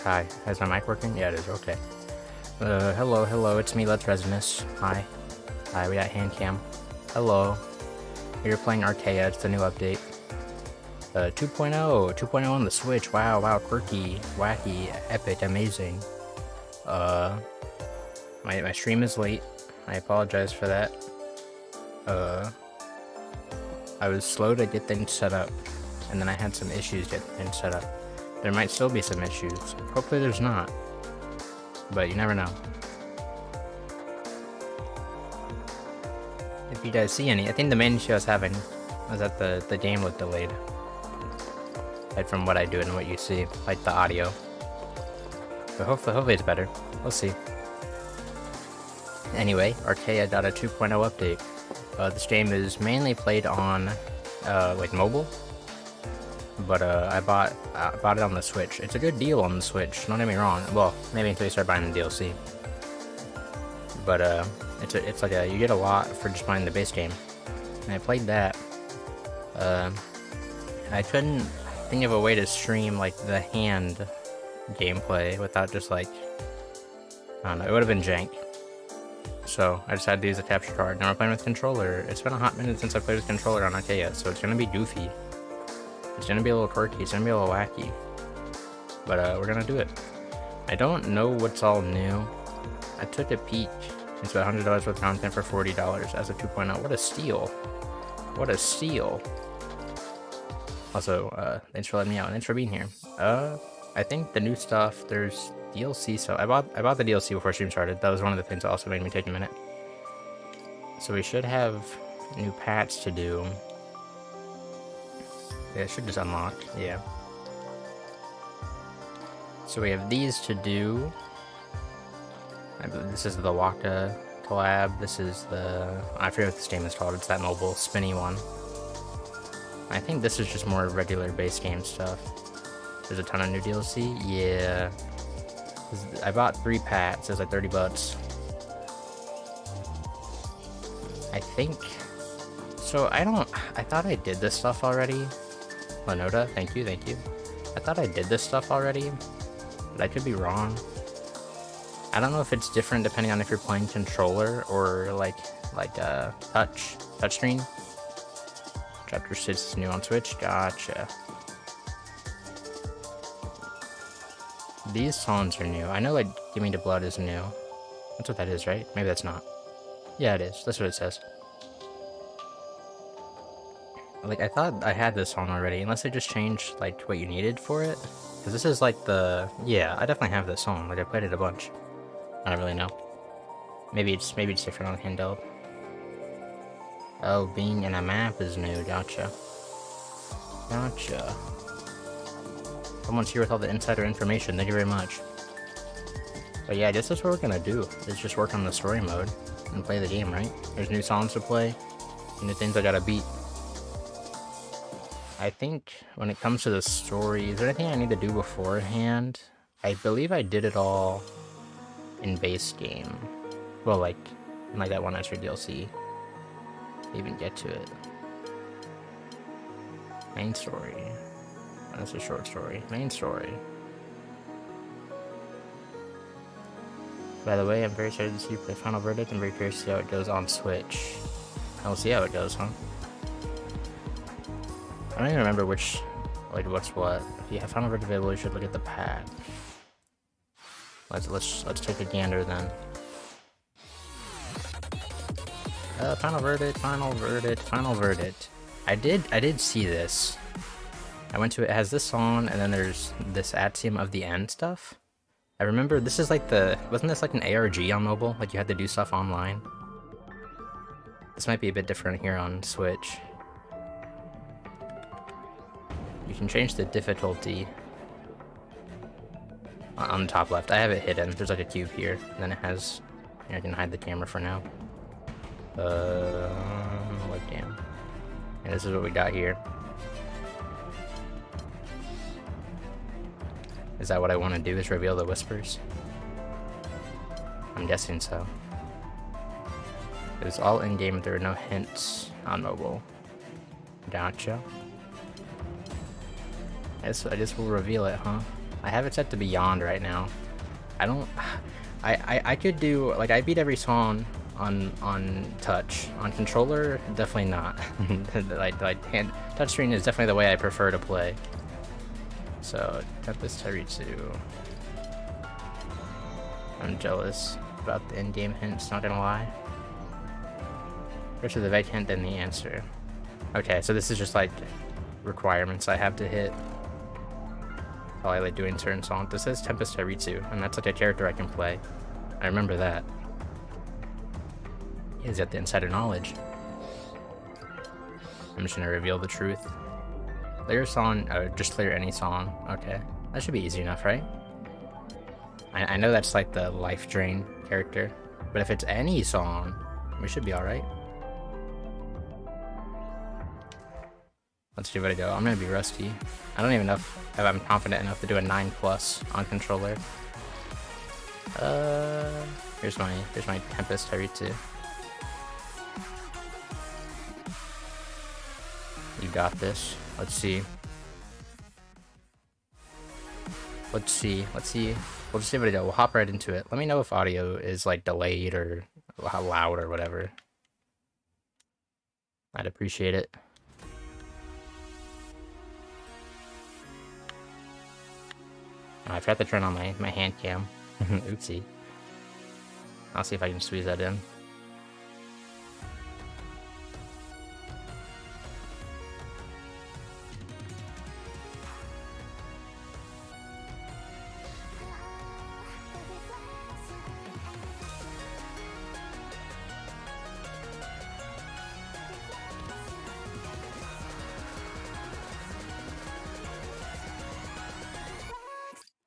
Hi. Is my mic working? Yeah, it is. Okay. Hello, it's me, Resonus. Hi. Hi, we got hand cam. Hello. You're playing Arcaea, it's the new update. 2.0 on the Switch. Wow, quirky, wacky, epic, amazing. My stream is late. I apologize for that. I was slow to get things set up, and then I had some issues getting things set up. There might still be some issues. Hopefully there's not, but you never know. If you guys see any, I think the main issue I was having was that the game looked delayed. Like from what I do and what you see, like the audio. But hopefully it's better. We'll see. Anyway, Arcaea got a 2.0 update. This game is mainly played on like mobile, but I bought it on the Switch. It's a good deal on the Switch. Don't get me wrong. Well, maybe until you start buying the DLC. But it's like you get a lot for just buying the base game. And I played that. I couldn't think of a way to stream like the hand gameplay without just like, I don't know, it would have been jank. So I decided to use a capture card. Now we're playing with controller. It's been a hot minute since I played with controller on Arcaea, so it's gonna be goofy. It's gonna be a little quirky, it's gonna be a little wacky. But we're gonna do it. I don't know what's all new. I took a peek. It's about $100 worth of content for $40 as a 2.0. What a steal. What a steal. Also, thanks for letting me out. Thanks for being here. I think the new stuff, there's DLC, so I bought the DLC before stream started. That was one of the things that also made me take a minute. So we should have new pats to do. Yeah, it should just unlock, yeah. So we have these to do. This is the Waka collab. This is the, I forget what this game is called. It's that mobile spinny one. I think this is just more regular base game stuff. There's a ton of new DLC. Yeah. I bought 3 packs. It was like 30 bucks. I think. So I thought I did this stuff already. Lenoda, thank you. I thought I did this stuff already, but I could be wrong. I don't know if it's different depending on if you're playing controller or like touchscreen. Chapter 6 is new on Switch. Gotcha. These songs are new. I know like Give Me the Blood is new. That's what that is, right? Maybe that's not. Yeah, it is. That's what it says. Like, I thought I had this song already, unless they just changed like what you needed for it. Because this is like the... Yeah, I definitely have this song. Like, I played it a bunch. I don't really know. Maybe it's different on handheld. Oh, being in a map is new. Gotcha. Someone's here with all the insider information. Thank you very much. But yeah, this is what we're gonna do. Is just work on the story mode and play the game, right? There's new songs to play, new things I gotta beat. I think when it comes to the story, is there anything I need to do beforehand? I believe I did it all in base game. Well, like that one extra DLC. Even get to it. Main story. That's a short story. Main story. By the way, I'm very excited to see you play Final Verdict. I'm very curious to see how it goes on Switch. I'll see how it goes, huh? I don't even remember which, like, what's what. If you have Final Verdict available, you should look at the pack. Let's take a gander then. Final Verdict. I did see this. I went to it. It has this song, and then there's this Axiom of the End stuff. I remember this is like wasn't this like an ARG on mobile? Like you had to do stuff online? This might be a bit different here on Switch. You can change the difficulty on the top left. I have it hidden. There's like a cube here, and then it has, I can hide the camera for now. Webcam. And this is what we got here. Is that what I want to do, is reveal the whispers? I'm guessing so. It was all in-game, there were no hints on mobile. Gotcha. I guess we'll reveal it, huh? I have it set to beyond right now. I don't... I could do... Like, I beat every song on touch. On controller, definitely not. Touchscreen is definitely the way I prefer to play. So, Tempest Tairitsu. I'm jealous about the in-game hints, not gonna lie. First with the vague hint, then the answer. Okay, so this is just like requirements I have to hit while I like doing certain songs. This says Tempest Tairitsu, and that's like a character I can play. I remember that. He's got the insider knowledge. I'm just gonna reveal the truth. Clear a song, just clear any song. Okay, that should be easy enough, right? I know that's like the life drain character, but if it's any song, we should be alright. Let's give it a go. I'm gonna be rusty. I don't even know if I'm confident enough to do a 9+ on controller. Here's my Tempest Tairitsu. You got this. Let's see. Let's see. We'll just give it a go. We'll hop right into it. Let me know if audio is like delayed or how loud or whatever. I'd appreciate it. I forgot to turn on my hand cam. Oopsie. I'll see if I can squeeze that in.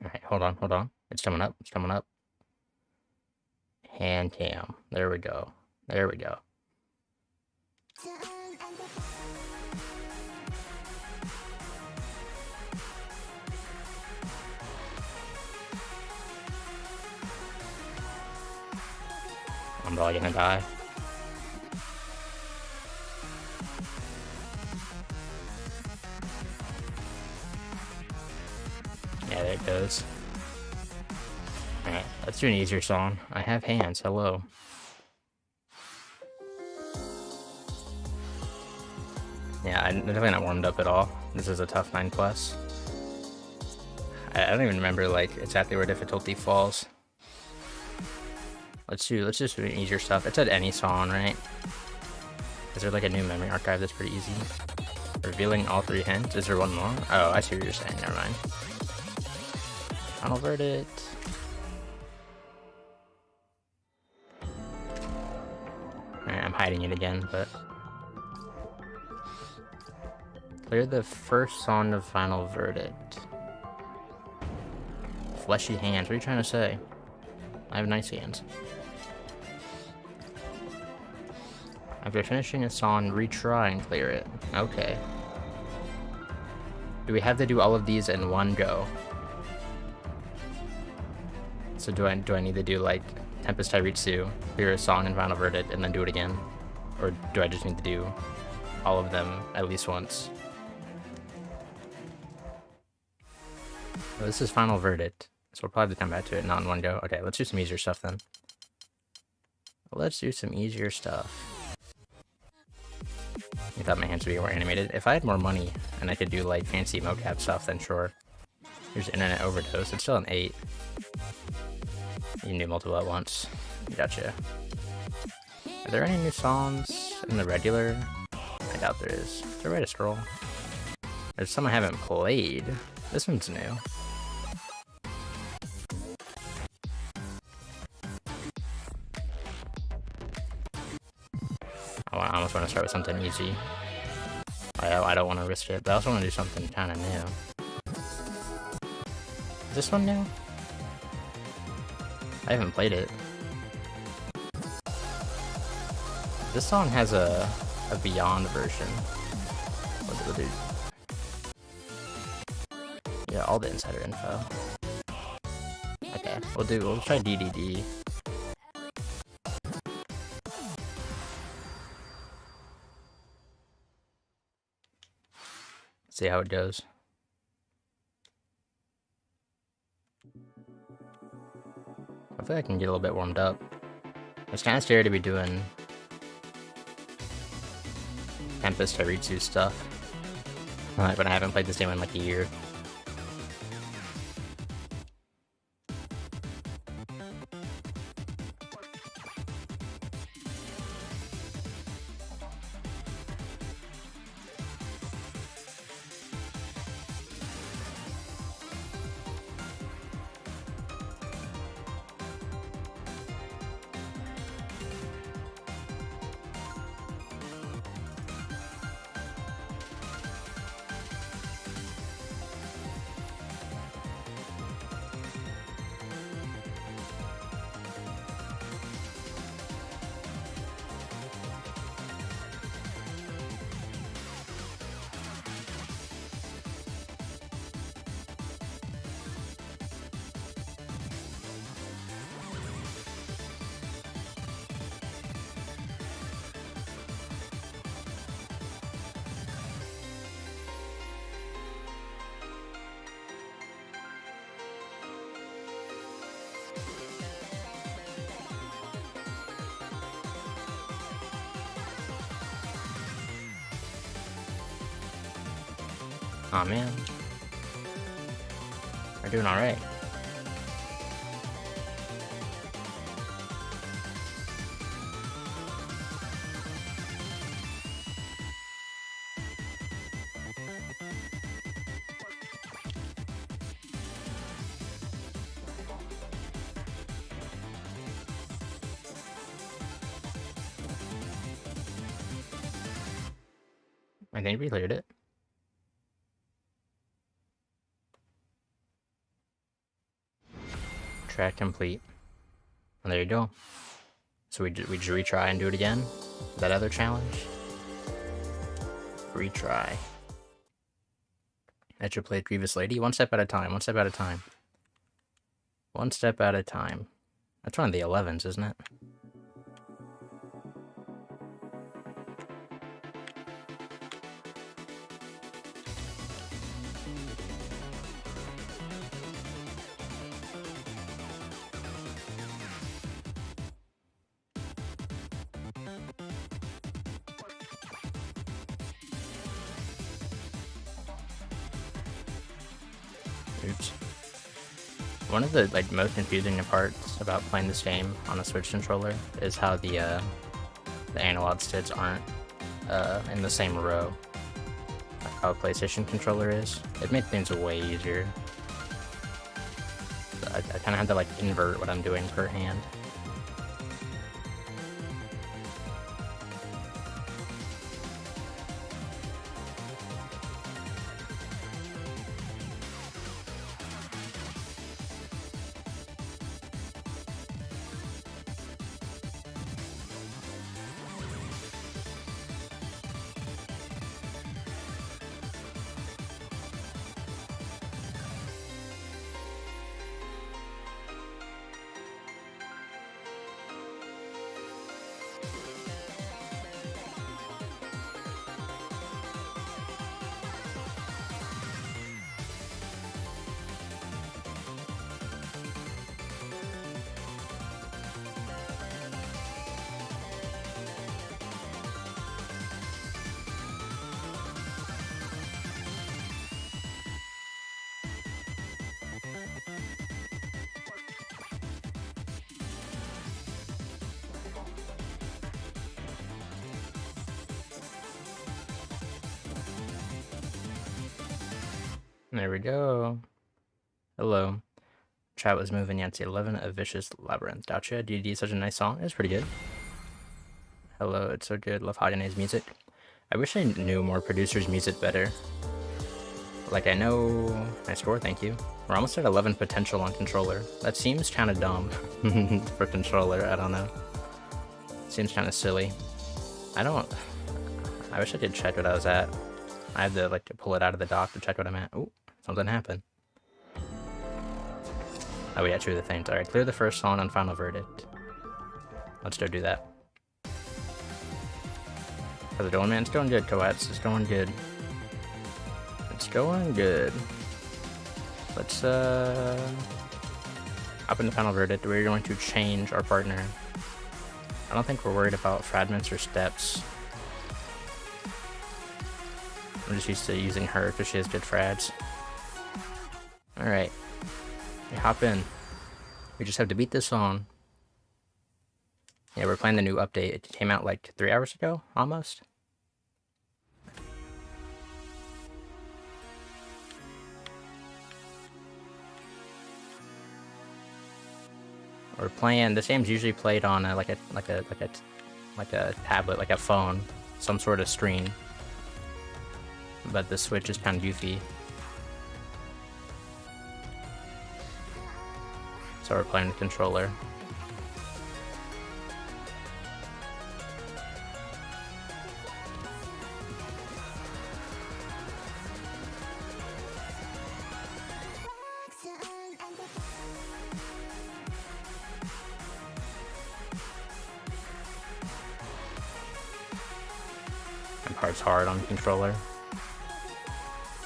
Alright, hold on. It's coming up. Hand cam. There we go. I'm probably gonna die. Yeah, there it goes. Alright, let's do an easier song. I have hands, hello. Yeah, I'm definitely not warmed up at all. This is a tough 9+. I don't even remember like exactly where difficulty falls. Let's just do easier stuff. It said any song, right? Is there like a new memory archive that's pretty easy? Revealing all 3 hints? Is there one more? Oh, I see what you're saying, never mind. Final verdict. Alright, I'm hiding it again, but... Clear the first song of final verdict. Fleshy hands, what are you trying to say? I have nice hands. After finishing a song, retry and clear it. Okay. Do we have to do all of these in one go? So do I need to do like Tempest Tairitsu, clear a song and final verdict, and then do it again? Or do I just need to do all of them at least once? Well, this is final verdict, so we'll probably come back to it not in one go. Okay, let's do some easier stuff then. You thought my hands would be more animated? If I had more money and I could do like fancy mocap stuff, then sure. Here's Internet Overdose. It's still an 8. You can do multiple at once. Gotcha. Are there any new songs in the regular? I doubt there is. Is there a way to scroll? There's some I haven't played. This one's new. I almost want to start with something easy. I don't want to risk it, but I also want to do something kind of new. Is this one new? I haven't played it. This song has a Beyond version. We'll do. Yeah, all the insider info. Okay, we'll try DDD. See how it goes. hopefully I can get a little bit warmed up. It's kind of scary to be doing Tempest Haritsu stuff when I haven't played this game in like a year. Aw, man. We're doing alright. I think we cleared it. Track complete. And there you go. So we just retry and do it again? That other challenge? Retry. That you played Grievous Lady? One step at a time, one step at a time. One step at a time. That's one of the 11s, isn't it? Oops. One of the most confusing parts about playing this game on a Switch controller is how the analog sticks aren't in the same row, like how a PlayStation controller is. It made things way easier. I kind of had to like invert what I'm doing per hand. There we go. Hello. Chat was moving Yancey 11, A Vicious Labyrinth. Gotcha. DD is such a nice song. It's pretty good. Hello, it's so good. Love Hayane's music. I wish I knew more producers' music better. Like, I know... Nice score, thank you. We're almost at 11 potential on controller. That seems kind of dumb for controller, I don't know. Seems kind of silly. I wish I could check what I was at. I had to, like, to pull it out of the dock to check what I'm at. Ooh, something happened. Oh, yeah, true the things. Alright, clear the first song on Final Verdict. Let's go do that. How's it going, man? It's going good, Coats. It's going good. It's going good. Let's Up in the final verdict, we're going to change our partner. I don't think we're worried about fragments or steps. I'm just used to using her because she has good frads. Alright. We hop in. We just have to beat this song. Yeah, we're playing the new update. It came out like 3 hours ago, almost. We're playing. This game's usually played on like a tablet, like a phone, some sort of screen. But the Switch is kind of goofy. So we're playing the controller. And part's hard on the controller.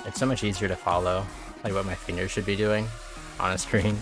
It's so much easier to follow, like what my fingers should be doing on a screen.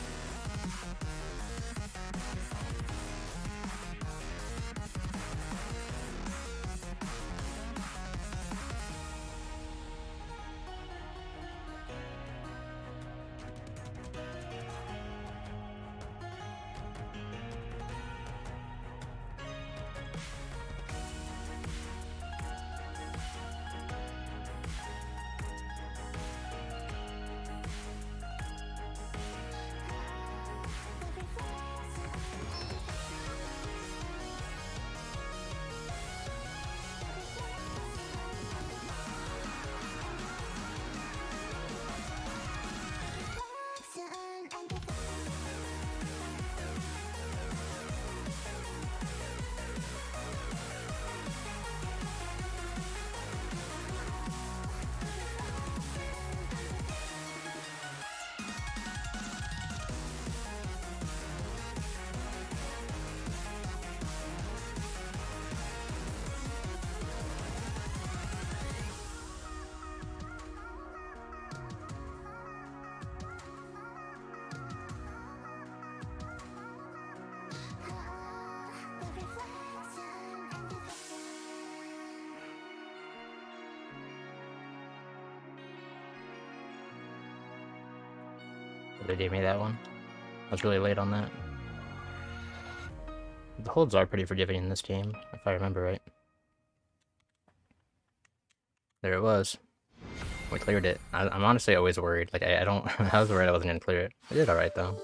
They gave me that one. I was really late on that. The holds are pretty forgiving in this game, if I remember right. There it was. We cleared it. I'm honestly always worried. Like, I don't... I was worried I wasn't gonna clear it. I did alright, though.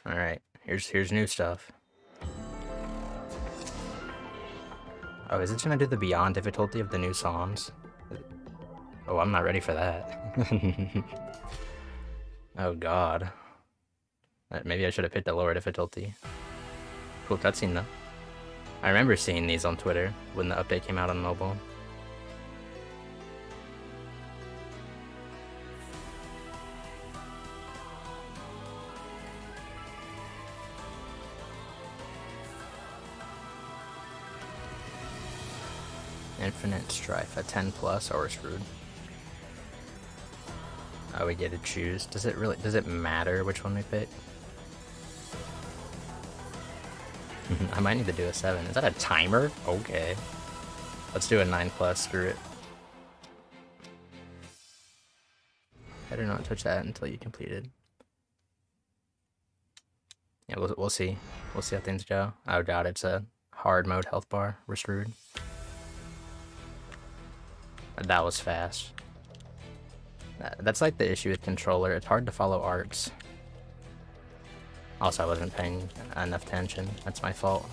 Alright, here's new stuff. Oh, is it gonna do the beyond difficulty of the new songs? Oh, I'm not ready for that. Oh god. Maybe I should have picked a lower difficulty. Cool cutscene though. I remember seeing these on Twitter when the update came out on mobile. Infinite Strife at 10 plus, or we're screwed. Oh, we get to choose. Does it matter which one we pick? I might need to do a 7. Is that a timer? Okay. Let's do a 9 plus, screw it. Better not touch that until you complete it. Yeah, we'll see. We'll see how things go. Oh god, it's a hard mode health bar. We're screwed. That was fast. That's like the issue with controller. It's hard to follow arts. Also, I wasn't paying enough attention. That's my fault.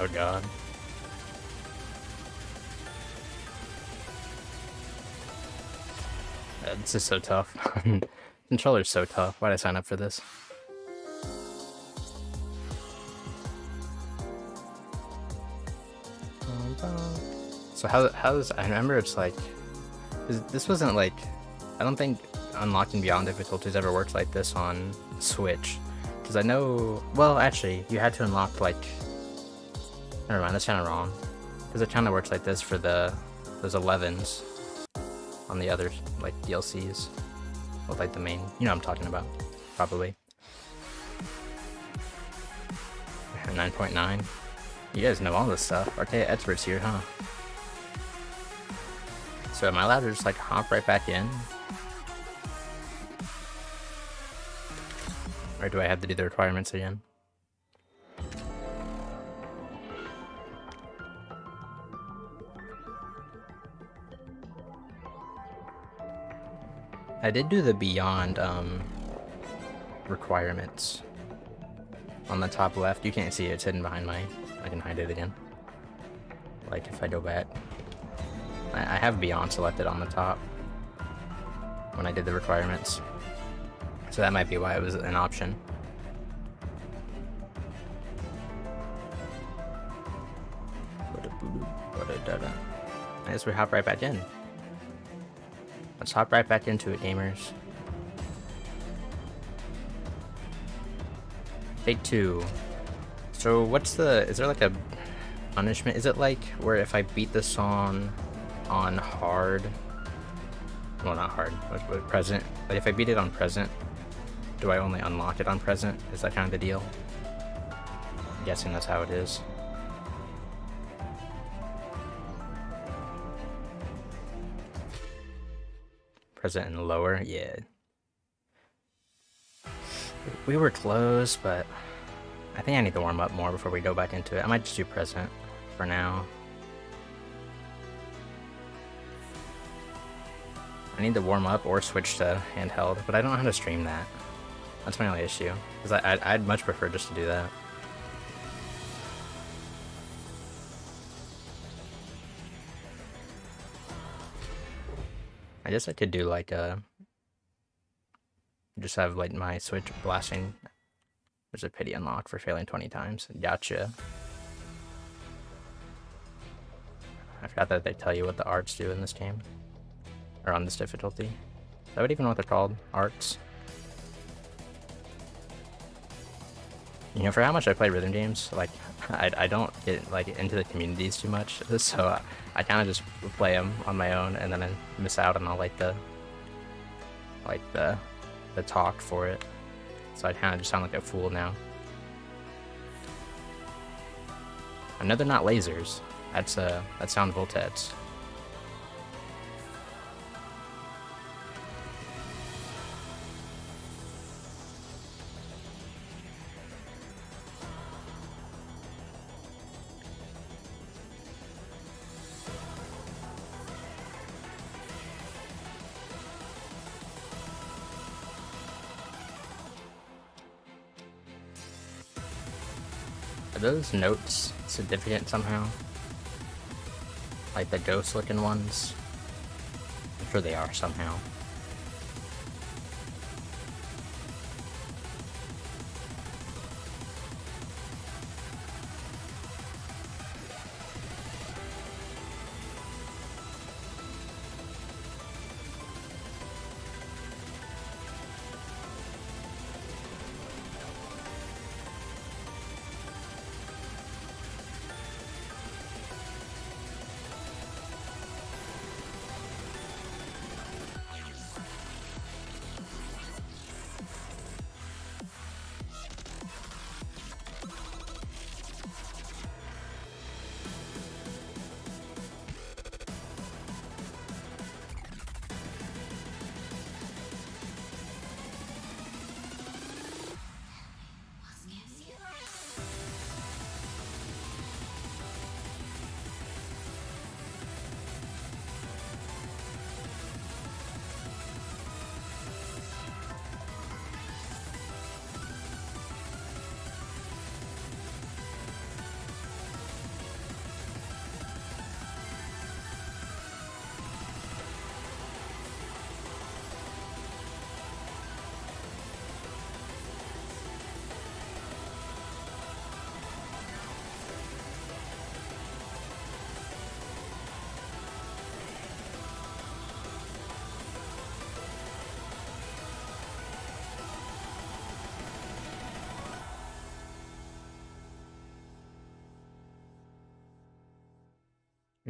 Oh god. This is so tough. Controller's so tough. Why'd I sign up for this? So how's I remember it's like this wasn't like I don't think unlocking beyond difficulties ever worked like this on Switch, because I know, well, actually you had to unlock like, never mind, that's kind of wrong, because it kind of works like this for those 11s on the other like DLCs with like the main, you know what I'm talking about, probably. 9.9. You guys know all this stuff. Arcaea experts here, huh? So am I allowed to just like hop right back in? Or do I have to do the requirements again? I did do the beyond requirements on the top left. You can't see it, it's hidden behind my, I can hide it again. Like if I go back. I have beyond selected on the top when I did the requirements. So that might be why it was an option. I guess we hop right back in. Let's hop right back into it, gamers. Take 2. So what's the, is there like a punishment? Is it like where if I beat the song on hard, well not hard, but present, but if I beat it on present, do I only unlock it on present? Is that kind of the deal? I'm guessing that's how it is. Present and lower, yeah. We were close, but I think I need to warm up more before we go back into it. I might just do present for now. I need to warm up or switch to handheld, but I don't know how to stream that. That's my only issue, because I'd much prefer just to do that. I guess I could do like just have like my Switch blasting. There's a pity unlock for failing 20 times. Gotcha. I forgot that they tell you what the arts do in this game. Or on this difficulty. Is that what even what they're called? Arts? You know, for how much I play rhythm games, like, I don't get like into the communities too much, so I kind of just play them on my own, and then I miss out on all like the talk for it. So I kind of just sound like a fool now. I know they're not lasers. That's sound voltettes. Are those notes significant somehow? Like the ghost looking ones? I'm sure they are somehow.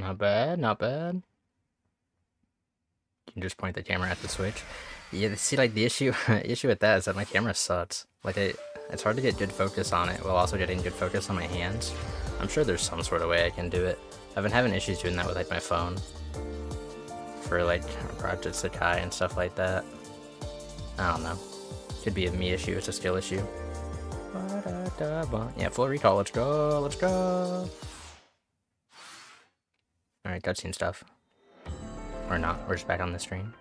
Not bad, not bad. You can just point the camera at the Switch. Yeah, see, like, the issue with that is that my camera sucks. Like, it's hard to get good focus on it while also getting good focus on my hands. I'm sure there's some sort of way I can do it. I've been having issues doing that with, like, my phone. For, like, Project Sakai and stuff like that. I don't know. Could be a me issue, it's a skill issue. Yeah, full recall, let's go, let's go! Alright, cutscene stuff. Or not, we're just back on the screen.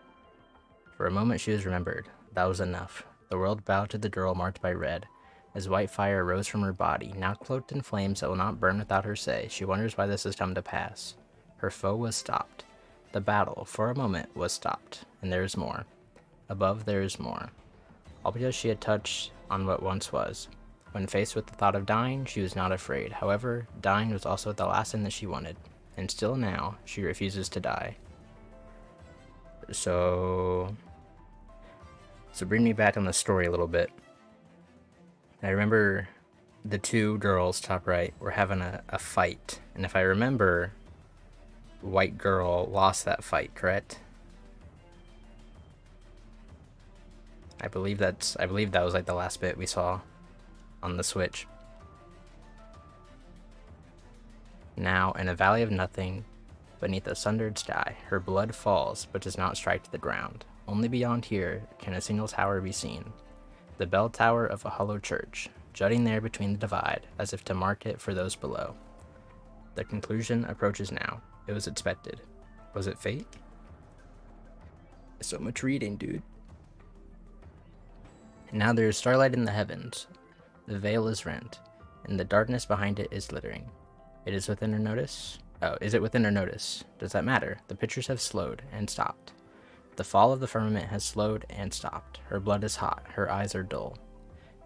For a moment she was remembered. That was enough. The world bowed to the girl marked by red. As white fire rose from her body, now cloaked in flames that will not burn without her say, she wonders why this has come to pass. Her foe was stopped. The battle, for a moment, was stopped. And there is more. Above there is more. All because she had touched on what once was. When faced with the thought of dying, she was not afraid. However, dying was also the last thing that she wanted. And still now, she refuses to die. So bring me back on the story a little bit. I remember the two girls top right were having a fight, and if I remember, white girl lost that fight, correct? I believe that was like the last bit we saw on the Switch. Now, in a valley of nothing, beneath a sundered sky, her blood falls, but does not strike to the ground. Only beyond here can a single tower be seen. The bell tower of a hollow church, jutting there between the divide, as if to mark it for those below. The conclusion approaches now. It was expected. Was it fate? So much reading, dude. Now there is starlight in the heavens. The veil is rent, and the darkness behind it is glittering. It is within her notice? Oh, is it within her notice? Does that matter? The pictures have slowed and stopped. The fall of the firmament has slowed and stopped. Her blood is hot, her eyes are dull.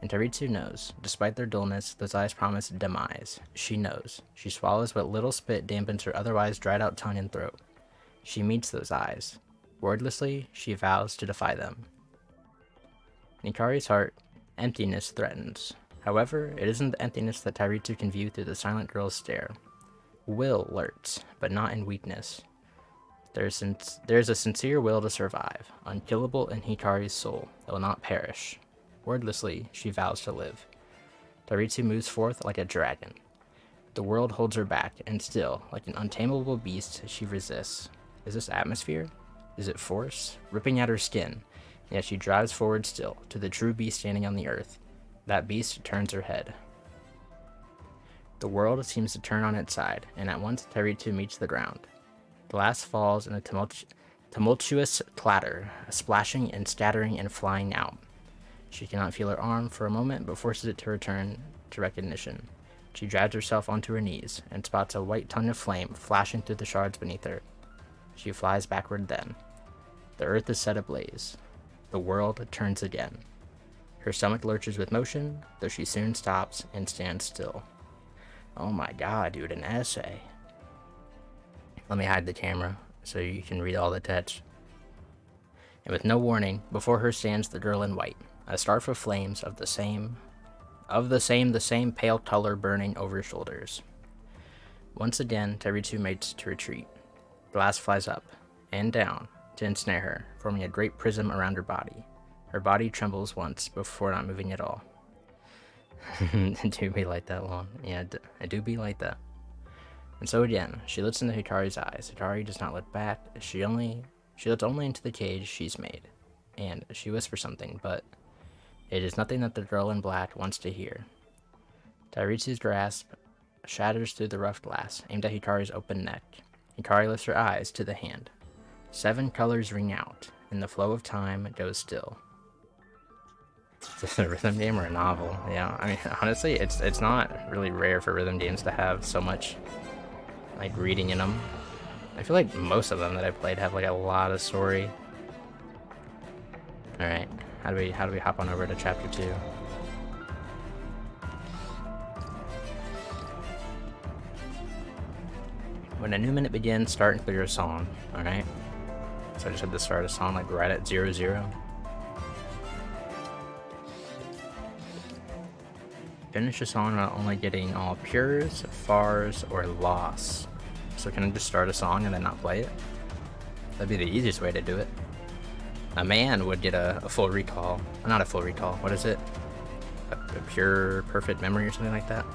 And Taritsu knows. Despite their dullness, those eyes promise demise. She knows. She swallows what little spit dampens her otherwise dried out tongue and throat. She meets those eyes. Wordlessly, she vows to defy them. In Hikari's heart, emptiness threatens. However, it isn't the emptiness that Taritsu can view through the silent girl's stare. Will lurks, but not in weakness. There is a sincere will to survive, unkillable in Hikari's soul, that will not perish. Wordlessly, she vows to live. Taritsu moves forth like a dragon. The world holds her back, and still, like an untamable beast, she resists. Is this atmosphere? Is it force? Ripping at her skin, and yet she drives forward still, to the true beast standing on the earth. That beast turns her head. The world seems to turn on its side, and at once Taritsu meets the ground. Glass falls in a tumultuous clatter, splashing and scattering and flying out. She cannot feel her arm for a moment, but forces it to return to recognition. She drags herself onto her knees, and spots a white tongue of flame flashing through the shards beneath her. She flies backward then. The earth is set ablaze. The world turns again. Her stomach lurches with motion, though she soon stops and stands still. Oh my god, dude, an essay. Let me hide the camera so you can read all the text. And with no warning, before her stands the girl in white, a scarf of flames of the same pale color burning over her shoulders. Once again, Taritsu makes to retreat. Glass flies up and down to ensnare her, forming a great prism around her body. Her body trembles once before not moving at all. It do be like that long. Yeah, it do be like that. And so again, she looks into Hikari's eyes. Hikari does not look back. She looks only into the cage she's made. And she whispers something, but it is nothing that the girl in black wants to hear. Taritsu's grasp shatters through the rough glass, aimed at Hikari's open neck. Hikari lifts her eyes to the hand. 7 colors ring out, and the flow of time goes still. Is this a rhythm game or a novel? Yeah, I mean, honestly, it's not really rare for rhythm games to have so much, like, reading in them. I feel like most of them that I played have, like, a lot of story. Alright, how do we hop on over to chapter 2? When a new minute begins, start and clear a song. Alright? So I just had to start a song, like, right at 00. Finish a song not only getting all pures, fars, or loss. so can I just start a song and then not play it? That'd be the easiest way to do it. A man would get a full recall. Not a full recall, what is it? A pure, perfect memory or something like that?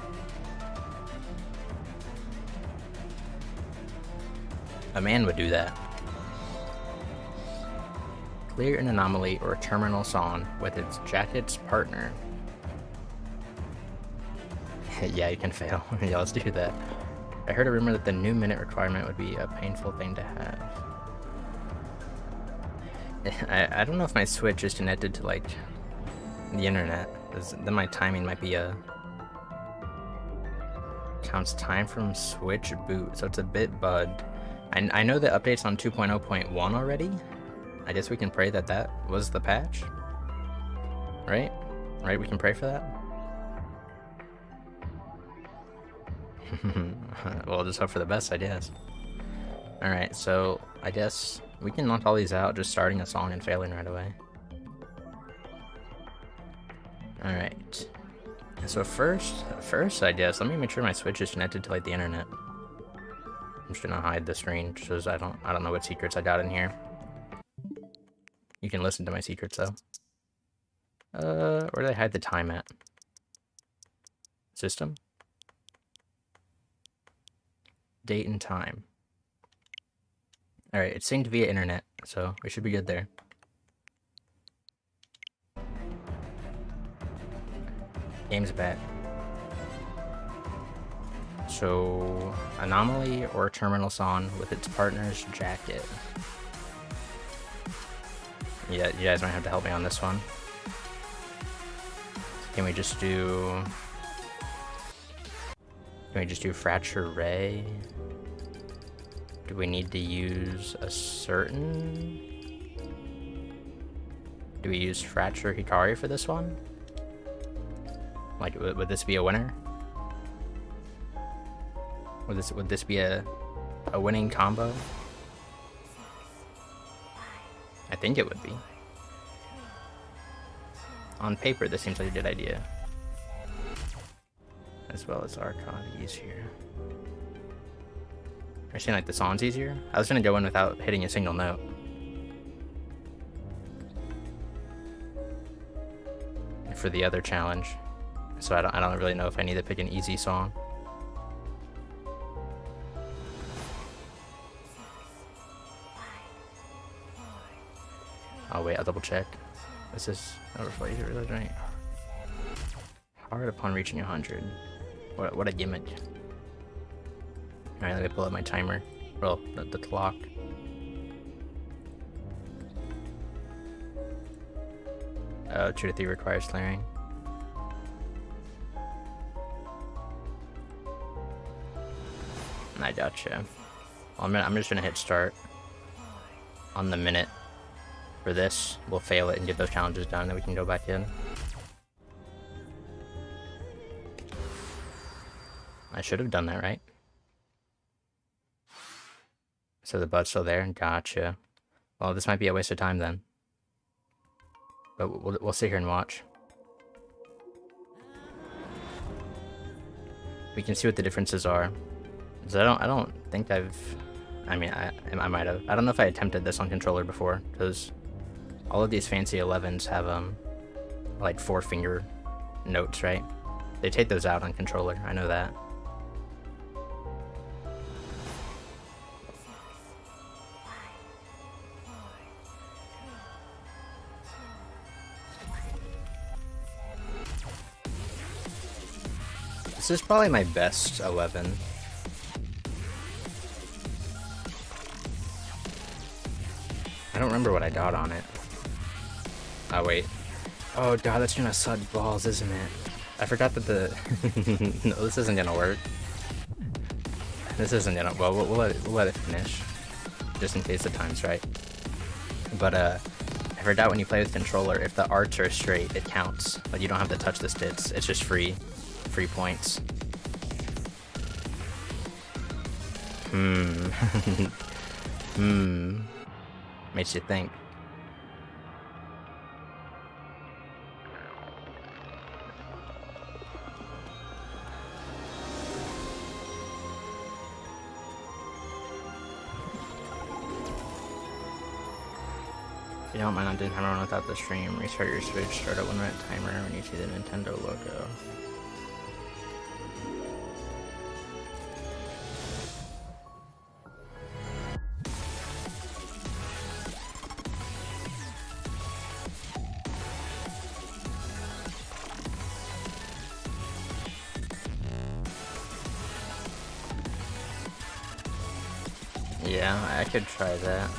A man would do that. Clear an anomaly or a terminal song with its jacket's partner. Yeah, you can fail. Yeah, let's do that. I heard a rumor that the new minute requirement would be a painful thing to have. I don't know if my Switch is connected to, like, the internet. Then my timing might be counts time from Switch boot, so it's a bit bugged. I know the update's on 2.0.1 already. I guess we can pray that that was the patch. Right? Right, we can pray for that? Well, just hope for the best, I guess. Alright, so I guess we can knock all these out just starting a song and failing right away. Alright. So first, I guess, let me make sure my Switch is connected to, like, the internet. I'm just gonna hide the screen because I don't know what secrets I got in here. You can listen to my secrets though. Where did I hide the time at? System? Date and time. Alright, it's synced via internet, so we should be good there. Game's back. So, anomaly or terminal song with its partner's jacket. Yeah, you guys might have to help me on this one. Can we just do Fracture Ray? Do we need to use a certain... Do we use Fracture Hikari for this one? Like, would this be a winner? Would this be a winning combo? I think it would be. On paper, this seems like a good idea. As well as Arcaea easier. Are you saying like the song's easier? I was gonna go in without hitting a single note. For the other challenge. So I don't really know if I need to pick an easy song. Oh wait, I'll double check. This is overflow really right. Hard upon reaching 100. What a gimmick. Alright, let me pull up my timer. Well, the clock. Oh, 2 to 3 requires clearing. I gotcha. Well, I'm just gonna hit start on the minute. For this, we'll fail it and get those challenges done, then we can go back in. I should have done that, right? So the bud's still there? Gotcha. Well, this might be a waste of time then. But we'll sit here and watch. We can see what the differences are. So I don't think I've... I mean, I might have. I don't know if I attempted this on controller before, because all of these fancy 11s have, like 4-finger notes, right? They take those out on controller, I know that. This is probably my best 11. I don't remember what I got on it. Oh wait. Oh god, that's gonna suck balls, isn't it? I forgot that the... No, this isn't gonna work. This isn't gonna... Well, we'll let it finish. Just in case the time's right. But, I forgot when you play with controller, if the arcs are straight, it counts. Like, you don't have to touch the sticks. It's just free points. Makes you think. If you don't mind on doing timer one without the stream, restart your Switch, start a 1 minute timer when you see the Nintendo logo. Yeah, I could try that.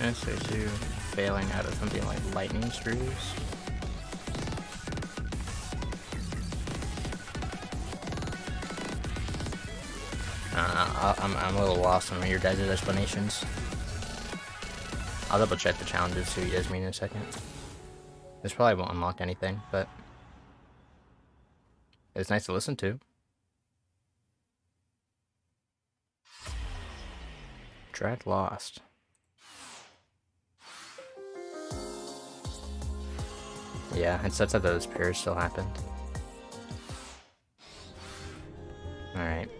And so you failing out of something like lightning screws. I'm a little lost on your guys' explanations. I'll double check the challenges, see what you guys mean in a second. This probably won't unlock anything, but it's nice to listen to. Dread lost. Yeah, it sets up those pairs still happened. Alright.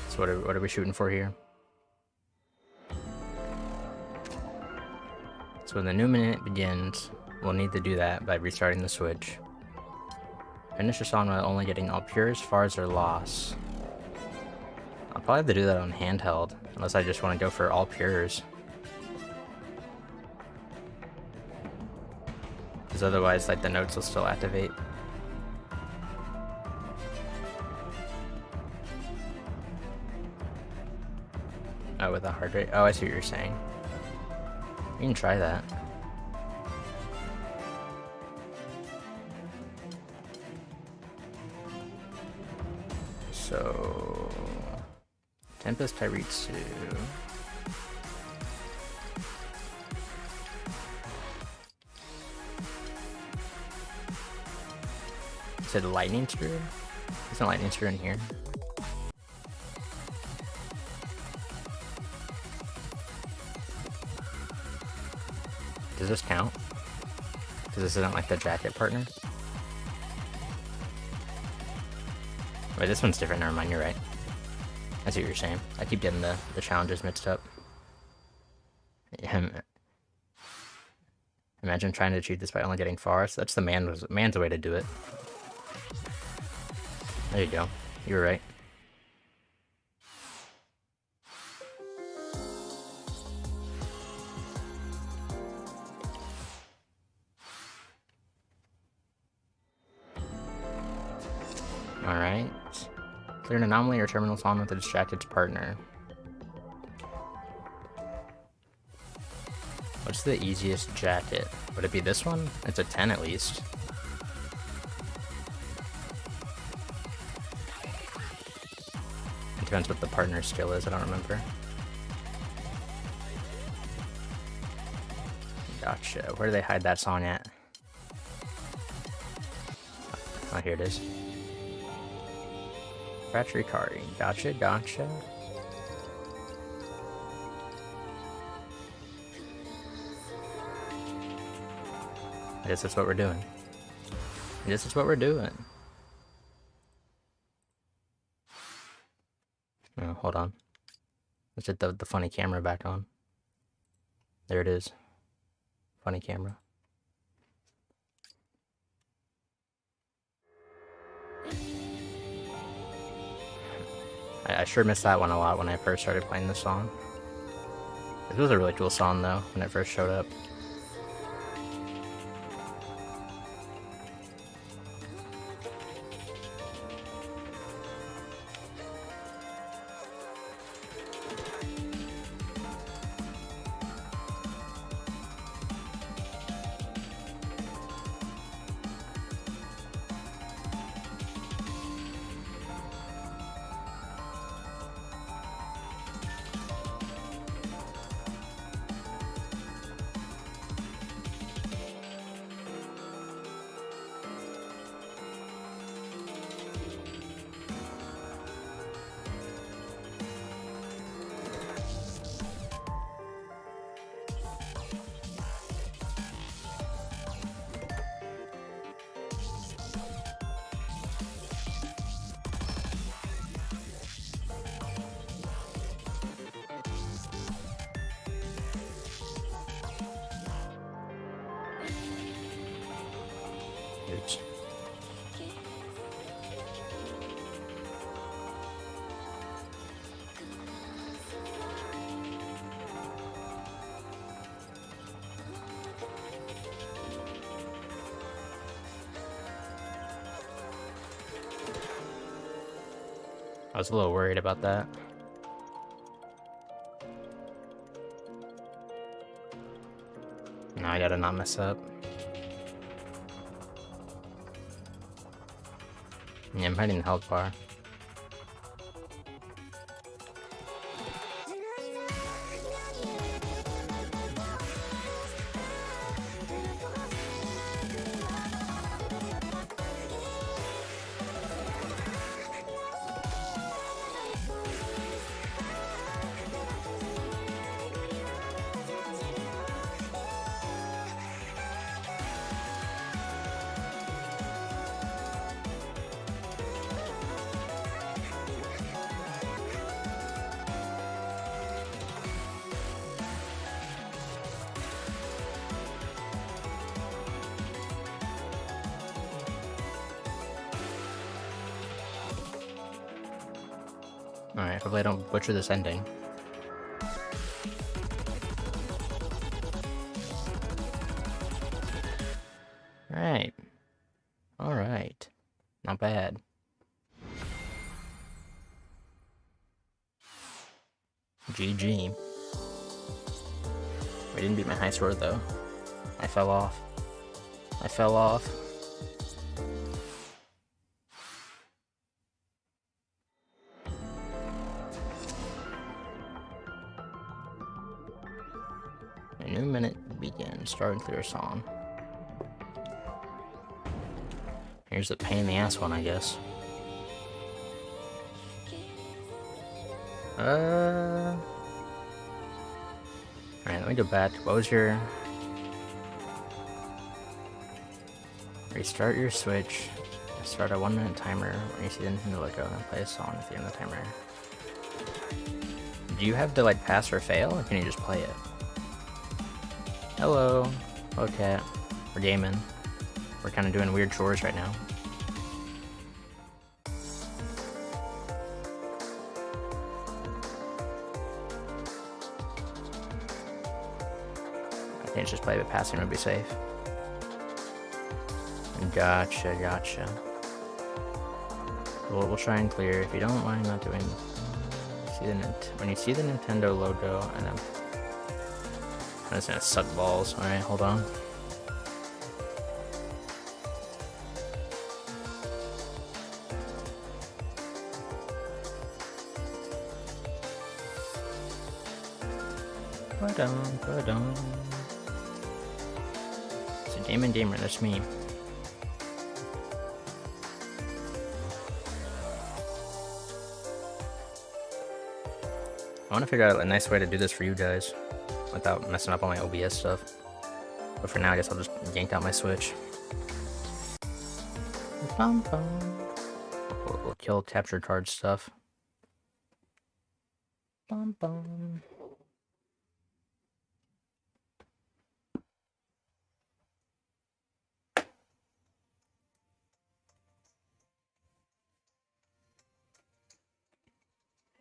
So what are we shooting for here? So when the new minute begins, we'll need to do that by restarting the Switch. Finish the song while only getting all pures, fars, or loss. I'll probably have to do that on handheld, unless I just want to go for all pures. Because otherwise, like, the notes will still activate. Oh, with a heart rate? Oh, I see what you're saying. You can try that. So... Tempest Tyritsu. Is it a lightning screw? There's a lightning screw in here. Does this count? Because this isn't like the jacket partner. Wait, this one's different. Never mind, you're right. I see what you're saying. I keep getting the challenges mixed up. Yeah, imagine trying to achieve this by only getting far. So that's the man's way to do it. There you go. You were right. Alright. Clear an anomaly or terminal song with a distracted partner. What's the easiest jacket? Would it be this one? It's a 10 at least. It depends what the partner skill is, I don't remember. Gotcha. Where do they hide that song at? Oh, here it is. Fracture Kari. Gotcha, gotcha. I guess that's what we're doing. I guess that's what we're doing. Oh, hold on. Let's get the funny camera back on. There it is. Funny camera. I sure missed that one a lot when I first started playing this song. This was a really cool song though, when it first showed up. I was a little worried about that. Now I gotta not mess up. Yeah, I'm hiding the health bar. Alright, hopefully I don't butcher this ending. Alright. Alright. Not bad. GG. We didn't beat my high score though. I fell off. I fell off. A new minute begins. Start and clear song. Here's the pain in the ass one, I guess. Alright, let me go back. What was your... Restart your Switch. Start a 1 minute timer when you see the Nintendo logo and play a song at the end of the timer. Do you have to like pass or fail, or can you just play it? Hello. Okay. We're gaming. We're kind of doing weird chores right now. I think just play, but passing would be safe. Gotcha, gotcha. We'll try and clear. If you don't mind not doing... when you see the Nintendo logo, and I'm just gonna suck balls. Alright, hold on. Ba-dum. It's a Damon Gamer, that's me. I want to figure out a nice way to do this for you guys without messing up all my OBS stuff. But for now, I guess I'll just yank out my Switch. We'll kill capture card stuff.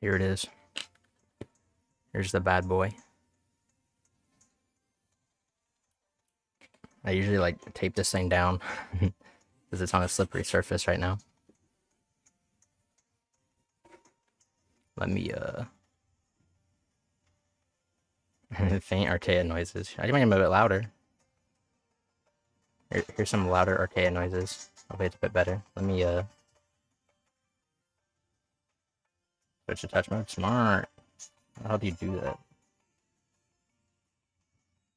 Here it is. Here's the bad boy. I usually like tape this thing down because it's on a slippery surface right now. Let me faint Arcaea noises. I can make them a bit louder. Here's some louder Arcaea noises. Hopefully it's a bit better. Let me switch to touch mode. Smart. How do you do that?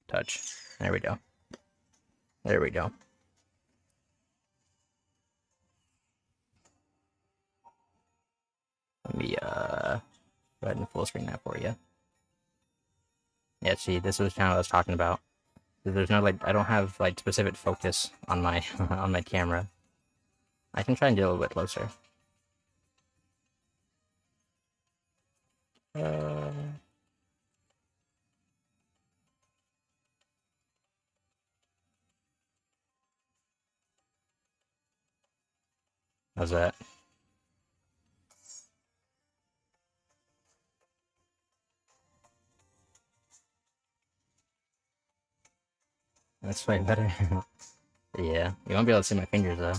Touch. There we go. There we go. Let me go ahead and full screen that for you. Yeah, see, this was kind of what I was talking about. There's no like, I don't have like specific focus on my on my camera. I can try and get a little bit closer. How's that? That's way better. Yeah, you won't be able to see my fingers though.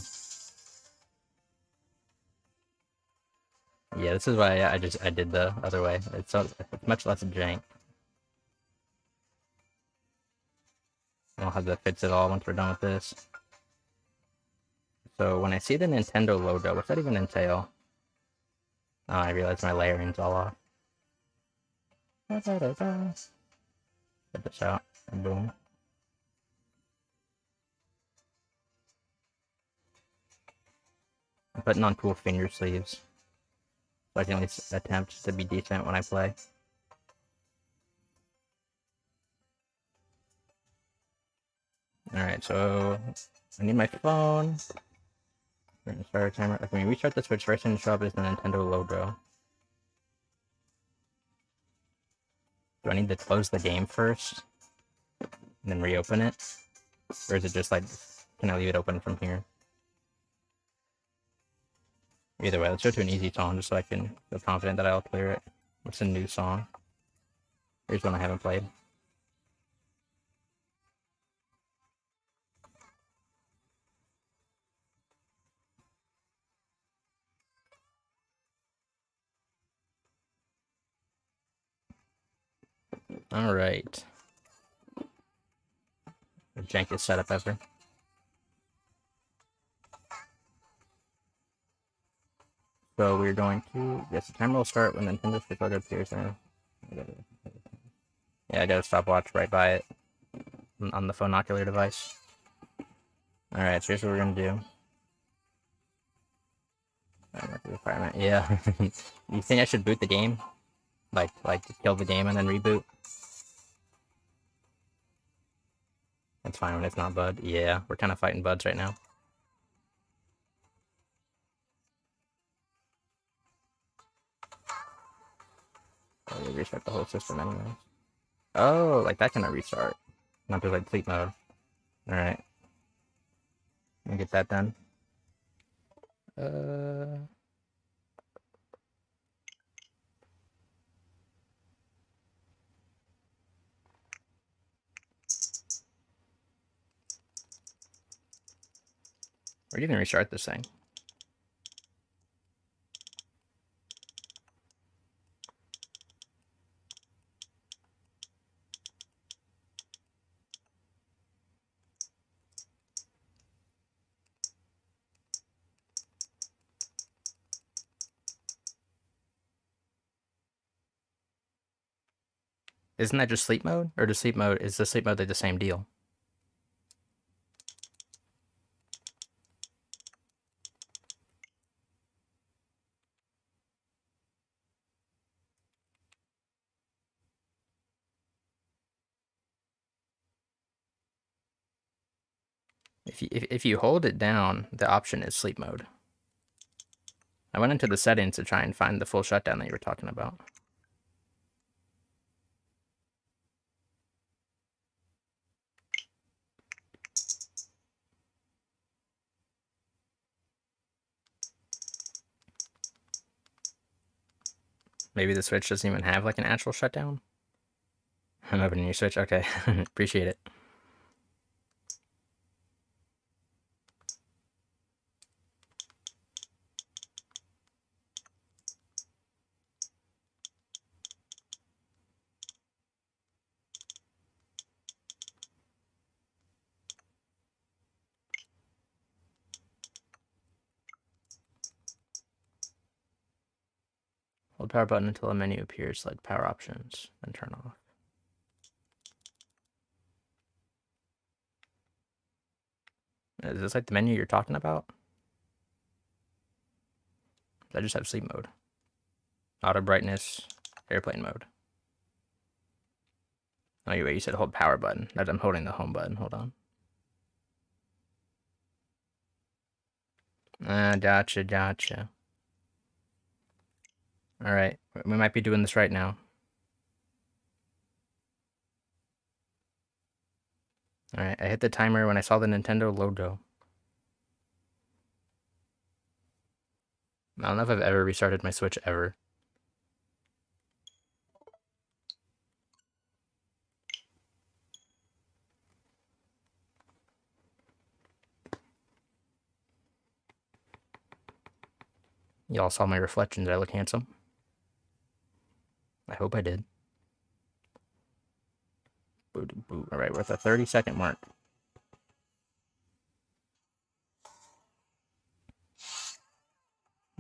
Yeah, this is why I did the other way. It's much less jank. I'll have the fits it all once we're done with this. So when I see the Nintendo logo, what's that even entail? Oh, I realize my layering's all off. Get this out, and boom. I'm putting on cool finger sleeves, so I can at least attempt to be decent when I play. Alright, so I need my phone. We're gonna start a timer. Like, when we restart the Switch, first thing to show up is the Nintendo logo. Do I need to close the game first? And then reopen it? Or is it just like, can I leave it open from here? Either way, let's go to an easy song just so I can feel confident that I'll clear it. What's a new song? Here's one I haven't played. Alright. The jankest setup ever. So we're going to... Yes, the timer will start when Nintendo Switch logo appears. Yeah, I got a stopwatch right by it. On the phonocular device. Alright, so here's what we're gonna do. Requirement. Yeah. You think I should boot the game? Like kill the game and then reboot? That's fine when it's not Bud. Yeah, we're kind of fighting Buds right now. Oh, we restart the whole system anyway. Oh, like that kind of restart. Not just like sleep mode. Alright. Let me get that done. We're gonna restart this thing. Isn't that just sleep mode? Or is the sleep mode like the same deal? If you hold it down, the option is sleep mode. I went into the settings to try and find the full shutdown that you were talking about. Maybe the Switch doesn't even have like an actual shutdown? I'm opening your Switch. Okay, appreciate it. Hold power button until a menu appears, select power options, then turn off. Is this like the menu you're talking about? I just have sleep mode. Auto brightness, airplane mode. Oh, wait, you said hold power button. I'm holding the home button. Hold on. Gotcha. Alright, we might be doing this right now. Alright, I hit the timer when I saw the Nintendo logo. I don't know if I've ever restarted my Switch ever. Y'all saw my reflection. Did I look handsome? I hope I did. Alright, we're at the 30-second mark.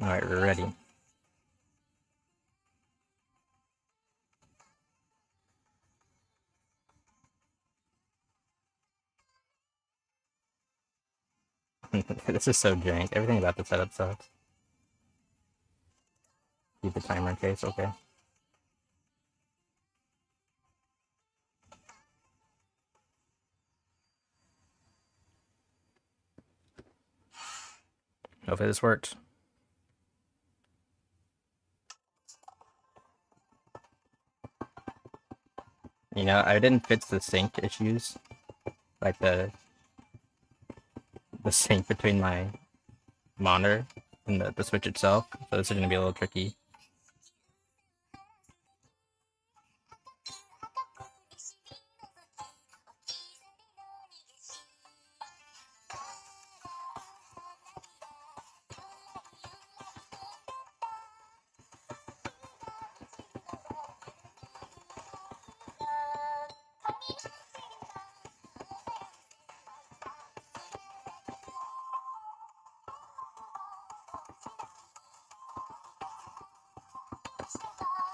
Alright, we're ready. This is so jank. Everything about the setup sucks. Keep the timer in case, okay. Hopefully this works. You know, I didn't fix the sync issues. Like the sync between my monitor and the Switch itself. So this is going to be a little tricky.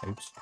Oops.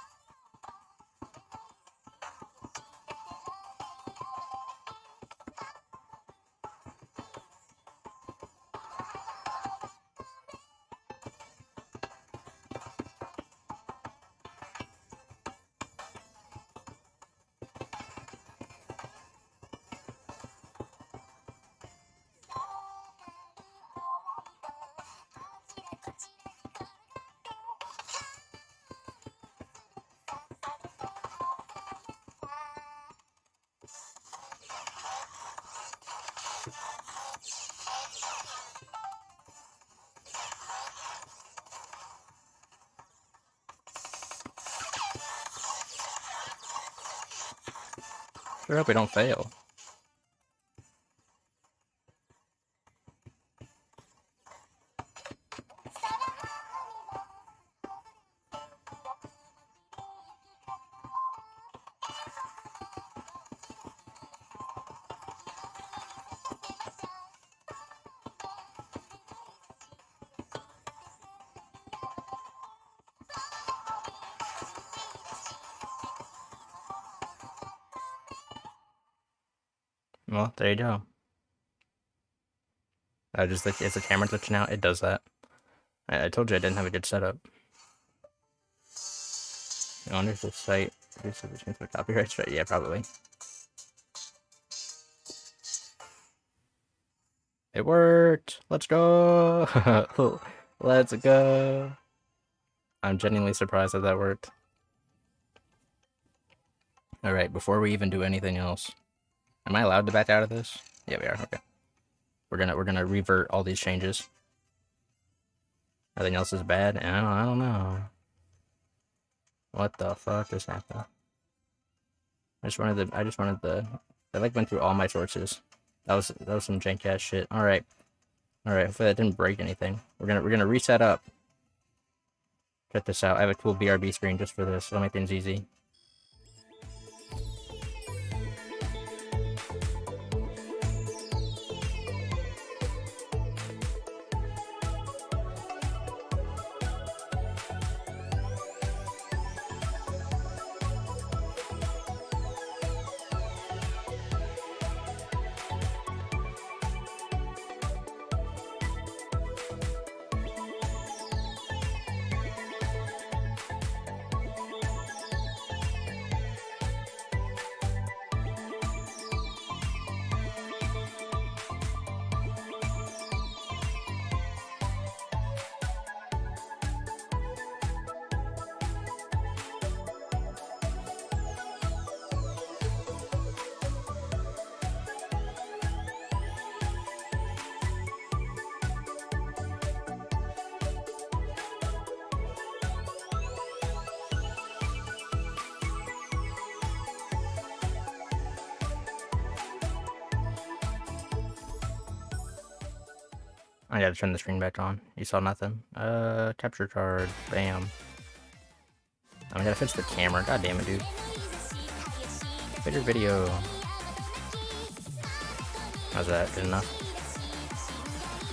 Sure hope we don't fail. Well, there you go. I just like, is the camera glitching out? It does that. I told you I didn't have a good setup. I wonder if this site produces a chance for copyright strike. Yeah, probably. It worked! Let's go! Let's go! I'm genuinely surprised that worked. Alright, before we even do anything else, am I allowed to back out of this? Yeah, we are. Okay. We're gonna revert all these changes. Nothing else is bad. And I don't know. What the fuck just happened? I just wanted the. I like went through all my sources. That was some jank ass shit. All right. Hopefully that didn't break anything. We're gonna reset up. Check this out. I have a cool BRB screen just for this. It'll make things easy. I gotta turn the screen back on. You saw nothing. Capture card. Bam. I gotta fix the camera. God damn it, dude. Better video. How's that? Good enough?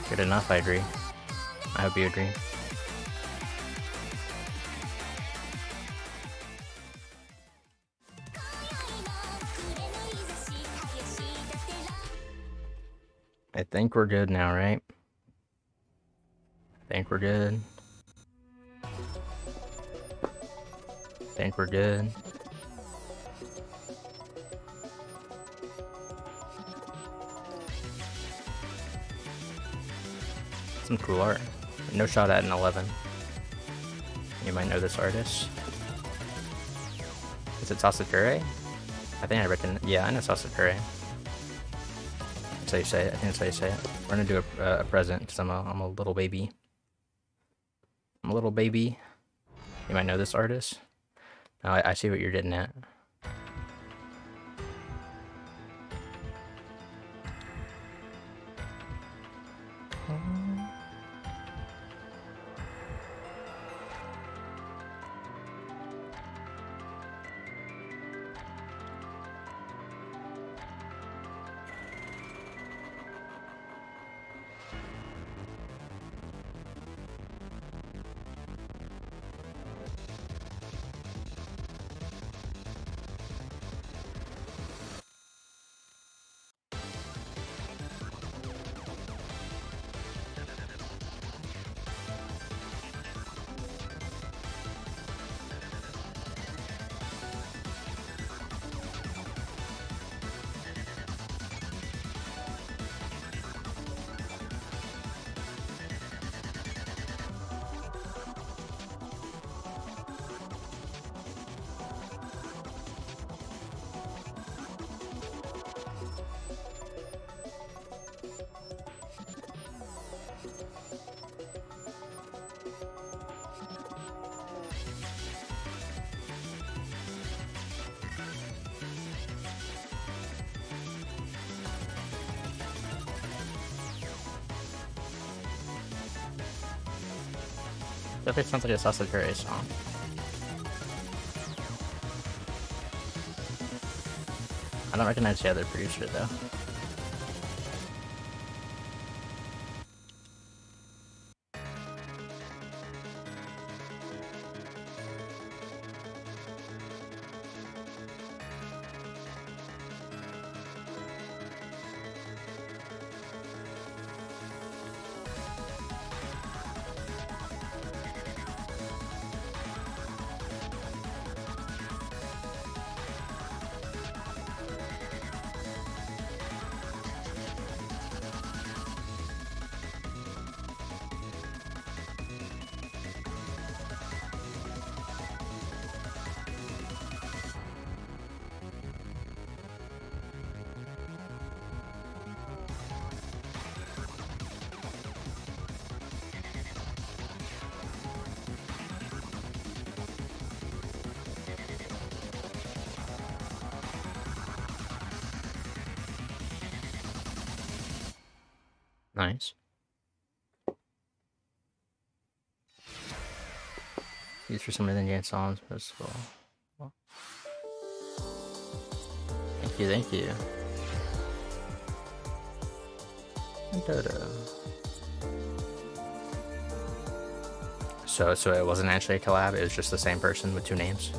Good enough, I agree. I hope you agree. I think we're good now, right? I think we're good. I think we're good. Some cool art. No shot at an 11. You might know this artist. Is it Sasakure? I think I reckon. Yeah, I know Sasakure. That's how you say it. I think that's how you say it. We're gonna do a present because I'm a little baby. I'm a little baby. You might know this artist. No, I see what you're getting at. Definitely sounds like a Sasakure song. I don't recognize the other producer though. Nice. These for some of the Indian songs, but it's cool. Well, thank you, thank you. So it wasn't actually a collab, it was just the same person with two names.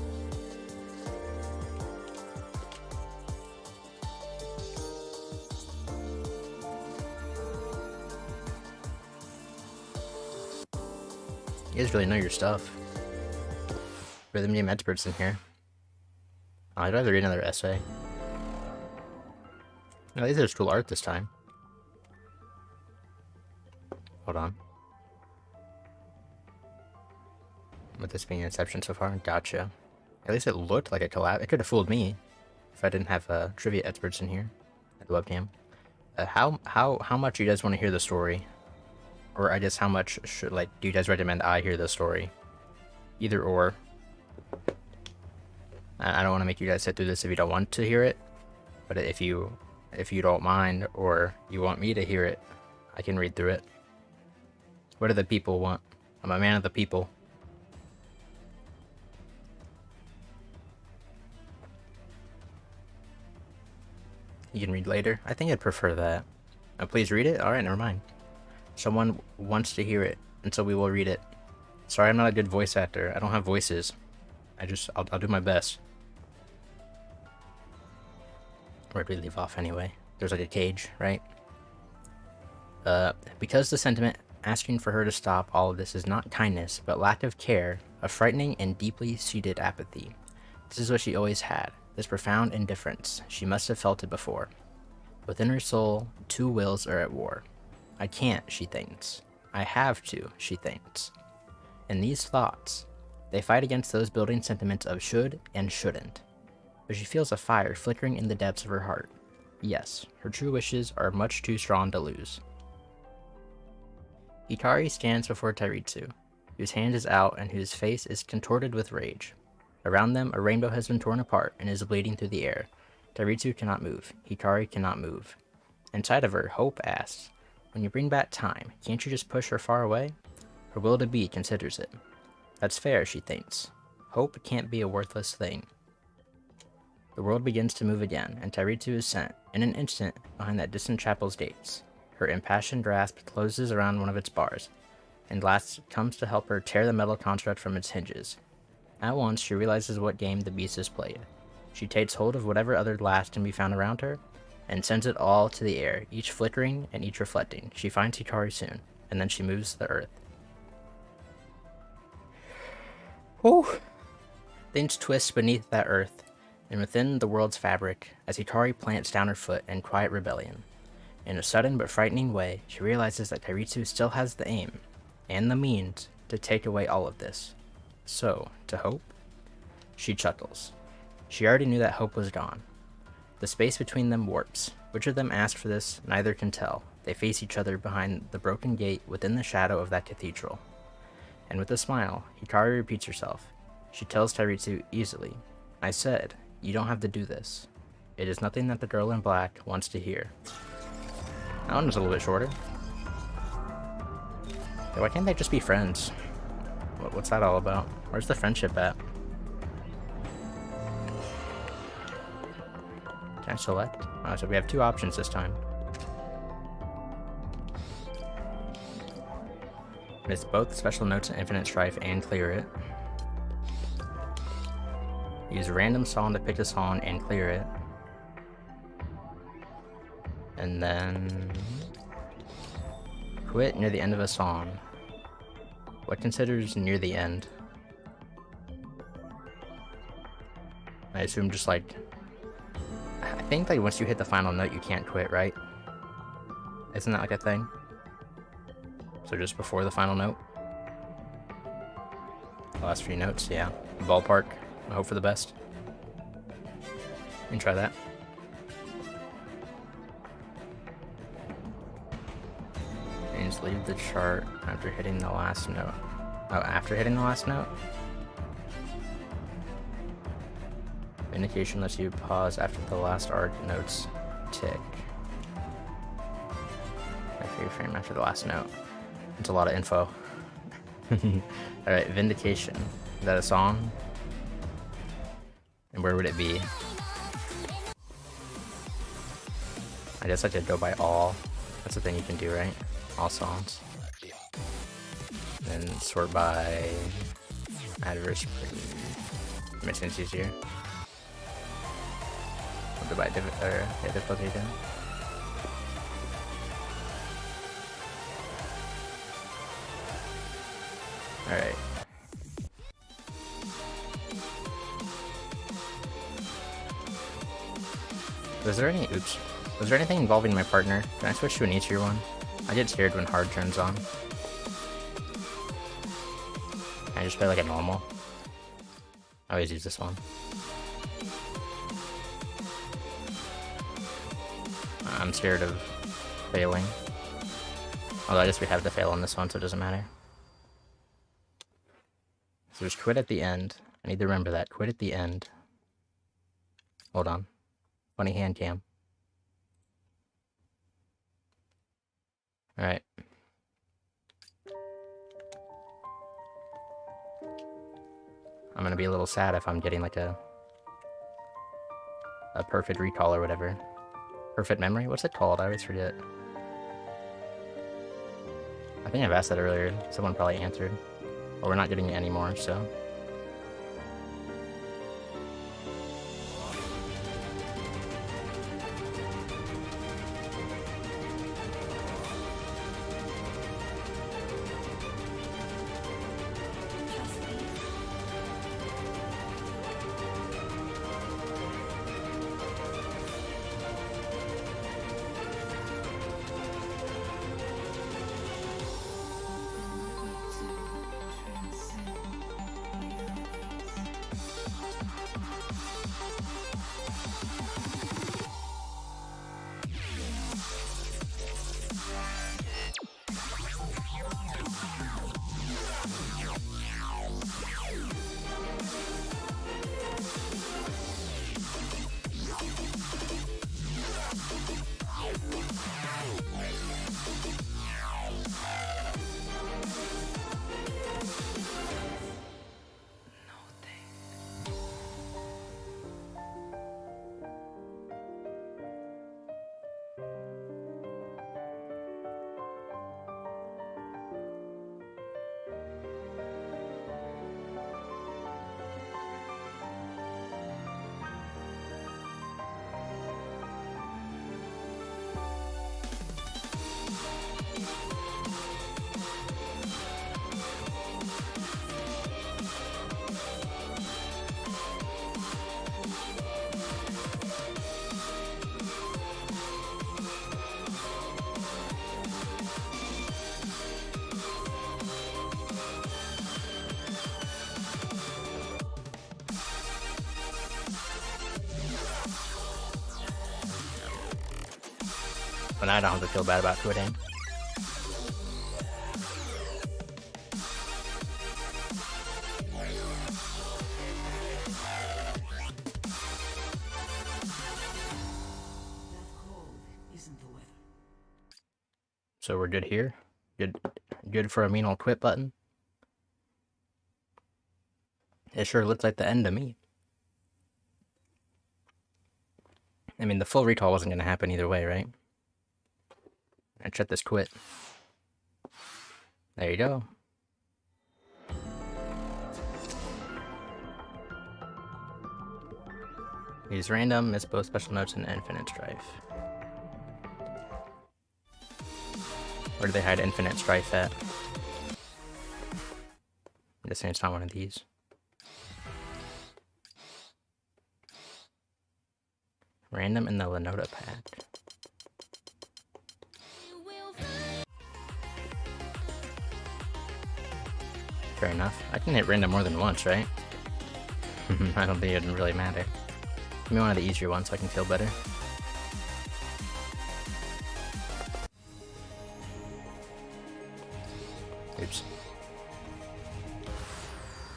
You guys really know your stuff. Rhythm game experts in here. Oh, I'd rather read another essay. No, these are cool art this time. Hold on. With this being Inception so far, gotcha. At least it looked like a collab. It could have fooled me if I didn't have trivia experts in here at the webcam. How much do you guys want to hear the story? Or I guess how much should, like, do you guys recommend I hear the story? Either or. I don't want to make you guys sit through this if you don't want to hear it, but if you don't mind or you want me to hear it, I can read through it. What do the people want? I'm a man of the people. You can read later? I think I'd prefer that. Oh, please read it? Alright, never mind. Someone wants to hear it, and so we will read it. Sorry, I'm not a good voice actor. I don't have voices. I'll do my best. Where'd we leave off anyway? There's like a cage, right? Because the sentiment asking for her to stop all of this is not kindness, but lack of care, a frightening and deeply seated apathy. This is what she always had, this profound indifference. She must have felt it before. Within her soul, two wills are at war. I can't, she thinks. I have to, she thinks. In these thoughts, they fight against those building sentiments of should and shouldn't. But she feels a fire flickering in the depths of her heart. Yes, her true wishes are much too strong to lose. Hikari stands before Tairitsu, whose hand is out and whose face is contorted with rage. Around them, a rainbow has been torn apart and is bleeding through the air. Tairitsu cannot move. Hikari cannot move. Inside of her, Hope asks, when you bring back time, can't you just push her far away? Her will to be considers it. That's fair, she thinks. Hope can't be a worthless thing. The world begins to move again, and Tairitsu is sent, in an instant, behind that distant chapel's gates. Her impassioned grasp closes around one of its bars, and last comes to help her tear the metal construct from its hinges. At once, she realizes what game the beast has played. She takes hold of whatever other last can be found around her, and sends it all to the air, each flickering and each reflecting. She finds Hikari soon, and then she moves the earth. Whew! Things twist beneath that earth, and within the world's fabric, as Hikari plants down her foot in quiet rebellion. In a sudden but frightening way, she realizes that Tairitsu still has the aim, and the means, to take away all of this. So, to Hope? She chuckles. She already knew that Hope was gone. The space between them warps. Which of them asked for this, neither can tell. They face each other behind the broken gate within the shadow of that cathedral. And with a smile, Hikari repeats herself. She tells Tairitsu easily, I said, you don't have to do this. It is nothing that the girl in black wants to hear. That one was a little bit shorter. Why can't they just be friends? What's that all about? Where's the friendship at? Can I select? Oh, so we have two options this time. It's both special notes and infinite strife and clear it. Use a random song to pick a song and clear it. And then quit near the end of a song. What considers near the end? I assume just like, I think like once you hit the final note you can't quit, right? Isn't that like a thing? So just before the final note? The last few notes, yeah. Ballpark. I hope for the best. You can try that. And just leave the chart after hitting the last note. Oh, after hitting the last note? Indication lets you pause after the last arc notes tick. Every frame after the last note. It's a lot of info. Alright, Vindication. Is that a song? And where would it be? I guess I could go by all. That's the thing you can do, right? All songs. And then sort by adverse. Makes sense easier. We'll go by difficulty then. Alright. Was there anything involving my partner? Can I switch to an easier one? I get scared when hard turns on. Can I just play like a normal? I always use this one. I'm scared of failing. Although I guess we have to fail on this one, so it doesn't matter. So just quit at the end. I need to remember that. Quit at the end. Hold on. Funny hand cam. Alright. I'm gonna be a little sad if I'm getting like a perfect recall or whatever. Perfect memory? What's it called? I always forget. I think I've asked that earlier. Someone probably answered. Or we're not getting it anymore, so. But now I don't have to feel bad about quitting. So we're good here. Good for a mean old quit button. It sure looks like the end to me. I mean, the full recall wasn't going to happen either way, right? I check this quit. There you go. Use random, miss both special notes, and infinite strife. Where do they hide infinite strife at? I'm just saying it's not one of these. Random in the Lenoda pack. Fair enough. I can hit random more than once, right? I don't think it would really matter. Give me one of the easier ones so I can feel better. Oops.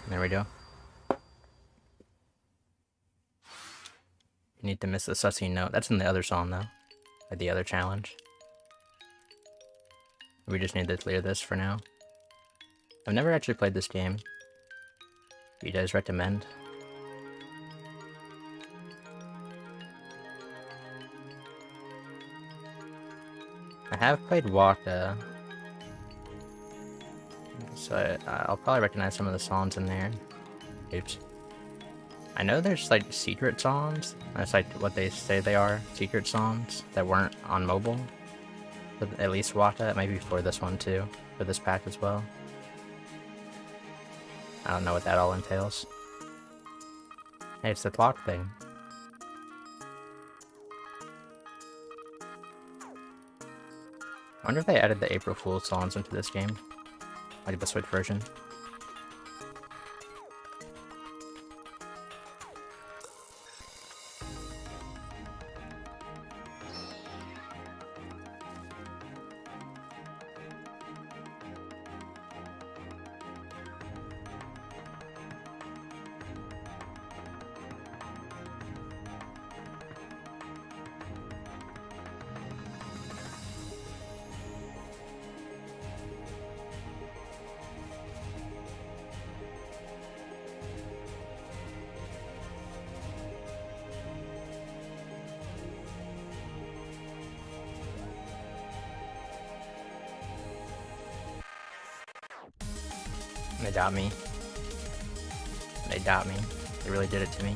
There we go. You need to miss the sussy note. That's in the other song, though. Or the other challenge. We just need to clear this for now. I've never actually played this game. Do you guys recommend? I have played Waka. So I'll probably recognize some of the songs in there. Oops. I know there's like secret songs. That's like what they say they are. Secret songs that weren't on mobile. But at least Waka. It might be for this one too. For this pack as well. I don't know what that all entails. Hey, it's the clock thing. I wonder if they added the April Fool's songs into this game. Like the Switch version. They got me. They got me. They really did it to me.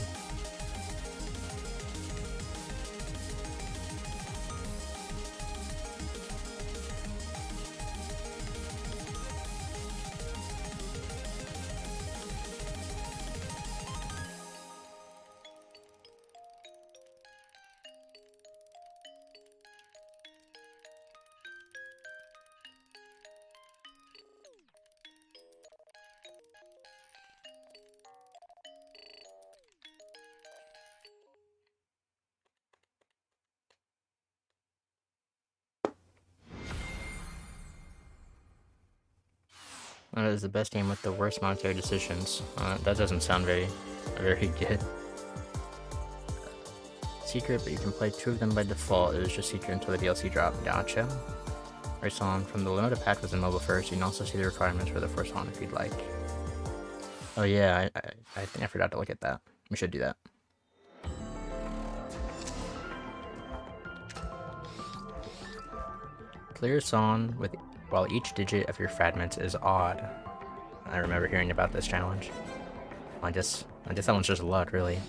That is the best game with the worst monetary decisions. That doesn't sound very good. Secret, but you can play 2 of them by default. It was just secret until the DLC drop. Gotcha. Resonus, from the limited pack was in mobile first. You can also see the requirements for the first one if you'd like. Oh yeah, I think I forgot to look at that. We should do that. Clear a song with while each digit of your fragments is odd. I remember hearing about this challenge. I guess that one's just luck, really.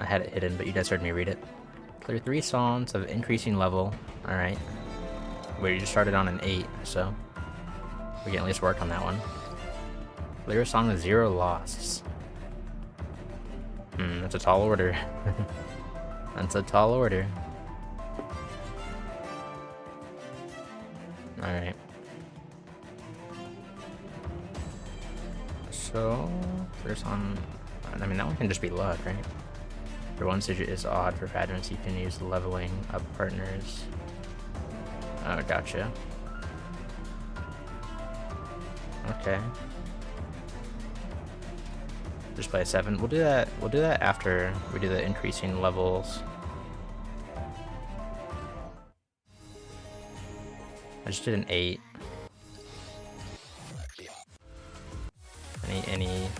I had it hidden, but you guys heard me read it. Clear 3 songs of increasing level. Alright. We just started on an 8, so we can at least work on that one. Clear a song with 0 loss. That's a tall order. That's a tall order. Alright. So, there's on. I mean, that one can just be luck, right? For 1 digit is odd for fragments, you can use leveling up partners. Oh, gotcha. Okay. Just play a 7. We'll do that. We'll do that after we do the increasing levels. I just did an 8.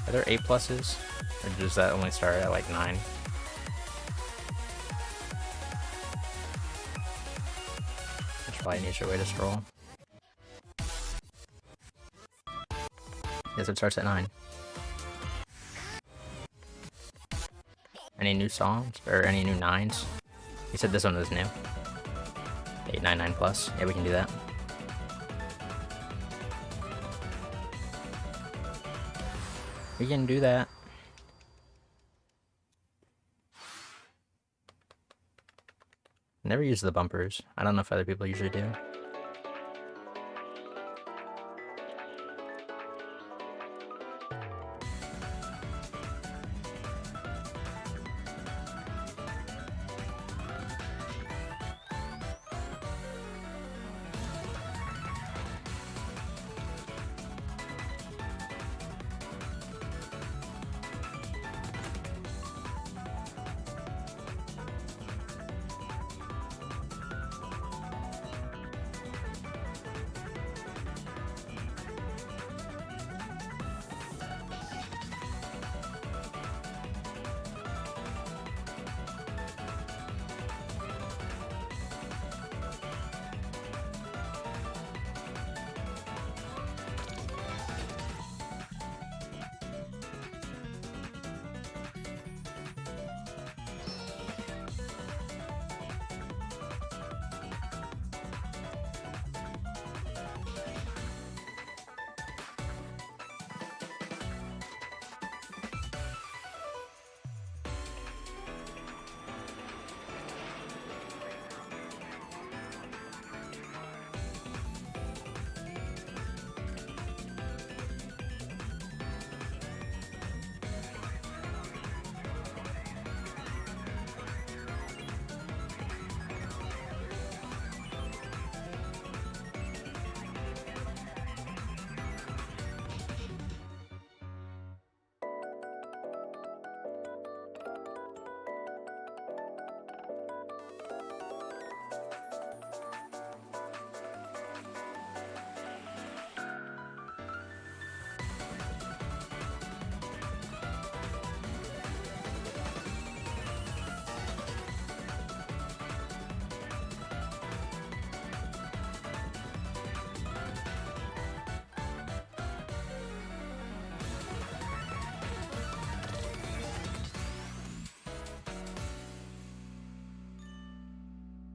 Are there 8 pluses? Or does that only start at like 9? That's probably an easier way to scroll. Yes, it starts at 9. Any new songs? Or any new 9s? You said this one was new. 899 plus. Yeah, we can do that. We can do that. Never use the bumpers. I don't know if other people usually do.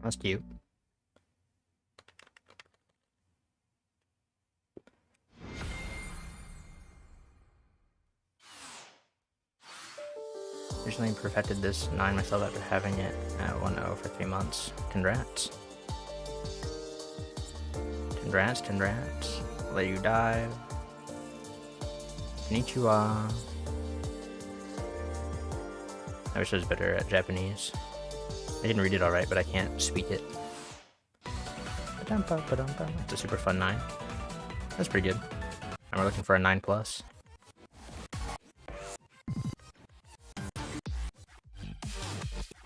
That's cute. Recently perfected this 9 myself after having it at 1.0 for 3 months. Congrats. Congrats, congrats. Let you dive. Konnichiwa. I wish I was better at Japanese. I can read it alright, but I can't speak it. It's a super fun 9. That's pretty good. And we're looking for a 9 plus.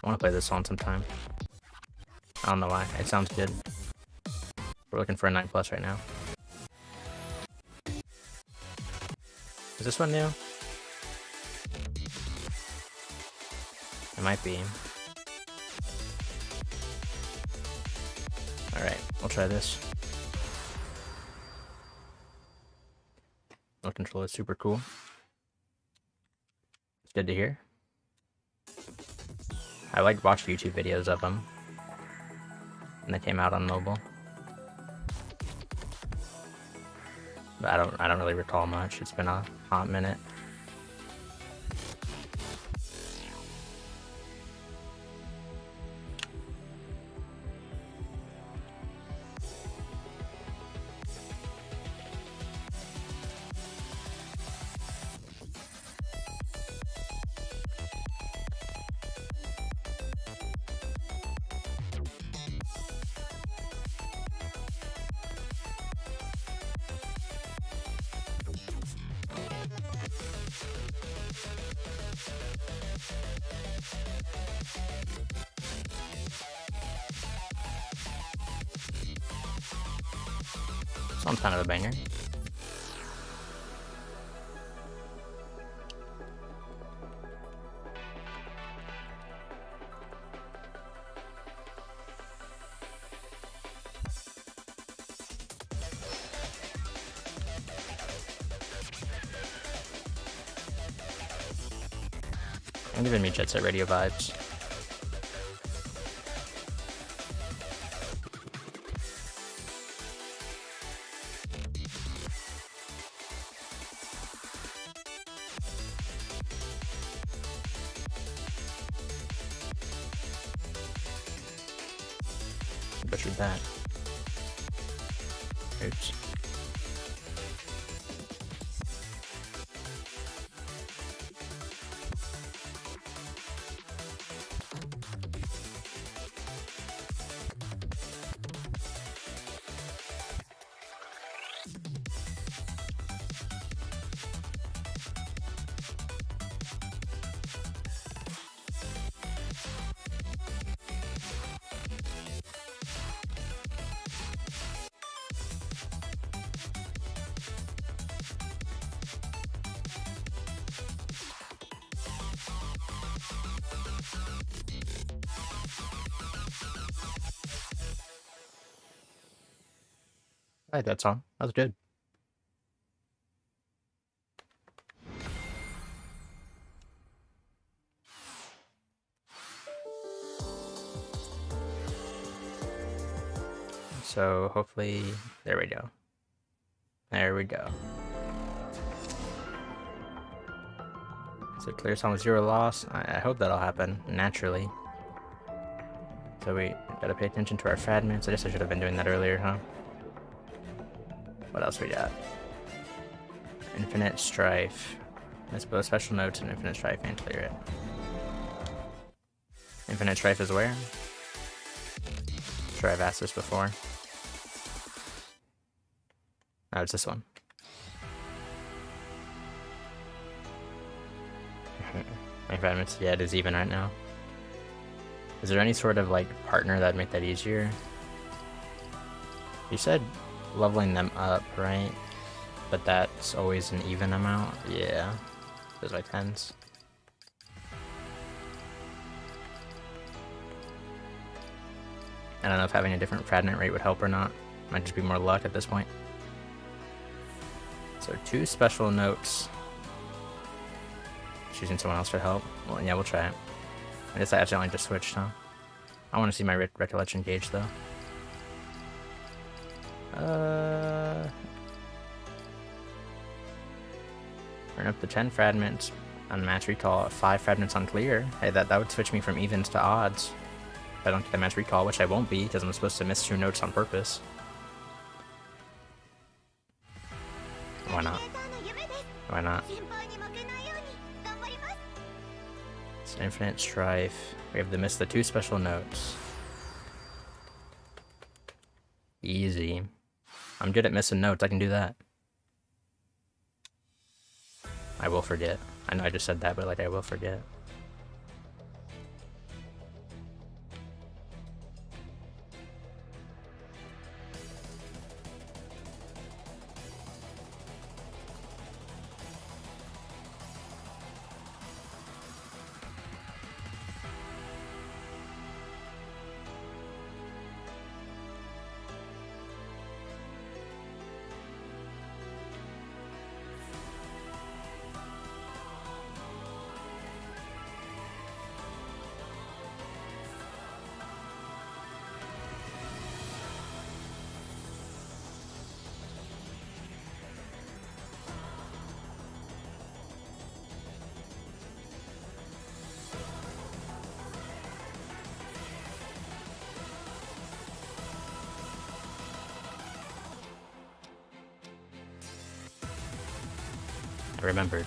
I want to play this song sometime. I don't know why. It sounds good. We're looking for a 9 plus right now. Is this one new? It might be. Alright, we'll try this. The control is super cool. It's good to hear. I like watch YouTube videos of them. And they came out on mobile. But I don't really recall much. It's been a hot minute. Sounds kind of a banger. I'm giving me Jet Set Radio vibes. Butchered that. Oops. I like that song. That was good. So hopefully, there we go. There we go. So clear song with 0 loss. I hope that'll happen naturally. So we gotta pay attention to our fragments. I guess I should have been doing that earlier, huh? What else we got? Infinite Strife. Let's both special notes and Infinite Strife and clear it. Infinite Strife is where? Sure, I've asked this before. Oh, it's this one. My fragments, yeah, it is even right now. Is there any sort of like partner that'd make that easier? You said leveling them up, right? But that's always an even amount? Yeah. Those are 10s. I don't know if having a different fragment rate would help or not. Might just be more luck at this point. So 2 special notes. Choosing someone else for help. Well, yeah, we'll try it. I guess I accidentally just switched, huh? I want to see my recollection gauge though. Burn up to 10 fragments on match recall, 5 fragments on clear. Hey, that would switch me from evens to odds. If I don't get the match recall, which I won't be, because I'm supposed to miss 2 notes on purpose. Why not? Why not? It's infinite strife. We have to miss the 2 special notes. Easy. I'm good at missing notes, I can do that. I will forget. I know I just said that, but like I will forget. I remembered.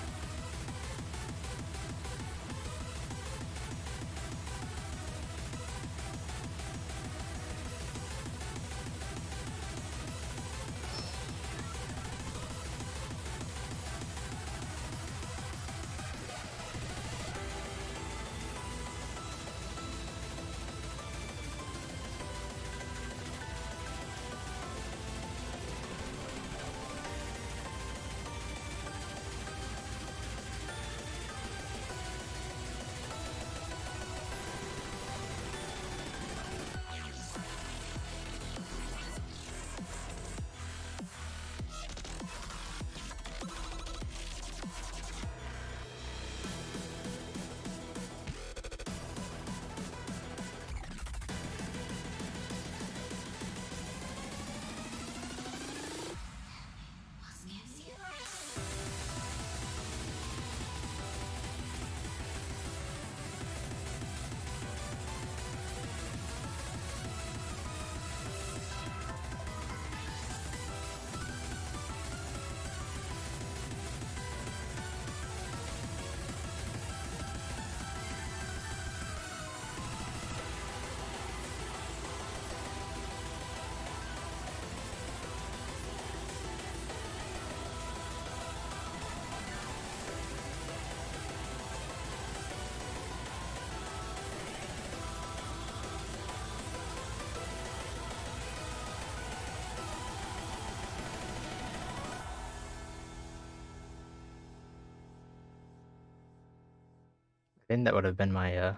I think that would have been my,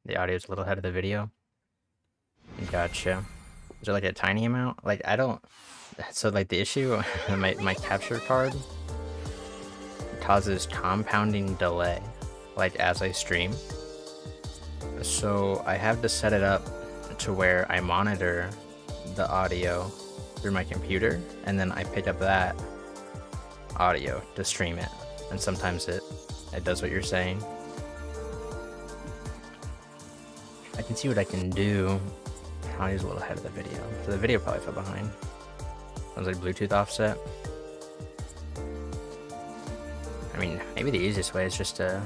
the audio's a little ahead of the video. Gotcha. Is there like a tiny amount? Like, I don't... So like the issue, my capture card causes compounding delay, like as I stream. So I have to set it up to where I monitor the audio through my computer, and then I pick up that audio to stream it. And sometimes it does what you're saying. I can see what I can do. Audio's a little ahead of the video, so the video probably fell behind. Sounds like Bluetooth offset. I mean, maybe the easiest way is just to...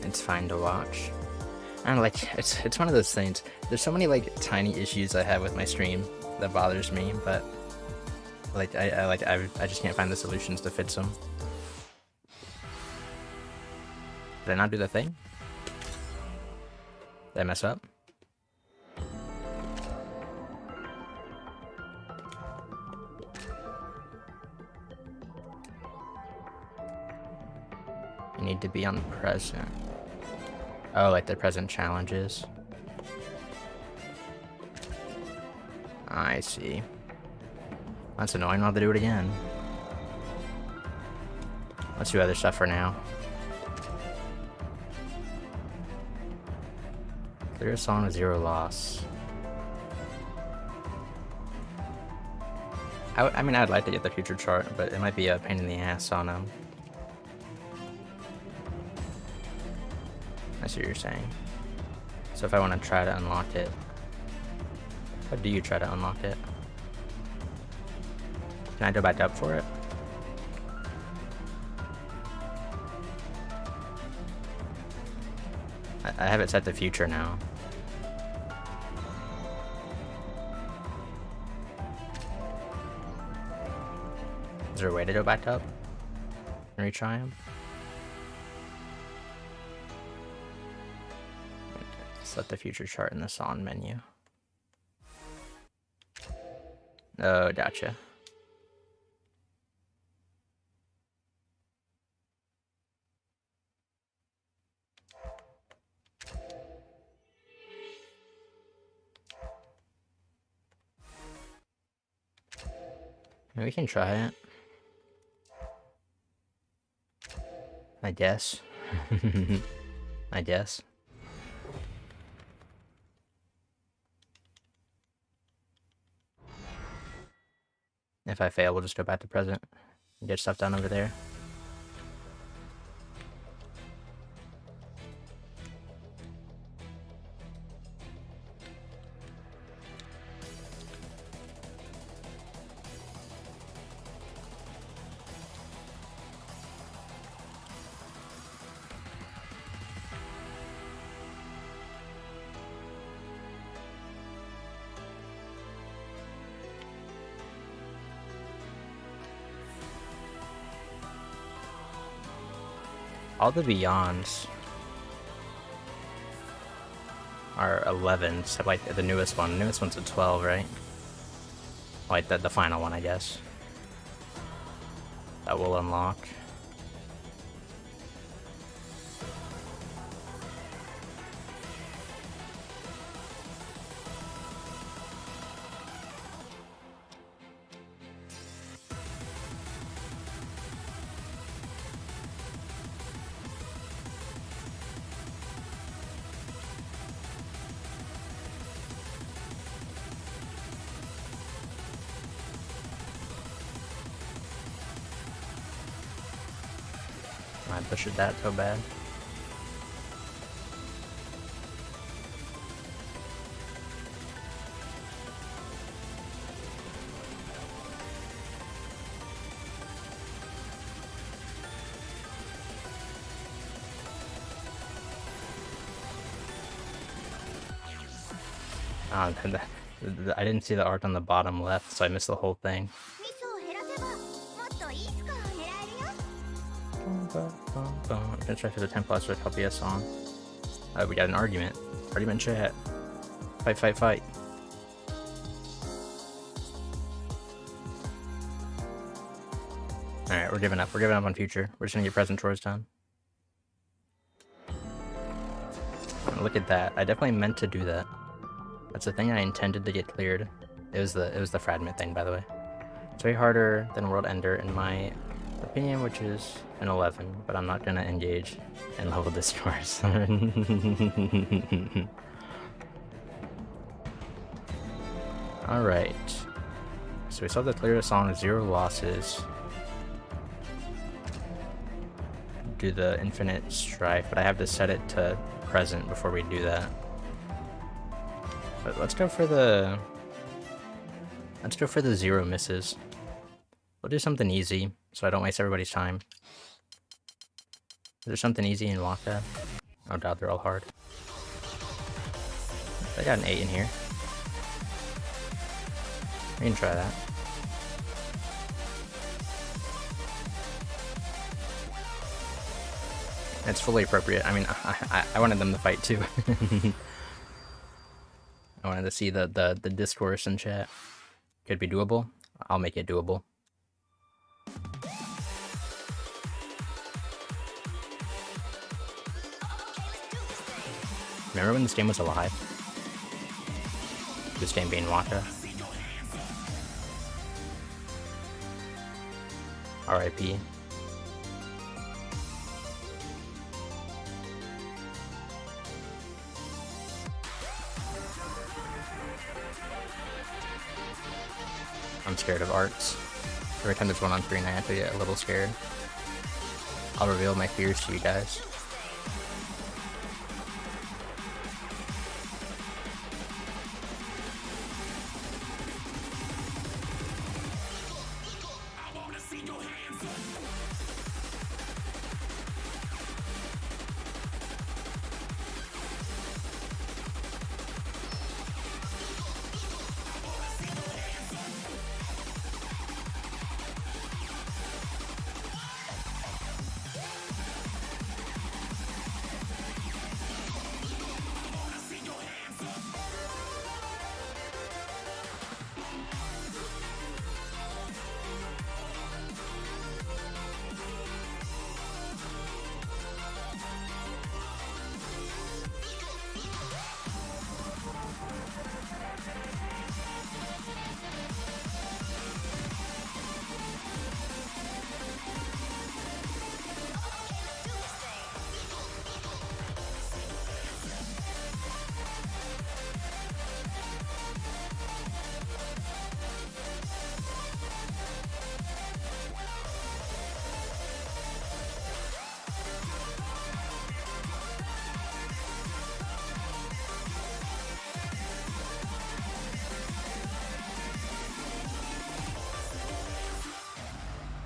It's fine to watch. I don't know, like, it's one of those things. There's so many like tiny issues I have with my stream that bothers me, but like I just can't find the solutions to fix them. Did I not do the thing? Did I mess up? You need to be on present. Oh, like the present challenges. I see. That's annoying. I'll have to do it again. Let's do other stuff for now. Clear a song with 0 loss. I mean, I'd like to get the future chart, but it might be a pain in the ass on him. I see what you're saying. So if I want to try to unlock it, how do you try to unlock it? Can I go back up for it? I have it set to future now. Is there a way to go back up and retry him? Set the future chart in the SON menu. Oh, gotcha. We can try it. I guess. I guess. If I fail, we'll just go back to present and get stuff done over there. All the Beyonds are 11, except like the newest one. The newest one's a 12, right? Like the final one, I guess. That will unlock. I butchered that so bad. I didn't see the art on the bottom left, so I missed the whole thing. I'm gonna try for the 10 plus with copy a song. We got an argument. Argument chat. Fight, fight, fight. Alright, we're giving up. We're giving up on future. We're just gonna get present chores done. And look at that. I definitely meant to do that. That's the thing I intended to get cleared. It was the fragment thing, by the way. It's way harder than World Ender in my opinion, which is an 11, but I'm not gonna engage in level discourse. Alright. So we still have to clear the song with 0 losses. Do the infinite strife, but I have to set it to present before we do that. But let's go for the 0 misses. We'll do something easy, so I don't waste everybody's time. Is there something easy in Waka? Oh god, they're all hard. I got an 8 in here. We can try that. It's fully appropriate. I mean, I wanted them to fight too. I wanted to see the discourse in chat. Could be doable. I'll make it doable. Remember when this game was alive? This game being Waka. RIP. I'm scared of arts. Every time there's one on screen, I have to get a little scared. I'll reveal my fears to you guys.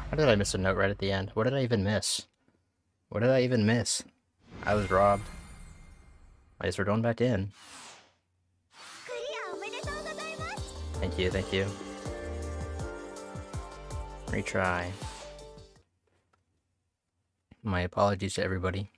How did I miss a note right at the end? What did I even miss? What did I even miss? I was robbed. I guess we're going back in. Thank you, thank you. Retry. My apologies to everybody.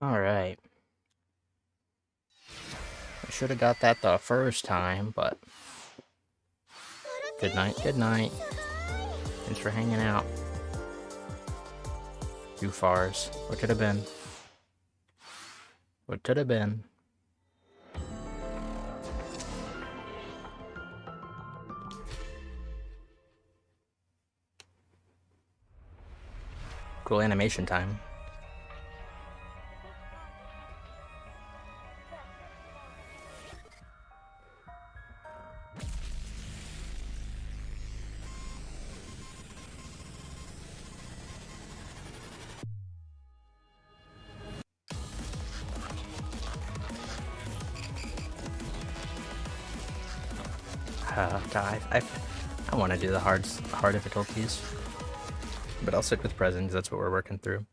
Alright. I should have got that the first time, but... Good night, good night. Thanks for hanging out. You fars. What could have been? What could have been? Cool animation time. God, I want to do the hard difficulties, but I'll stick with present because that's what we're working through.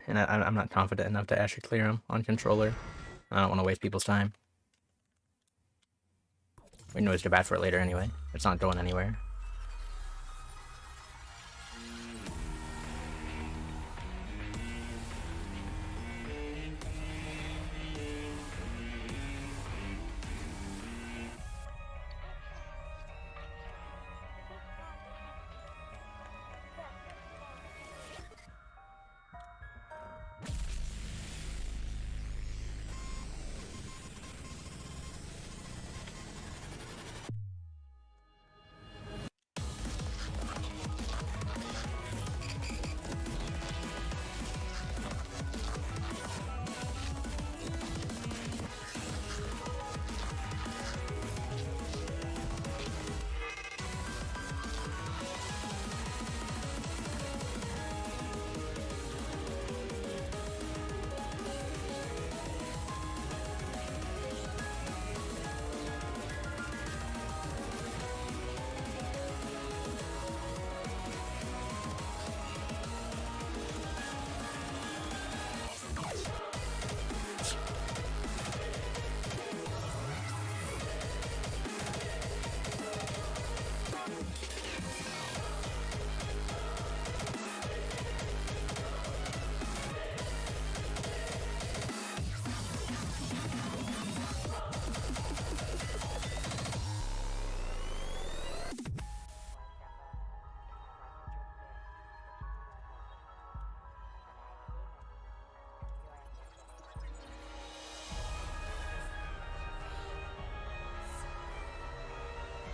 And I'm not confident enough to actually clear them on controller. I don't want to waste people's time. We can always do bad for it later anyway. It's not going anywhere.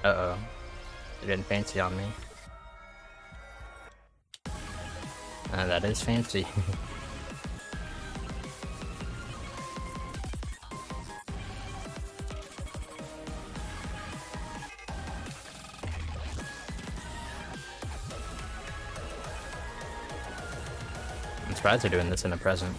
Uh-oh. They're getting fancy on me. That is fancy. I'm surprised they're doing this in the present.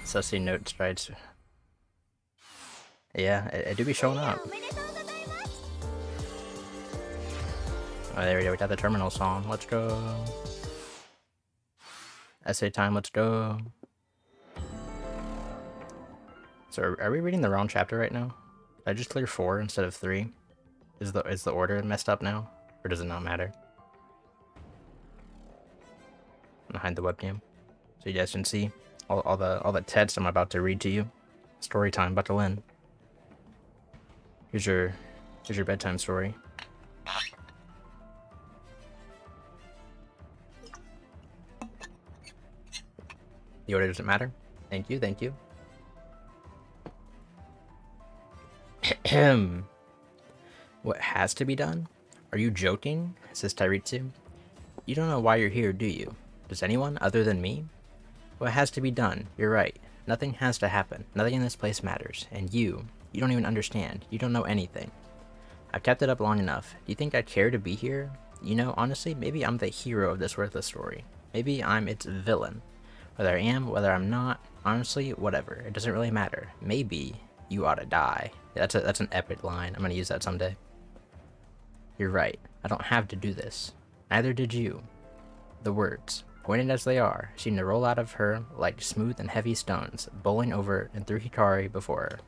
Sussy note strides. Yeah, it do be showing up. Oh, there we go, we got the terminal song. Let's go. Essay time, let's go. So are we reading the wrong chapter right now? Did I just clear 4 instead of 3? Is the order messed up now? Or does it not matter? Behind the webcam. So you guys can see all the text I'm about to read to you. Story time, buckle in. Here's your bedtime story. The order doesn't matter. Thank you, thank you. What has to be done? Are you joking? Says Tairitsu. You don't know why you're here, do you? Does anyone other than me? What has to be done? You're right. Nothing has to happen. Nothing in this place matters. And you don't even understand. You don't know anything. I've kept it up long enough. Do you think I care to be here? You know, honestly, maybe I'm the hero of this worthless story. Maybe I'm its villain. Whether I am, whether I'm not, honestly, whatever. It doesn't really matter. Maybe you ought to die. Yeah, that's an epic line. I'm gonna use that someday. You're right. I don't have to do this. Neither did you. The words, pointed as they are, seem to roll out of her like smooth and heavy stones, bowling over and through Hikari before her.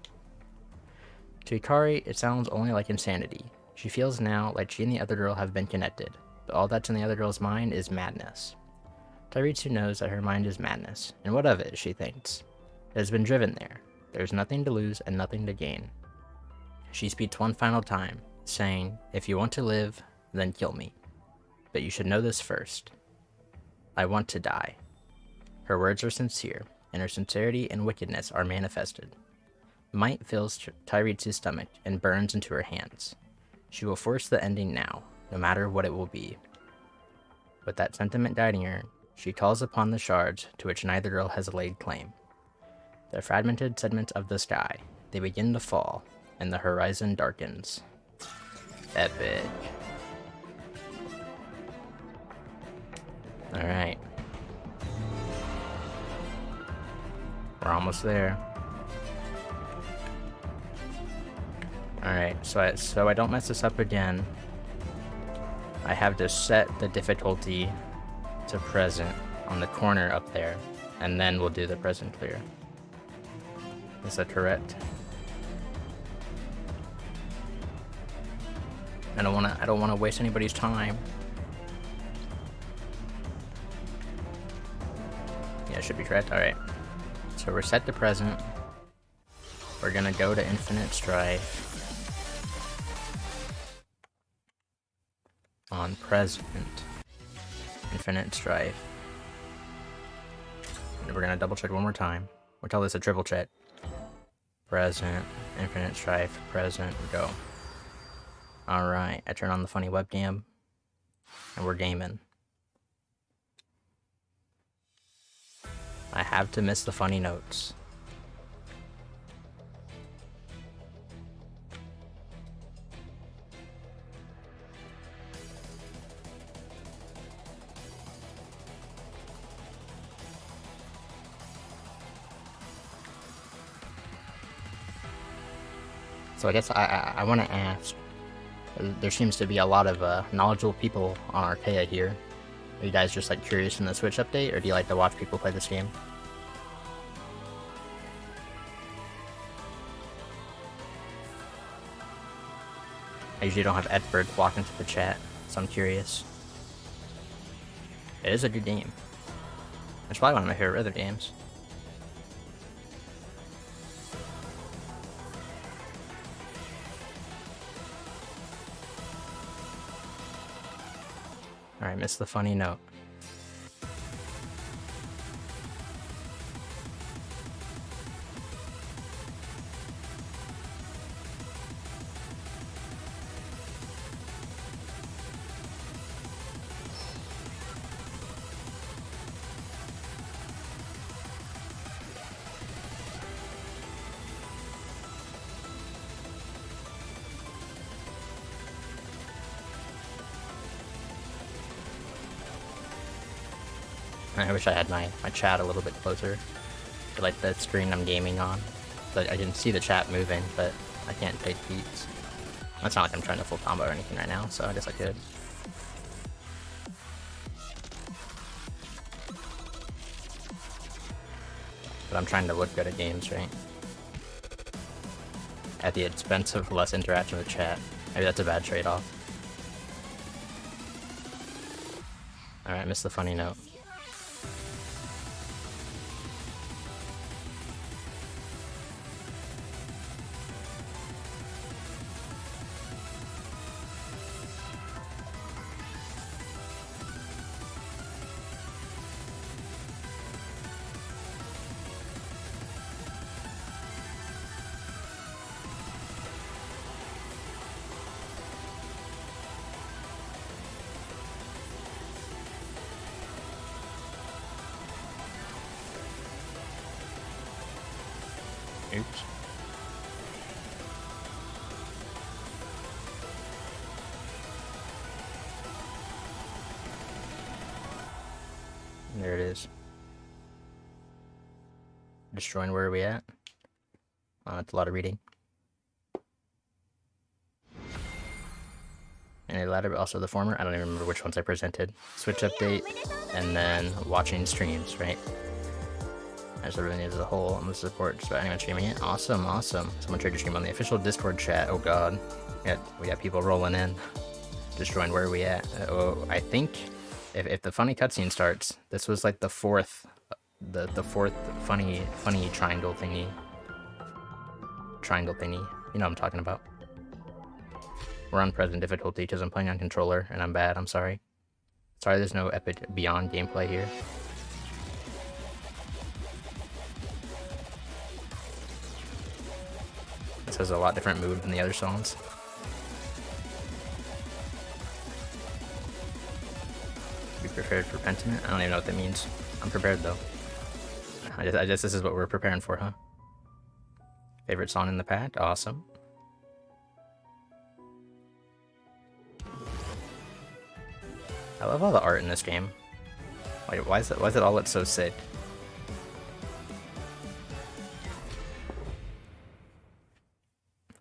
To Hikari, it sounds only like insanity. She feels now like she and the other girl have been connected, but all that's in the other girl's mind is madness. Tairitsu knows that her mind is madness, and what of it, she thinks. It has been driven there. There's nothing to lose and nothing to gain. She speaks one final time, saying, if you want to live, then kill me. but you should know this first. I want to die. Her words are sincere, and her sincerity and wickedness are manifested. Might fills Tyrese's stomach and burns into her hands. She will force the ending now, no matter what it will be. With that sentiment guiding her, she calls upon the shards to which neither girl has laid claim. The fragmented segments of the sky, they begin to fall, and the horizon darkens. Epic. Alright. We're almost there. Alright, so I don't mess this up again, I have to set the difficulty to present on the corner up there, and then we'll do the present clear. Is that correct? I don't wanna waste anybody's time. Yeah, it should be correct. Alright. So we're set to present. We're gonna go to infinite strife. On present. Infinite strife. And we're gonna double check one more time. We'll call this a triple check. Present, infinite strife, present, go. Alright, I turn on the funny webcam. And we're gaming. I have to miss the funny notes. So I guess I want to ask, there seems to be a lot of knowledgeable people on Arcaea here. Are you guys just like curious in the Switch update, or do you like to watch people play this game? I usually don't have Edward walk into the chat, so I'm curious. It is a good game. It's probably one of my favorite other games. Alright, missed the funny note. I wish I had my chat a little bit closer to like the screen I'm gaming on. So I can see the chat moving, but I can't take beats. It's not like I'm trying to full combo or anything right now, so I guess I could. But I'm trying to look good at games, right? At the expense of less interaction with chat. Maybe that's a bad trade-off. Alright, missed the funny note. Oops. There it is. Destroying, where are we at? That's a lot of reading. And the latter, but also the former. I don't even remember which ones I presented. Switch update, and then watching streams, right? As everything as a whole, I'm gonna support just about anyone streaming it. Awesome, awesome. Someone tried to stream on the official Discord chat. Oh god. We got people rolling in. Destroying, where are we at? Oh, I think if the funny cutscene starts, this was like the fourth funny triangle thingy. Triangle thingy. You know what I'm talking about. We're on present difficulty because I'm playing on controller and I'm bad, I'm sorry. Sorry, there's no epic Beyond gameplay here. This has a lot different mood than the other songs. Be prepared for Pentiment? I don't even know what that means. I'm prepared though. I guess this is what we're preparing for, huh? Favorite song in the pack? Awesome. I love all the art in this game. Like, why is it all look so sick?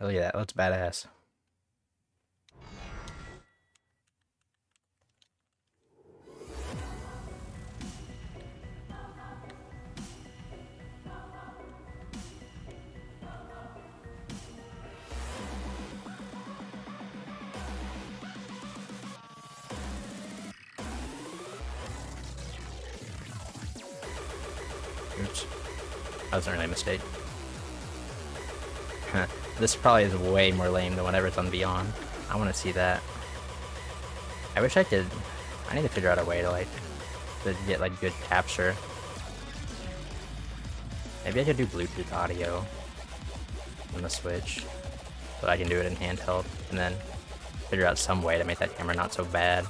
Oh yeah, that looks badass. Oops. That wasn't really a mistake. This probably is way more lame than whatever's on Beyond. I want to see that. I wish I could... I need to figure out a way to, like, to get, like, good capture. Maybe I could do Bluetooth audio on the Switch, but I can do it in handheld, and then figure out some way to make that camera not so bad.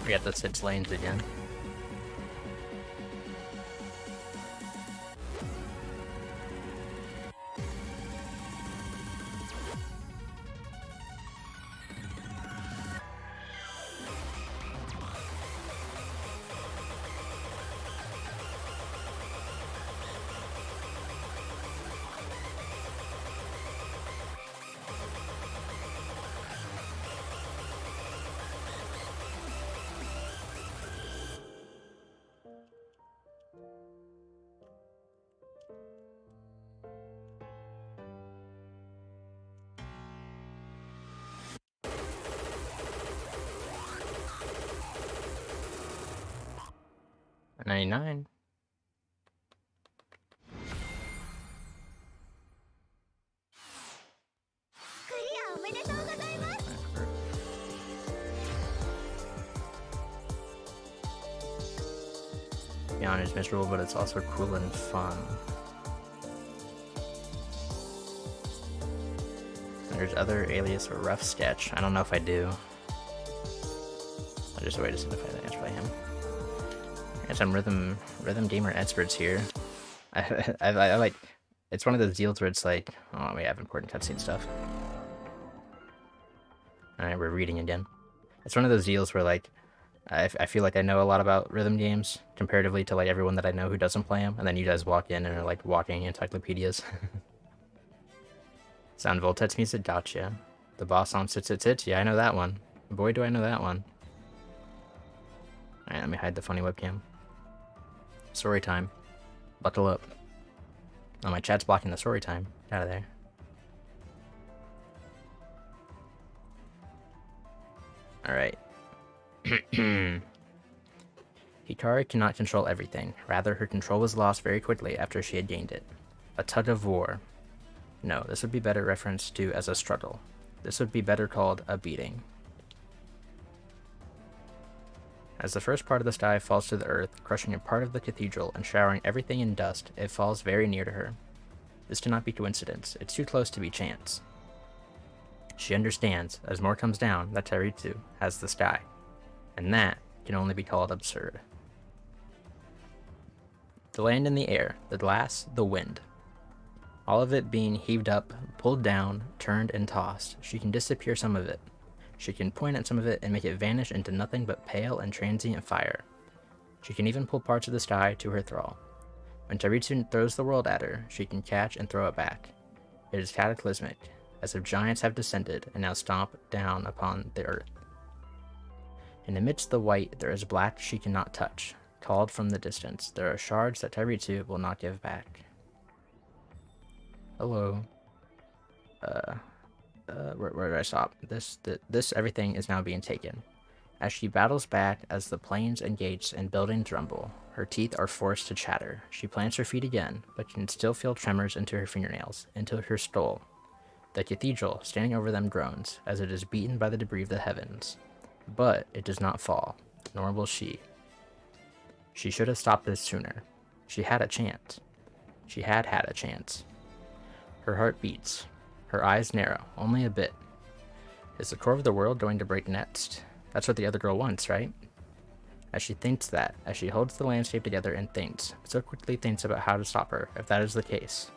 We got the 6 lanes again. $99. Beyond is miserable, but it's also cool and fun. There's other alias or rough sketch. I don't know if I do. I'll just wait to signify that answer by him. I got some rhythm gamer experts here. I like. It's one of those deals where it's like, oh, we have important cutscene stuff. Alright, we're reading again. It's one of those deals where, like, I feel like I know a lot about rhythm games comparatively to, like, everyone that I know who doesn't play them, and then you guys walk in and are, like, walking encyclopedias. Sound Voltex music? Gotcha. The boss on Sits Sits Sits? Yeah, I know that one. Boy, do I know that one. Alright, let me hide the funny webcam. Story time. Buckle up. Oh, my chat's blocking the story time. Get out of there. Alright. Hikari cannot control everything. Rather, her control was lost very quickly after she had gained it. A tug of war. No, this would be better referenced to as a struggle. This would be better called a beating. As the first part of the sky falls to the earth, crushing a part of the cathedral and showering everything in dust, it falls very near to her. This cannot be coincidence. It's too close to be chance. She understands, as more comes down, that Tairitsu has the sky, and that can only be called absurd. The land and the air, the glass, the wind. All of it being heaved up, pulled down, turned, and tossed. She can disappear some of it. She can point at some of it and make it vanish into nothing but pale and transient fire. She can even pull parts of the sky to her thrall. When Tairitsu throws the world at her, she can catch and throw it back. It is cataclysmic, as if giants have descended and now stomp down upon the earth. And amidst the white there is black she cannot touch. Called from the distance, there are shards that Tairitsu will not give back. Hello. Where did I stop? This everything is now being taken. As she battles back, as the plains and gates and buildings rumble, her teeth are forced to chatter. She plants her feet again, but can still feel tremors into her fingernails, into her skull. The cathedral, standing over them, groans, as it is beaten by the debris of the heavens. But it does not fall, nor will she. She should have stopped this sooner. She had a chance. She had a chance. Her heart beats. Her eyes narrow, only a bit. Is the core of the world going to break next? That's what the other girl wants, right? As she thinks that, as she holds the landscape together and thinks, so quickly thinks about how to stop her, if that is the case.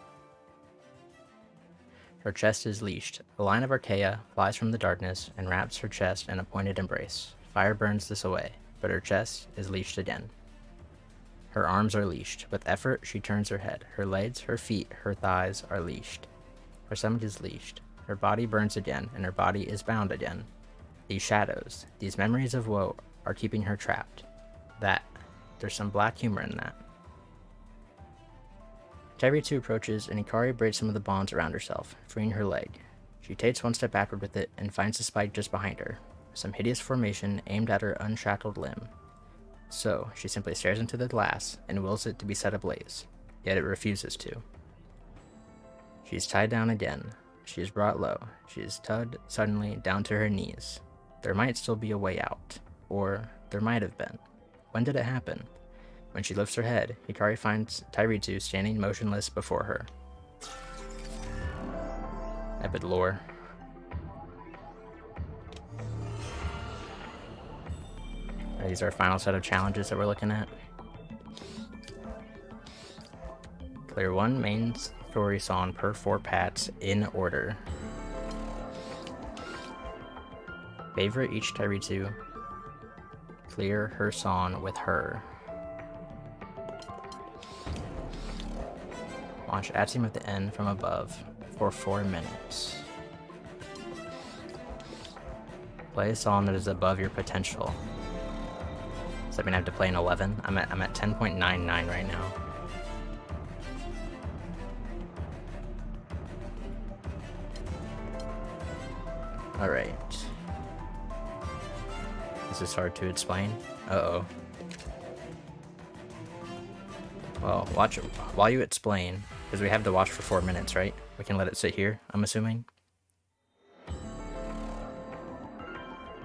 Her chest is leashed. A line of Arcaea flies from the darkness and wraps her chest in a pointed embrace. Fire burns this away, but her chest is leashed again. Her arms are leashed. With effort, she turns her head. Her legs, her feet, her thighs are leashed. Her stomach is leashed. Her body burns again, and her body is bound again. These shadows, these memories of woe, are keeping her trapped. There's some black humor in that. Tairitsu approaches, and Ikari breaks some of the bonds around herself, freeing her leg. She takes one step backward with it, and finds the spike just behind her. Some hideous formation aimed at her unshackled limb. So, she simply stares into the glass, and wills it to be set ablaze. Yet it refuses to. She is tied down again. She is brought low. She is tugged suddenly down to her knees. There might still be a way out. Or, there might have been. When did it happen? When she lifts her head, Hikari finds Tairitsu standing motionless before her. Epic lore. These are our final set of challenges that we're looking at. Clear one main story song per 4 pats in order. Favorite each Tairitsu. Clear her song with her. Launch Axiom at the end from above for 4 minutes. Play a song that is above your potential. Does that mean I have to play an 11? I'm at 10.99 right now. Alright. This is hard to explain. Uh-oh. Well, watch it while you explain, because we have to watch for 4 minutes, right? We can let it sit here, I'm assuming.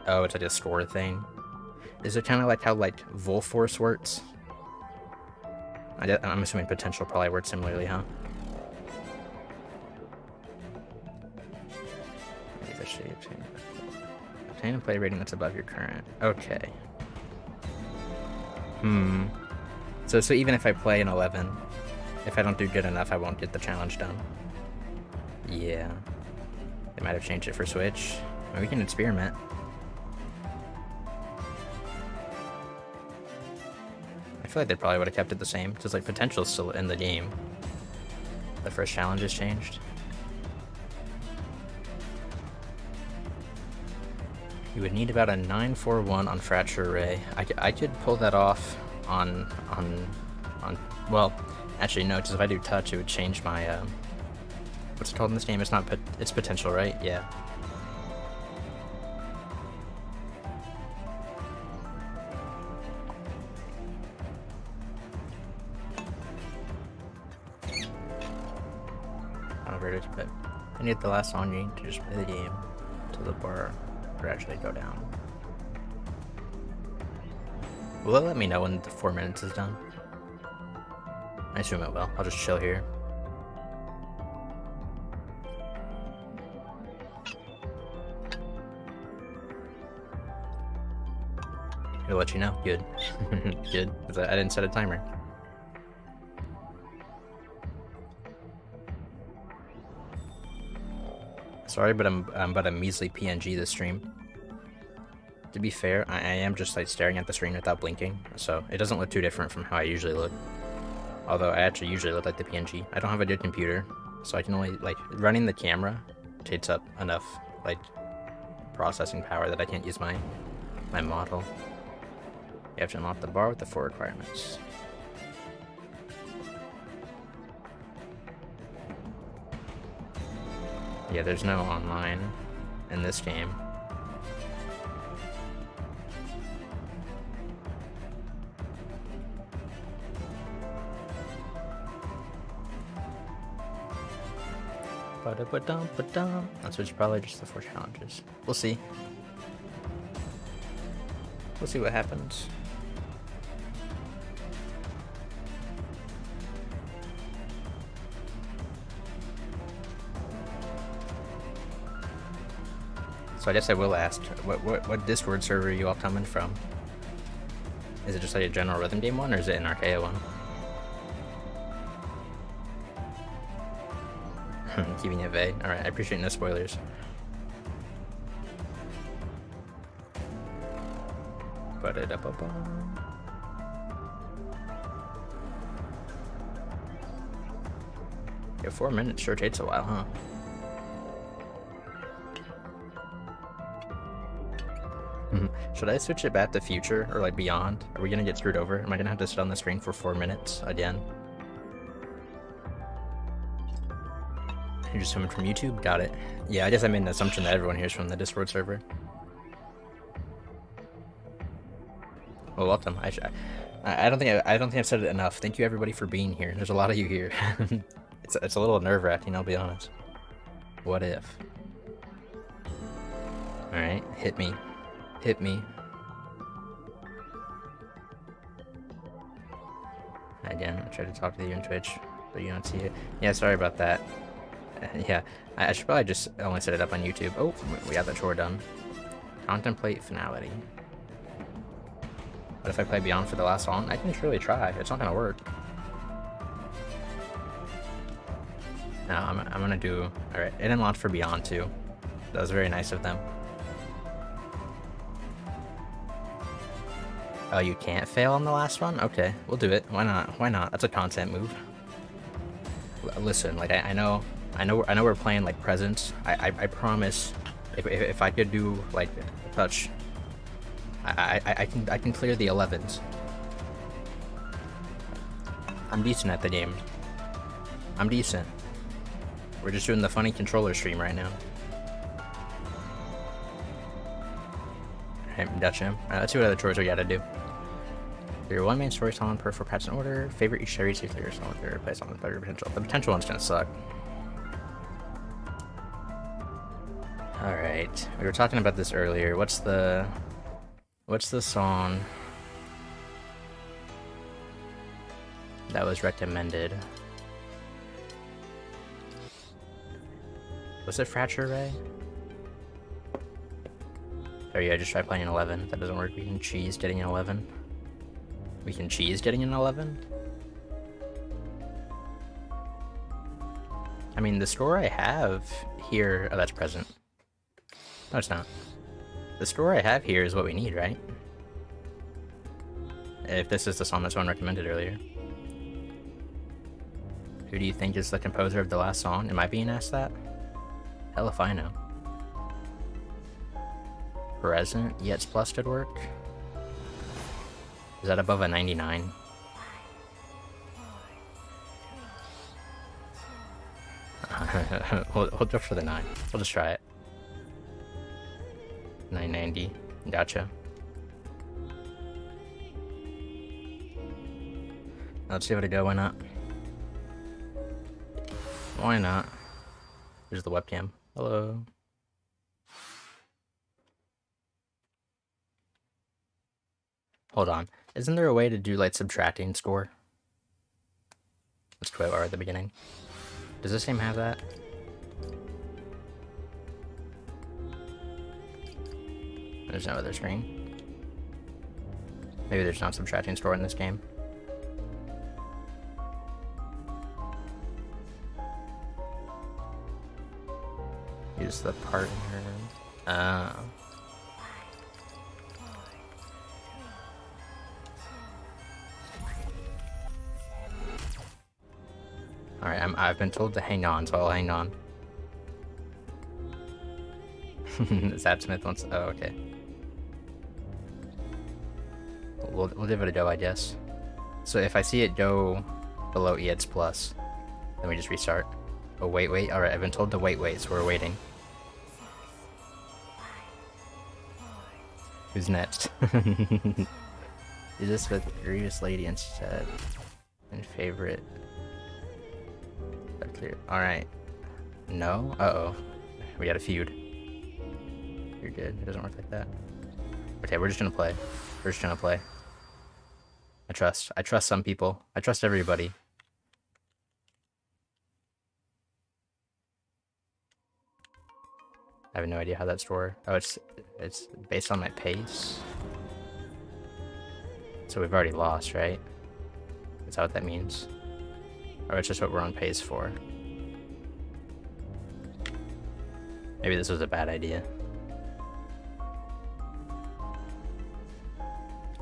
Oh, it's like a score thing. Is it kind of like how, like, Volforce works? I'm assuming potential probably works similarly, huh? Obtain a play rating that's above your current. Okay. So even if I play an 11, if I don't do good enough, I won't get the challenge done. Yeah. They might have changed it for Switch. I mean, we can experiment. I feel like they probably would have kept it the same, because like potential's still in the game. The first challenge has changed. You would need about a 941 on Fracture Array. I could pull that off on well, actually no, because if I do touch, it would change my what's it called in this game? It's potential, right? Yeah. But I need the last song to just play the game till the bar gradually go down. Will it let me know when the 4 minutes is done? I assume it will. I'll just chill here. It'll let you know. Good. Good. 'Cause I didn't set a timer. Sorry, but I'm but a measly PNG this stream. To be fair, I am just like staring at the screen without blinking, so it doesn't look too different from how I usually look. Although I actually usually look like the PNG. I don't have a good computer, so I can only, like, running the camera takes up enough, like, processing power that I can't use my model. You have to unlock the bar with the 4 requirements. Yeah, there's no online in this game. That's which probably just the 4 challenges. We'll see. We'll see what happens. So I guess I will ask, what Discord server are you all coming from? Is it just like a general rhythm game one, or is it an Arcaea one? Keeping it vague. Alright, I appreciate no spoilers. Yeah, 4 minutes sure takes a while, huh? Should I switch it back to future or like beyond? Are we gonna get screwed over? Am I gonna have to sit on the screen for 4 minutes again? You're just coming from YouTube? Got it. Yeah, I guess I made an assumption that everyone here is from the Discord server. Well, welcome. I don't think I've said it enough. Thank you everybody for being here. There's a lot of you here. It's a little nerve-wracking, I'll be honest. What if? Alright, hit me. Hit me. Again, I tried to talk to you on Twitch, but you don't see it. Yeah, sorry about that. Yeah, I should probably just only set it up on YouTube. Oh, we got the chore done. Contemplate finality. What if I play Beyond for the last song? I can surely try. It's not gonna work. No, I'm gonna do... Alright, it unlocked for Beyond too. That was very nice of them. Oh, you can't fail on the last one? Okay, we'll do it. Why not? Why not? That's a content move. Listen, like I know we're playing like presents. I promise, if I could do like a touch, I can clear the 11s. I'm decent at the game. I'm decent. We're just doing the funny controller stream right now. Alright, Dutch him. Alright, let's see what other chores we gotta do. Your 1 main story song per 4 patch in order. Favorite each series, see clear song with play song with player potential. The potential one's gonna suck. Alright. We were talking about this earlier. What's the song that was recommended? Was it Fracture Ray? Oh yeah, just try playing an 11. If that doesn't work, we can cheese getting an 11. We can cheese getting an 11? I mean, the score I have here... Oh, that's present. No, it's not. The score I have here is what we need, right? If this is the song that someone recommended earlier. Who do you think is the composer of the last song? Am I being asked that? Hell if I know. Present, Yet's Plus could work. Is that above a 99? we'll go for the 9. We'll just try it. 990. Gotcha. Let's give it a go. Why not? Why not? Here's the webcam. Hello. Hold on. Isn't there a way to do like subtracting score? Let's quit R at the beginning. Does this game have that? There's no other screen. Maybe there's not subtracting store in this game. Use the partner. Alright, I've been told to hang on, so I'll hang on. Zap Smith wants. Oh, okay. We'll give it a go, I guess. So if I see it go below EX plus, then we just restart. Oh, wait. Alright, I've been told to wait, so we're waiting. Who's next? Do this with Grievous Lady instead. And favorite. Clear. Alright. No? Uh-oh. We got a feud. You're good. It doesn't work like that. Okay, we're just gonna play. We're just gonna play. I trust some people. I trust everybody. I have no idea how that's for. Oh, it's based on my pace. So we've already lost, right? Is that what that means? Or it's just what we're on pace for? Maybe this was a bad idea.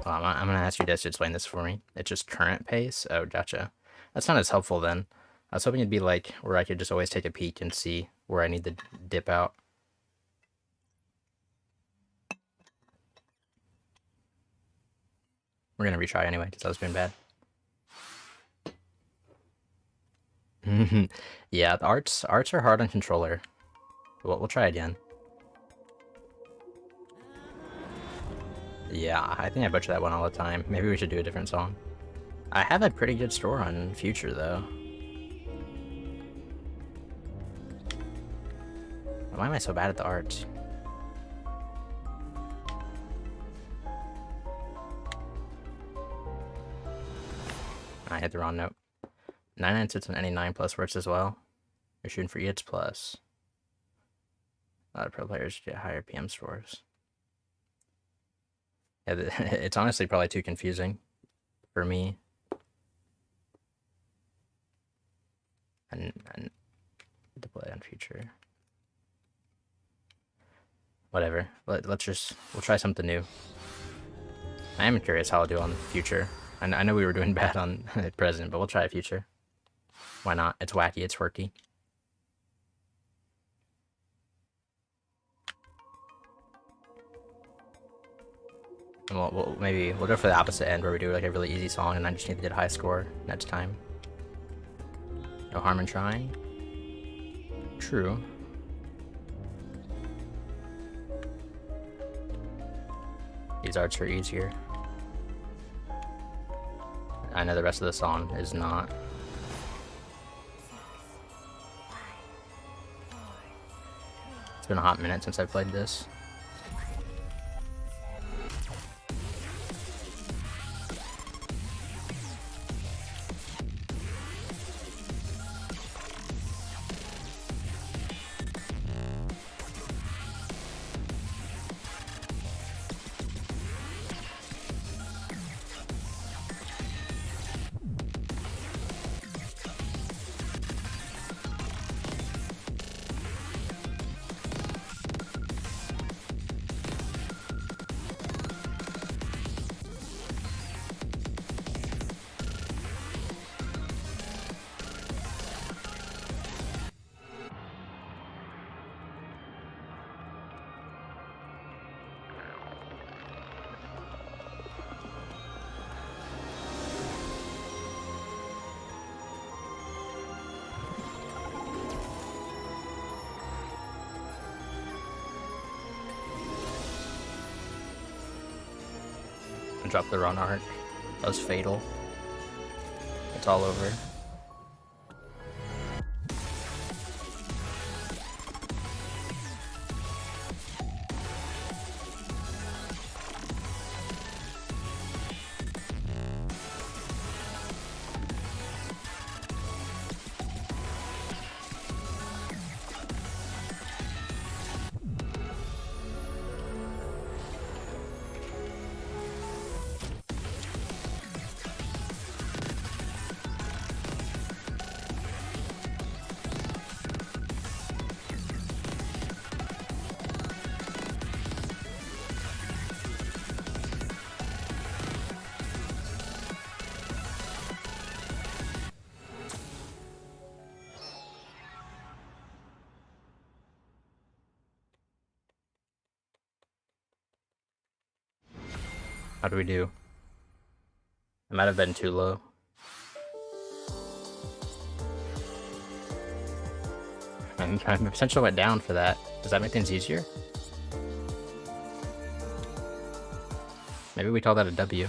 Well, I'm gonna ask you guys to explain this for me. It's just current pace? Oh, gotcha. That's not as helpful then. I was hoping it'd be like where I could just always take a peek and see where I need to dip out. We're gonna retry anyway, because that was been bad. Yeah, the arts are hard on controller. We'll try again. Yeah, I think I butcher that one all the time. Maybe we should do a different song. I have a pretty good score on Future, though. Why am I so bad at the arts? I hit the wrong note. 99 sits on any 9 plus works as well. You're shooting for EX plus. A lot of pro players get higher PM scores. Yeah, it's honestly probably too confusing for me. And to play on Future. Whatever. We'll try something new. I am curious how I'll do on Future. I know we were doing bad on Present, but we'll try Future. Why not? It's wacky, it's quirky. And maybe we'll go for the opposite end where we do like a really easy song and I just need to get a high score next time. No harm in trying. True. These arts are easier. I know the rest of the song is not. It's been a hot minute since I played this. Drop the run art. That was fatal. It's all over. How do we do? I might have been too low. And my potential went down for that. Does that make things easier? Maybe we call that a W.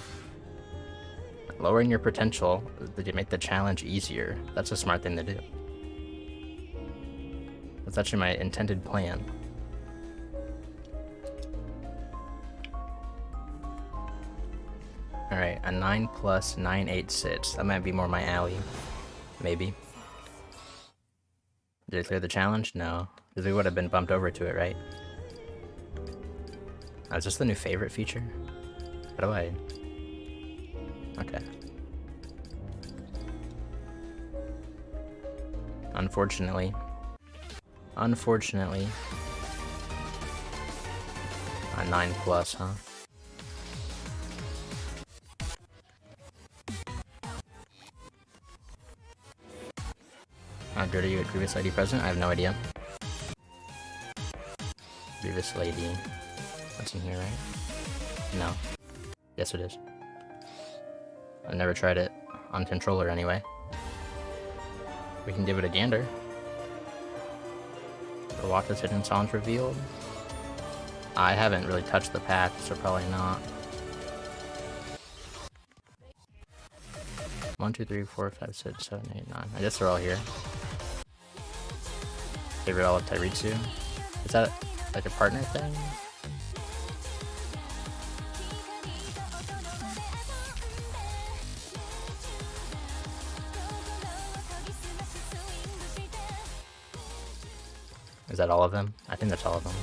Lowering your potential to make the challenge easier. That's a smart thing to do. That's actually my intended plan. Alright, a 9 plus 986. That might be more my alley. Maybe. Did it clear the challenge? No. Because we would have been bumped over to it, right? Oh, is this the new favorite feature? How do I... Okay. Unfortunately. Unfortunately. A 9 plus, huh? How good are you at Grievous Lady present? I have no idea. Grievous Lady. What's in here, right? No. Yes, it is. I've never tried it on controller anyway. We can give it a gander. The Waka's hidden songs revealed. I haven't really touched the pack, so probably not. 1, 2, 3, 4, 5, 6, 7, 8, 9. I guess they're all here. Favorite all of Tairitsu. Is that like a partner thing? Is that all of them? I think that's all of them.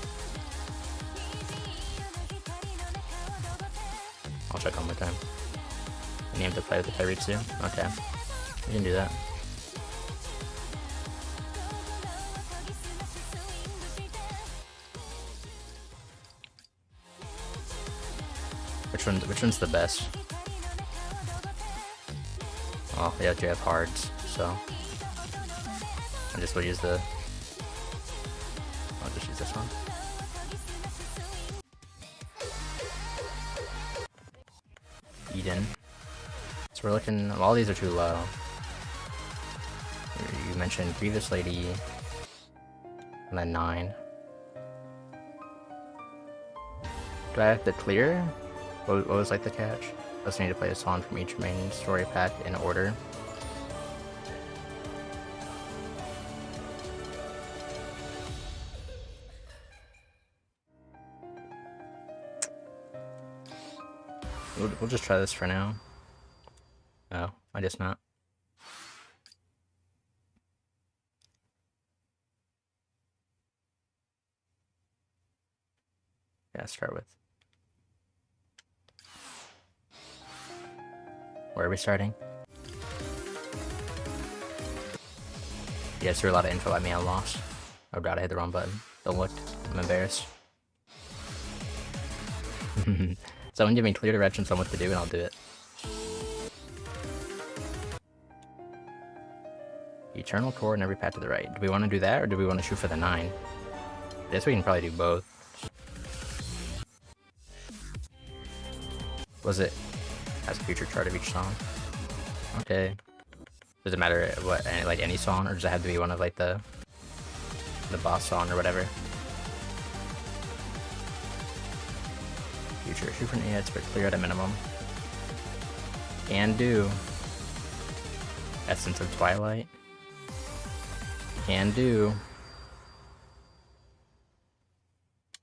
I'll check one more time. You need to play with the Tairitsu? Okay. We can do that. Which one's the best? Oh, yeah, you have hards, so I just will use the... I'll just use this one. Eden. So we're looking... All these are too low. You mentioned Grievous Lady, and then 9. Do I have to clear? What was like the catch? I also need to play a song from each main story pack in order. We'll just try this for now. Oh, I guess not. Yeah, start with. Where are we starting? You guys threw a lot of info at me, I lost. Oh god, I hit the wrong button. Don't look. I'm embarrassed. Someone give me clear directions on what to do and I'll do it. Eternal Core in every path to the right. Do we want to do that or do we want to shoot for the 9? I guess we can probably do both. Was it? Has a future chart of each song. Okay. Does it matter what, like any song, or does it have to be one of like the boss song or whatever? Future, shoot for an 8, but clear at a minimum. Can do. Essence of Twilight. Can do.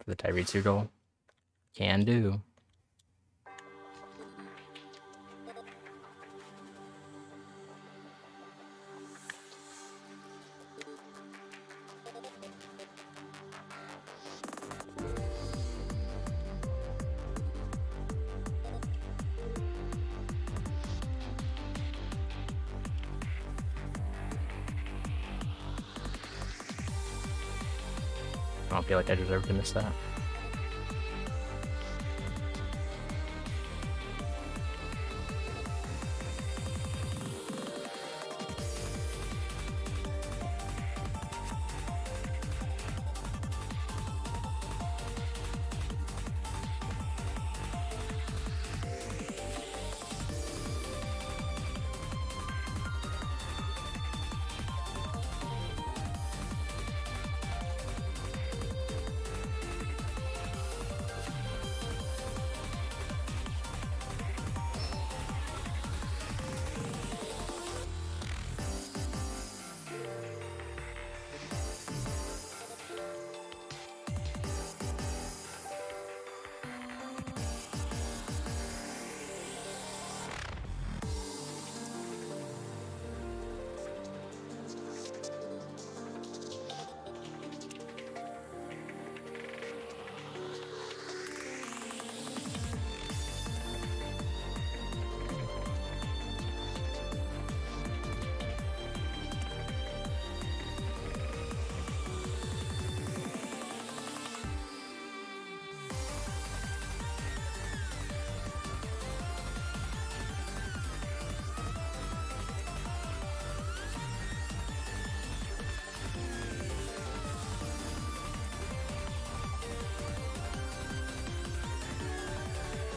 For the Tairitsu goal. Can do. I don't feel like I deserve to miss that.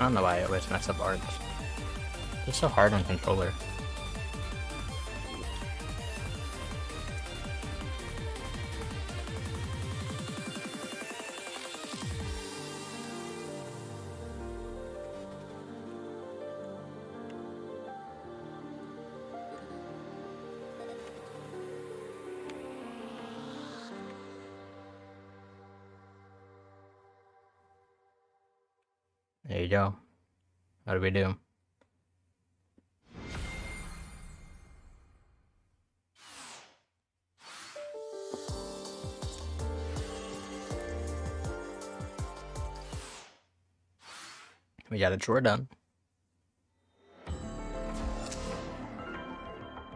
I don't know why I always mess up art. It's so hard on controller. There you go. What do we do? We got a chore done.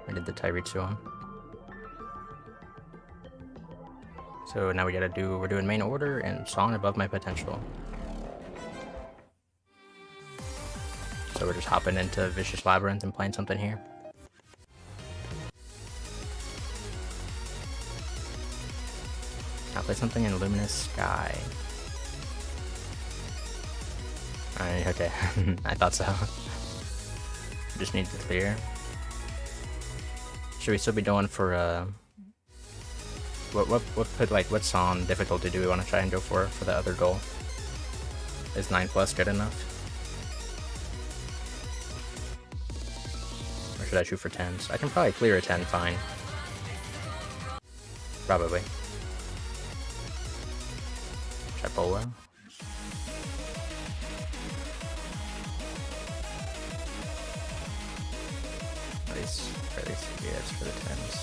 I did the Tyreetsu one. So now we're doing main order and song above my potential. So we're just hopping into Vicious Labyrinth and playing something here. I'll play something in Luminous Sky. Alright, okay. I thought so. Just need to clear. Should we still be going for what song difficulty do we want to try and go for the other goal? Is 9+ good enough? Or should I shoot for 10s? I can probably clear a 10 fine. Probably. Tripolo. At least, yeah, it's for the 10s.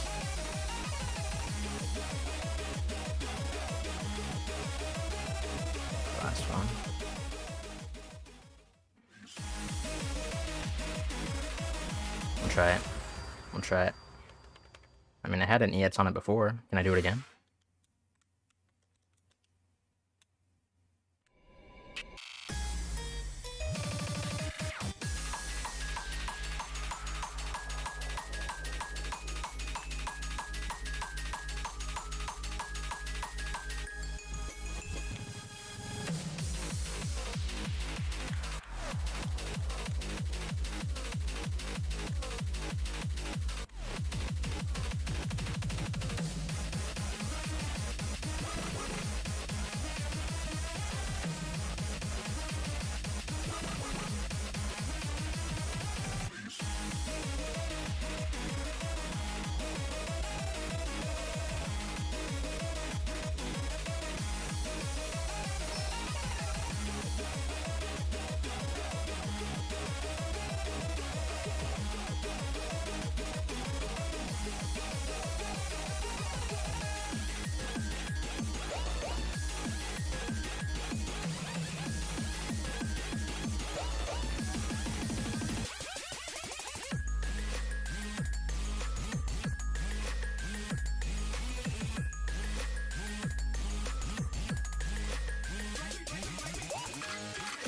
Last one. We'll try it. We'll try it. I mean, I had an EX on it before. Can I do it again?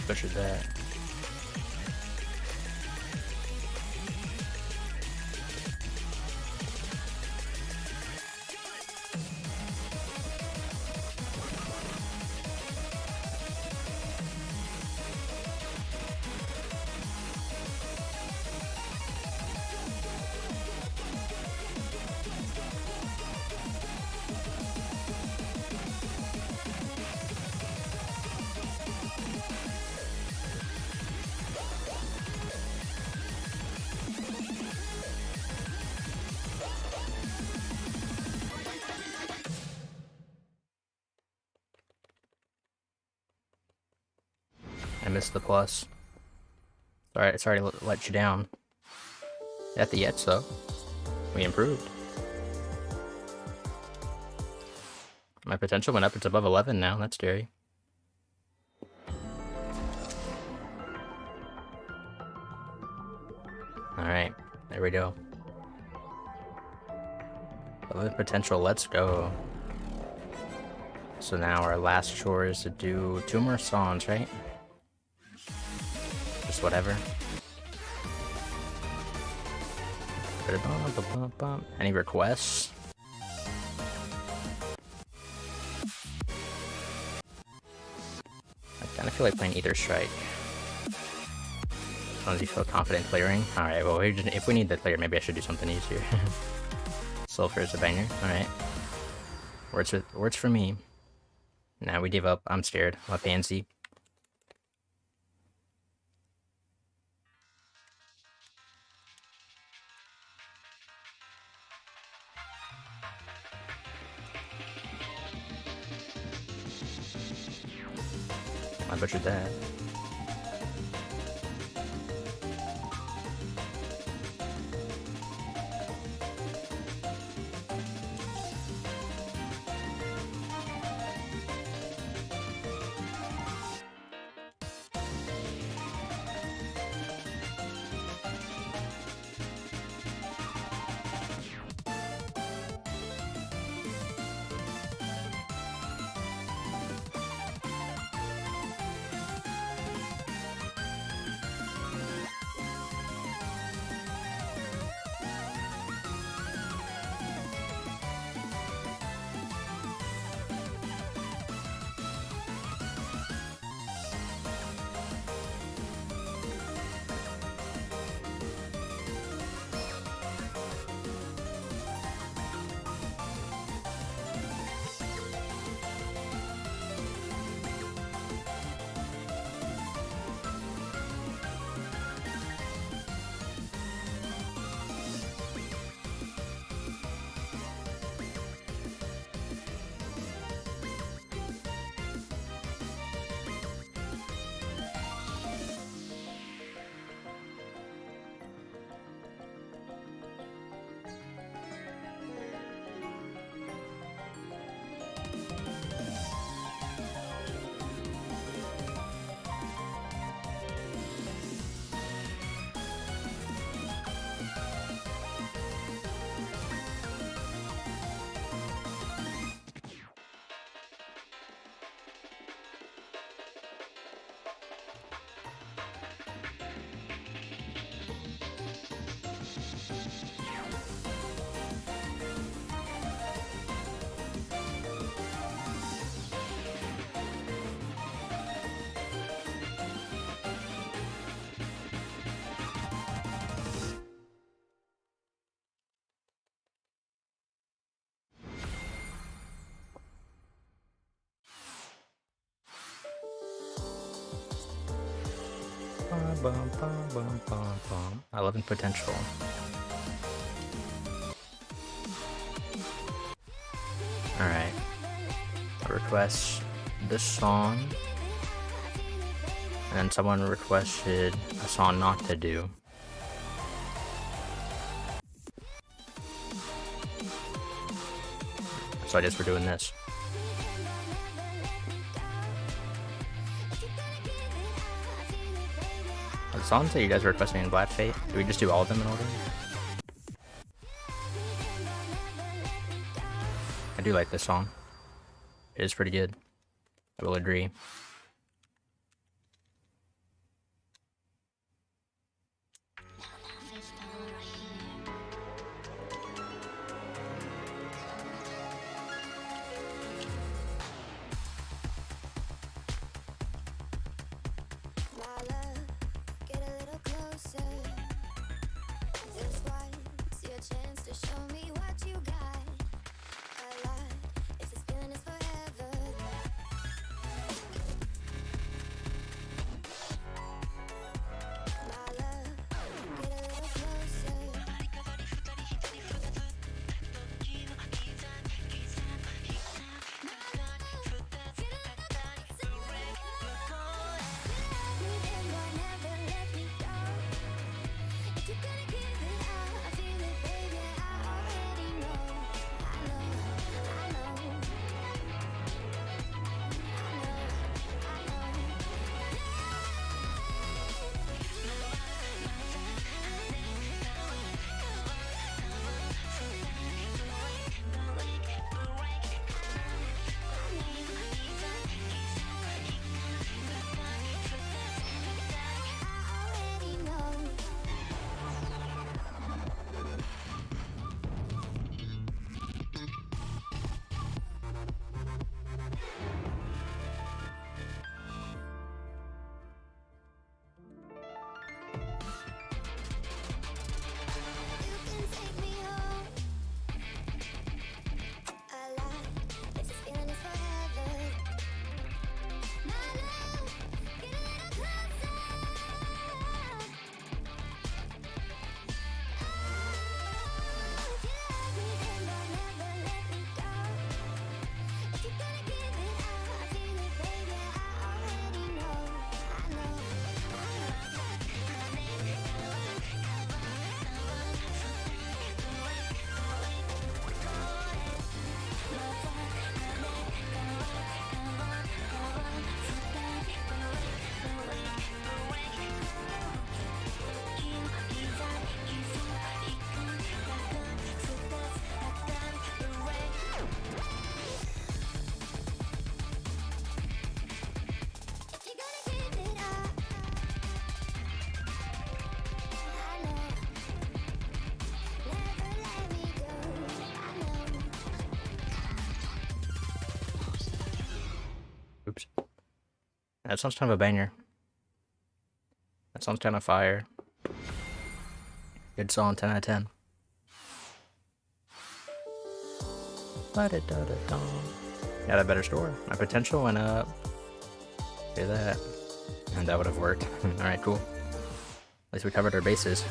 Push it back. I missed the plus. Sorry to let you down. At the Yets though, we improved. My potential went up, it's above 11 now, that's scary. Alright, there we go. 11 potential, let's go. So now our last chore is to do 2 more songs, right? Just whatever. Any requests? I kind of feel like playing Ether Strike. As long as you feel confident clearing. Alright, well, if we need the clear, maybe I should do something easier. Sulfur is a banger. Alright. Words for me. Now we give up. I'm scared. I'm a pansy. I butchered that. Bum, bum, bum, bum, bum. 11 potential. Alright. Request this song. And then someone requested a song not to do. So I guess we're doing this. The songs that you guys are requesting in Black Fate, do we just do all of them in order? I do like this song. It is pretty good. I will agree. That sounds kind of a banger. That sounds kind of fire. Good song, 10 out of 10. Got a better score. My potential went up. Do that. And that would have worked. Alright, cool. At least we covered our bases.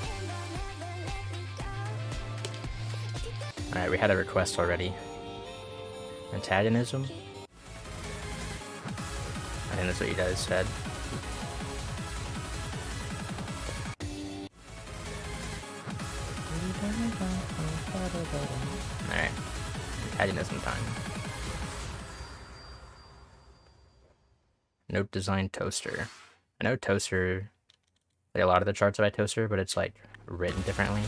Alright, we had a request already. Antagonism? I think that's what you guys said. Alright. Antagonism time. Note design toaster. I know toaster, like a lot of the charts are by toaster, but it's like written differently.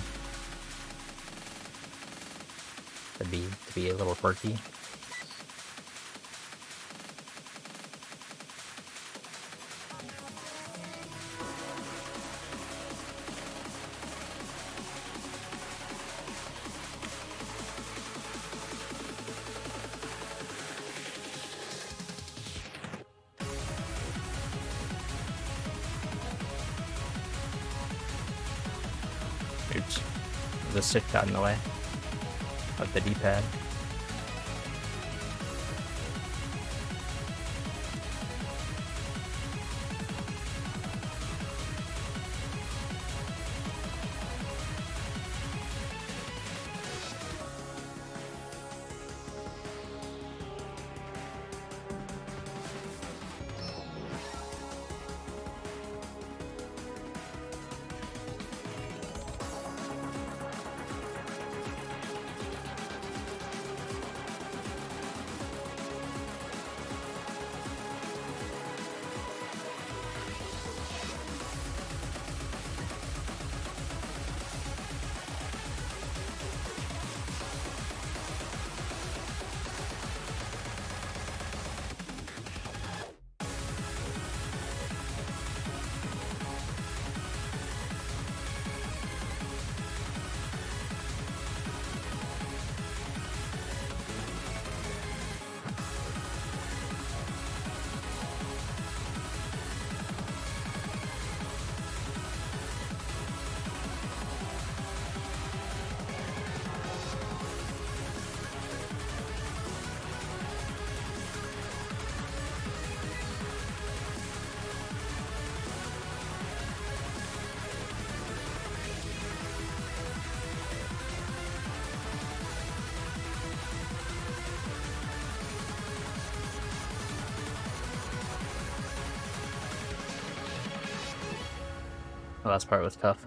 To be a little quirky. Oops. The stick got in the way of the D-pad. The last part was tough.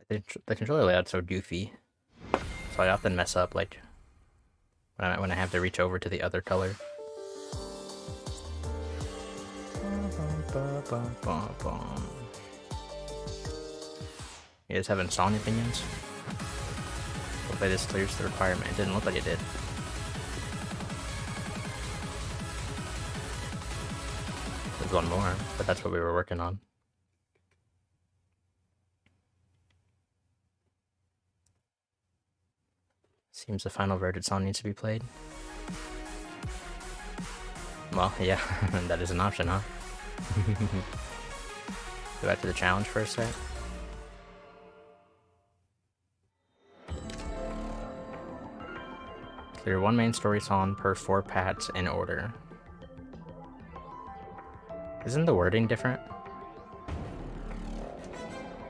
The controller layout's so goofy, so I often mess up like when I have to reach over to the other color. You guys have insomnia opinions? Hopefully this clears the requirement. It didn't look like it did. There's one more, but that's what we were working on. Seems the final verdict song needs to be played. Well, yeah, that is an option, huh? Go back to the challenge for a sec. Clear one main story song per 4 paths in order. Isn't the wording different?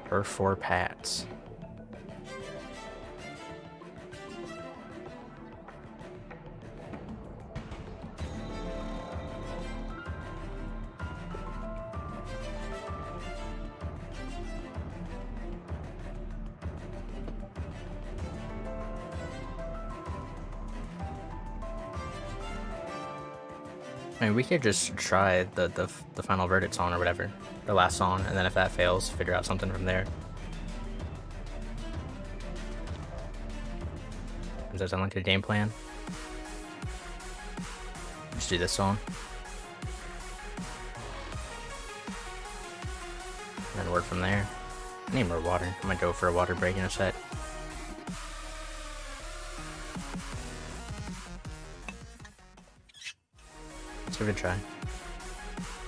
Per 4 paths. I mean, we could just try the final verdict song or whatever, the last song, and then if that fails, figure out something from there. Does that sound like a game plan? Just do this song. And then work from there. I need more water. I might go for a water break in a sec. Let's give it a try.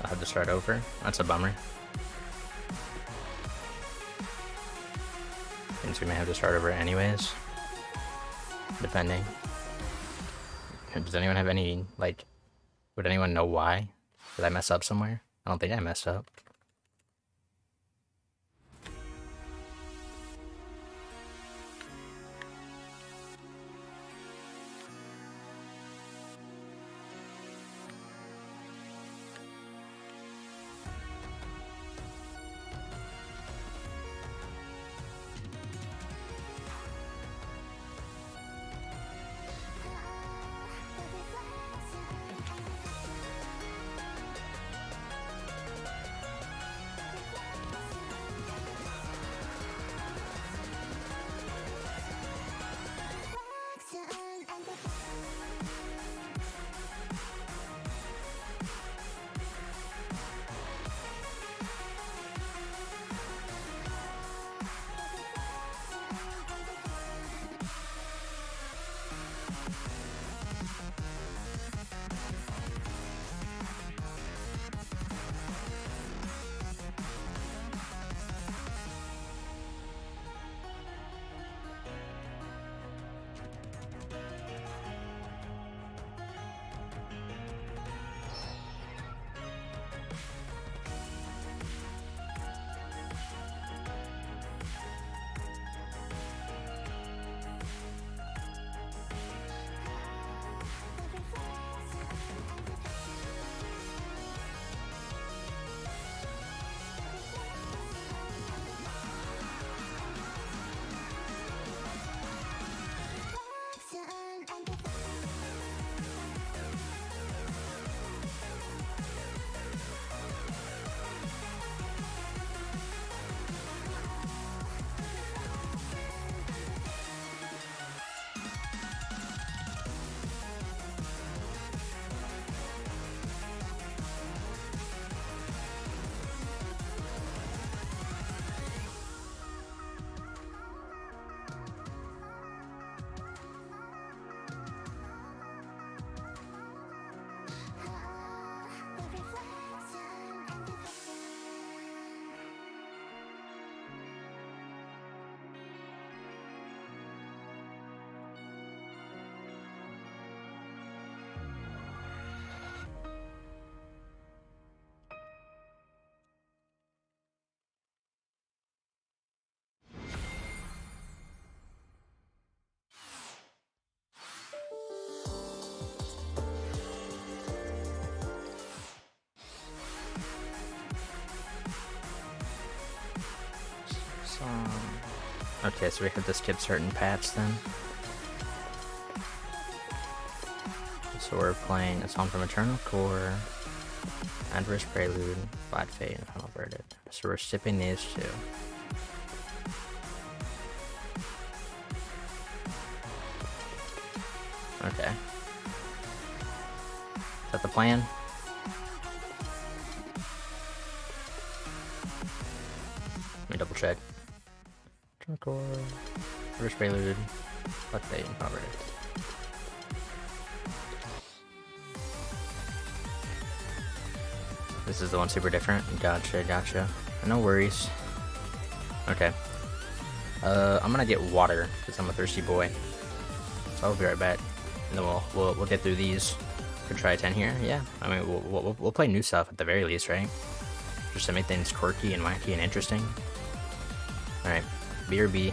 I'll have to start over. That's a bummer. Means we may have to start over anyways. Depending. Does anyone have any, like, would anyone know why? Did I mess up somewhere? I don't think I messed up. Okay, so we have to skip certain paths then. So we're playing a song from Eternal Core, Adverse Prelude, Glad Fate, and Final Verdict. So we're skipping these two. Okay. Is that the plan? Let me double check. Eternal Core, Adverse Prelude, Glad Fate, and Final Verdict. This is the one super different. Gotcha, gotcha. No worries. Okay. I'm gonna get water because I'm a thirsty boy. So I'll be right back, and then we'll get through these. Could try 10 here. Yeah. I mean, we'll play new stuff at the very least, right? Just to make things quirky and wacky and interesting. All right. BRB.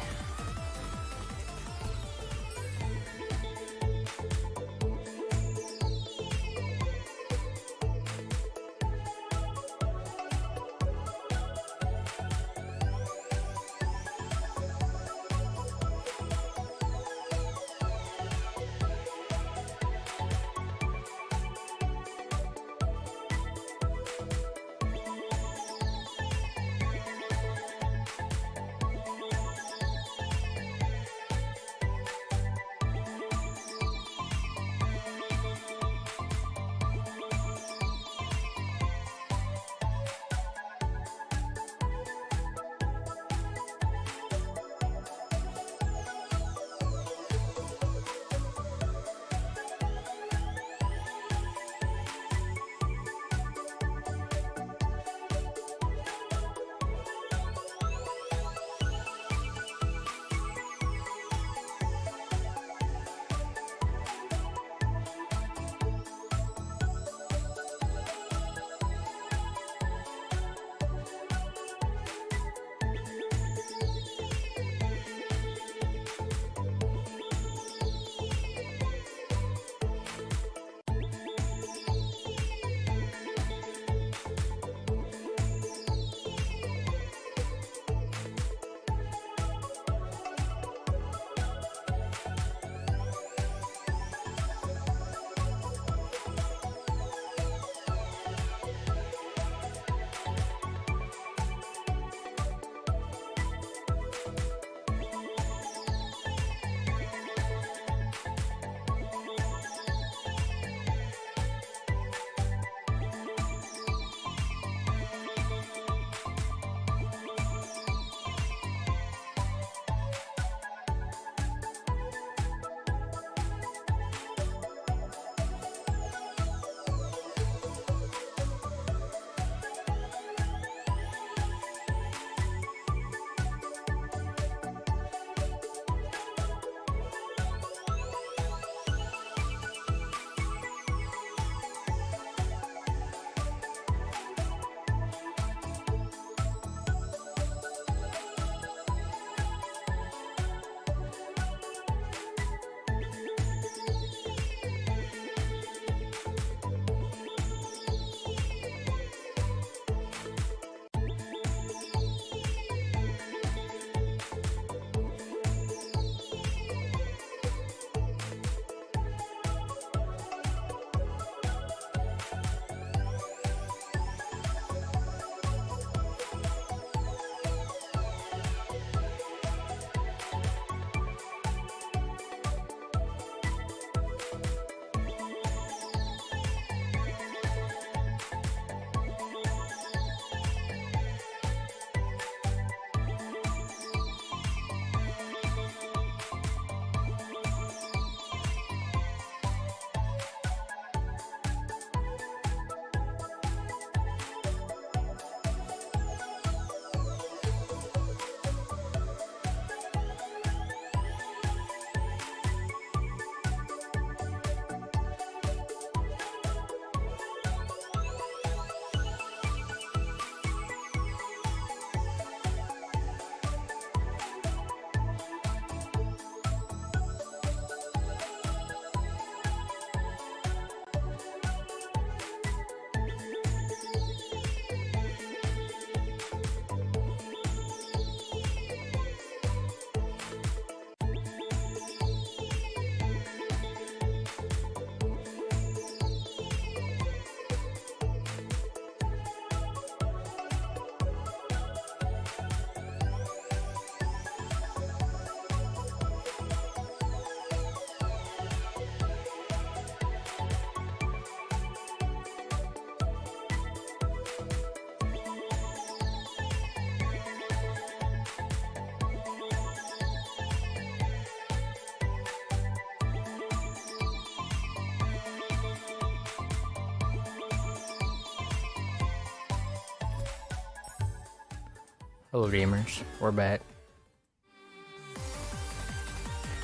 Hello gamers, we're back.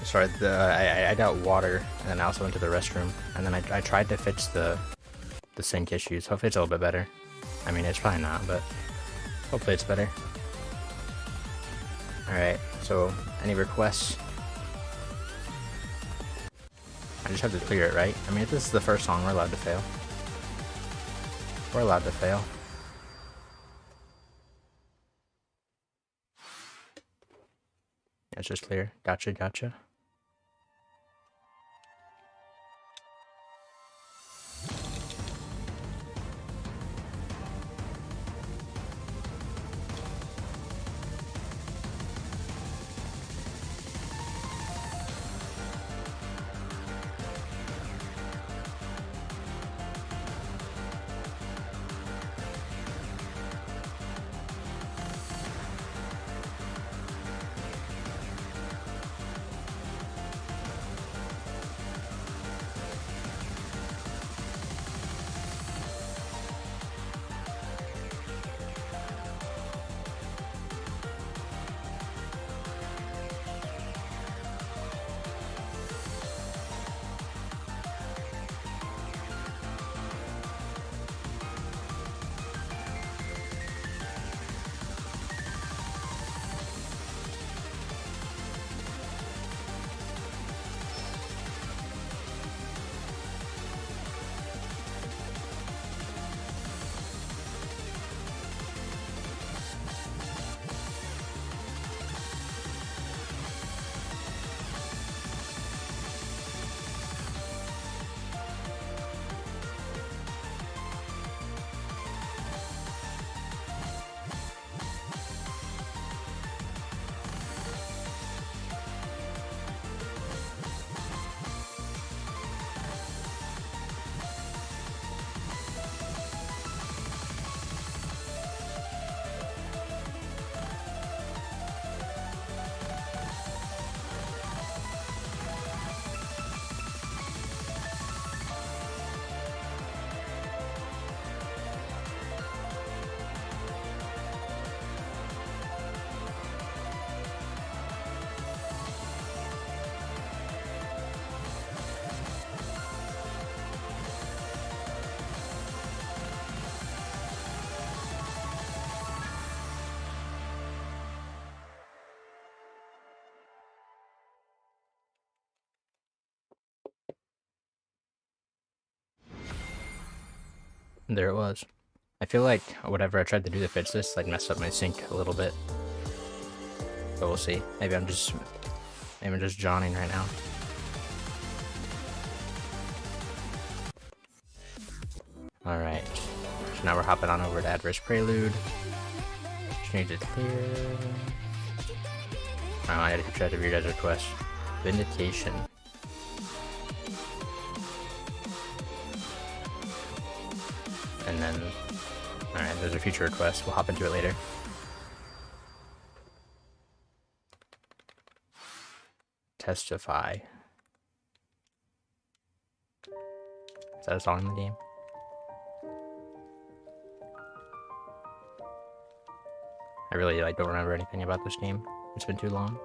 Sorry, I got water, and then I also went to the restroom, and then I tried to fix the sink issues. Hopefully it's a little bit better. I mean, it's probably not, but hopefully it's better. Alright, so any requests? I just have to clear it, right? I mean, if this is the first song, we're allowed to fail. We're allowed to fail. It's just clear. Gotcha, gotcha. There it was. I feel like whatever I tried to do to fix this, like, messed up my sync a little bit. But we'll see. Maybe I'm just Johnning right now. Alright. So now we're hopping on over to Adverse Prelude. Change it here. Oh, I gotta keep track of your guys' requests. Vindication. And then, alright, there's a future request. We'll hop into it later. Testify. Is that a song in the game? I really don't remember anything about this game. It's been too long.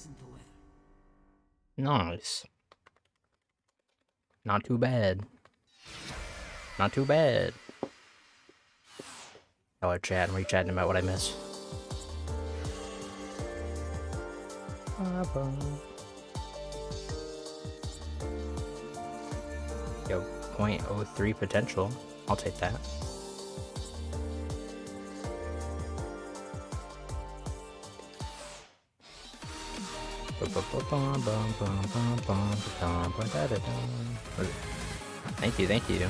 isn't aware. Nice. Not too bad. Not too bad. Hello, chat. Were you chatting about what I miss? Yo, 0.03 potential. I'll take that. Thank you, thank you.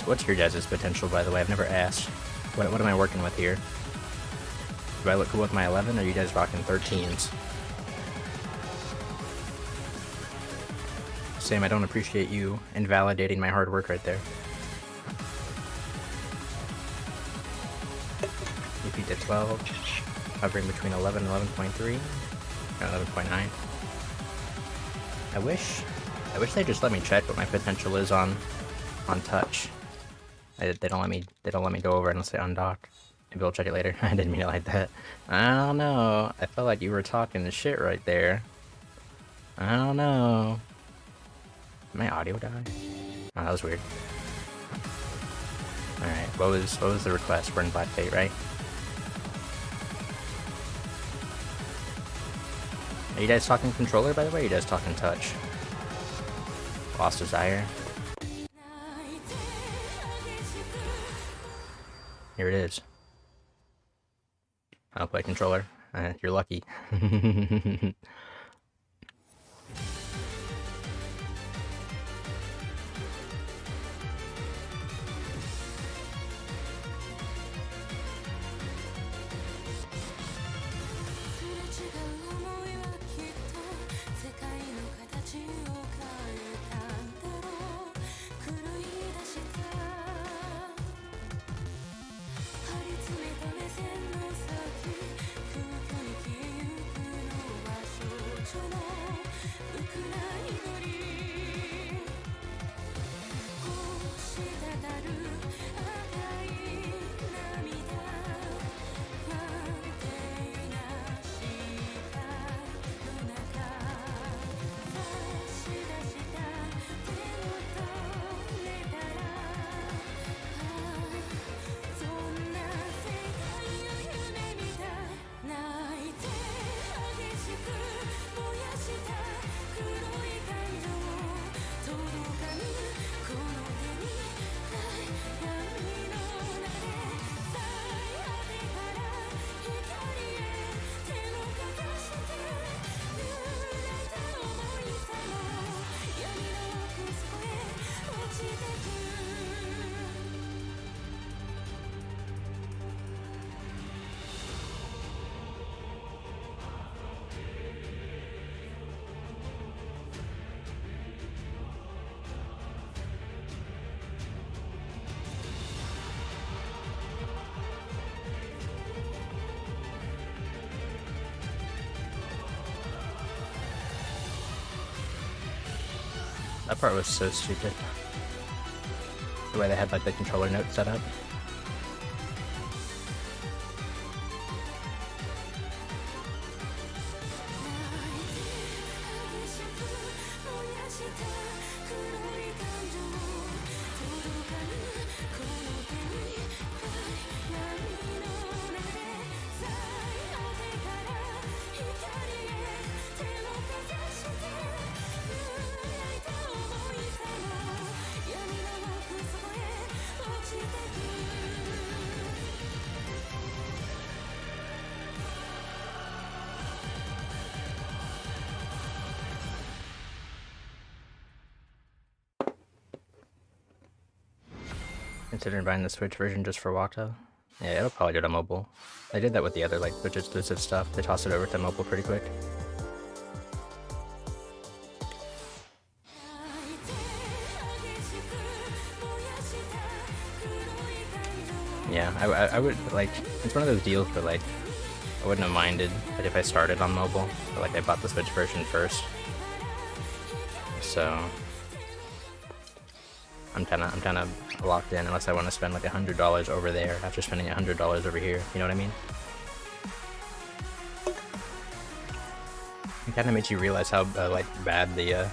What's your guys' potential, by the way? I've never asked. What am I working with here? Do I look cool with my 11, or are you guys rocking 13s? Sam, I don't appreciate you invalidating my hard work right there. You beat the 12, hovering between 11 and 11.3, 11.9. I wish they just let me check what my potential is on touch. They don't let me go over unless I undock. Maybe we'll check it later. I didn't mean it like that. I don't know. I felt like you were talking the shit right there. I don't know. Did my audio die? Oh, that was weird. Alright, what was the request? We're in Black Fate, right? Are you guys talking controller, by the way, or are you guys talking touch? Lost Desire. Here it is. I'll play controller. You're lucky. That part was so stupid. The way they had like the controller note set up. Considering buying the Switch version just for Wata? Yeah, it'll probably go to mobile. They did that with the other like Switch exclusive stuff. They tossed it over to mobile pretty quick. Yeah, I would like, it's one of those deals where like I wouldn't have minded that if I started on mobile, but like I bought the Switch version first. So I'm kinda locked in unless I want to spend like $100 over there after spending $100 over here. You know what I mean? It kind of makes you realize how like bad the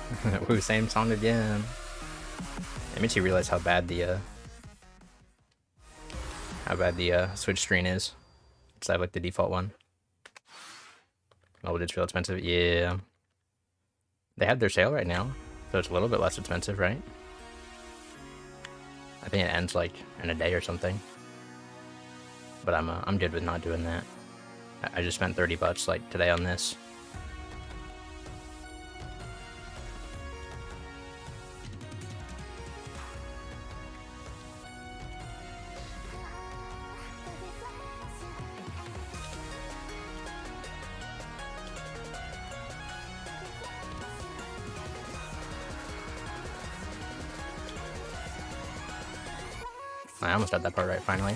Woo same song again. It makes you realize how bad the Switch screen is. Because I have like the default one. Oh, it's real expensive. Yeah, they have their sale right now, so it's a little bit less expensive, right? I think it ends like in a day or something. But I'm good with not doing that. I just spent 30 bucks like today on this. I almost got that part right finally.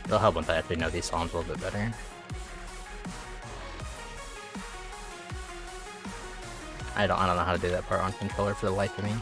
It'll help once I actually know these songs a little bit better. I don't know how to do that part on controller for the life of me.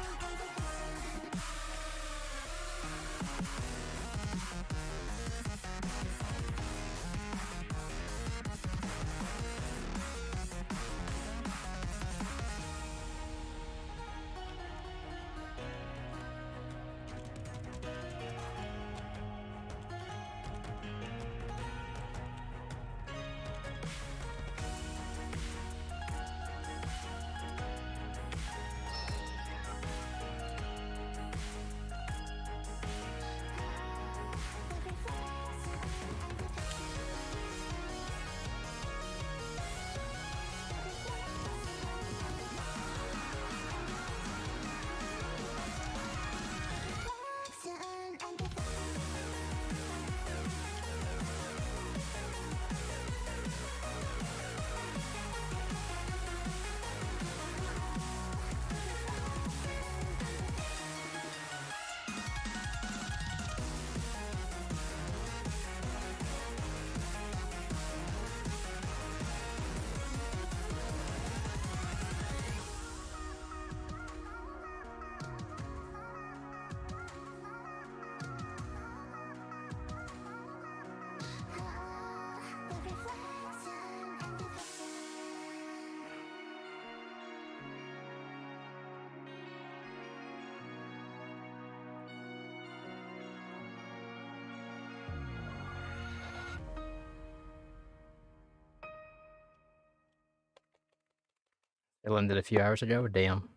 It ended a few hours ago. Damn.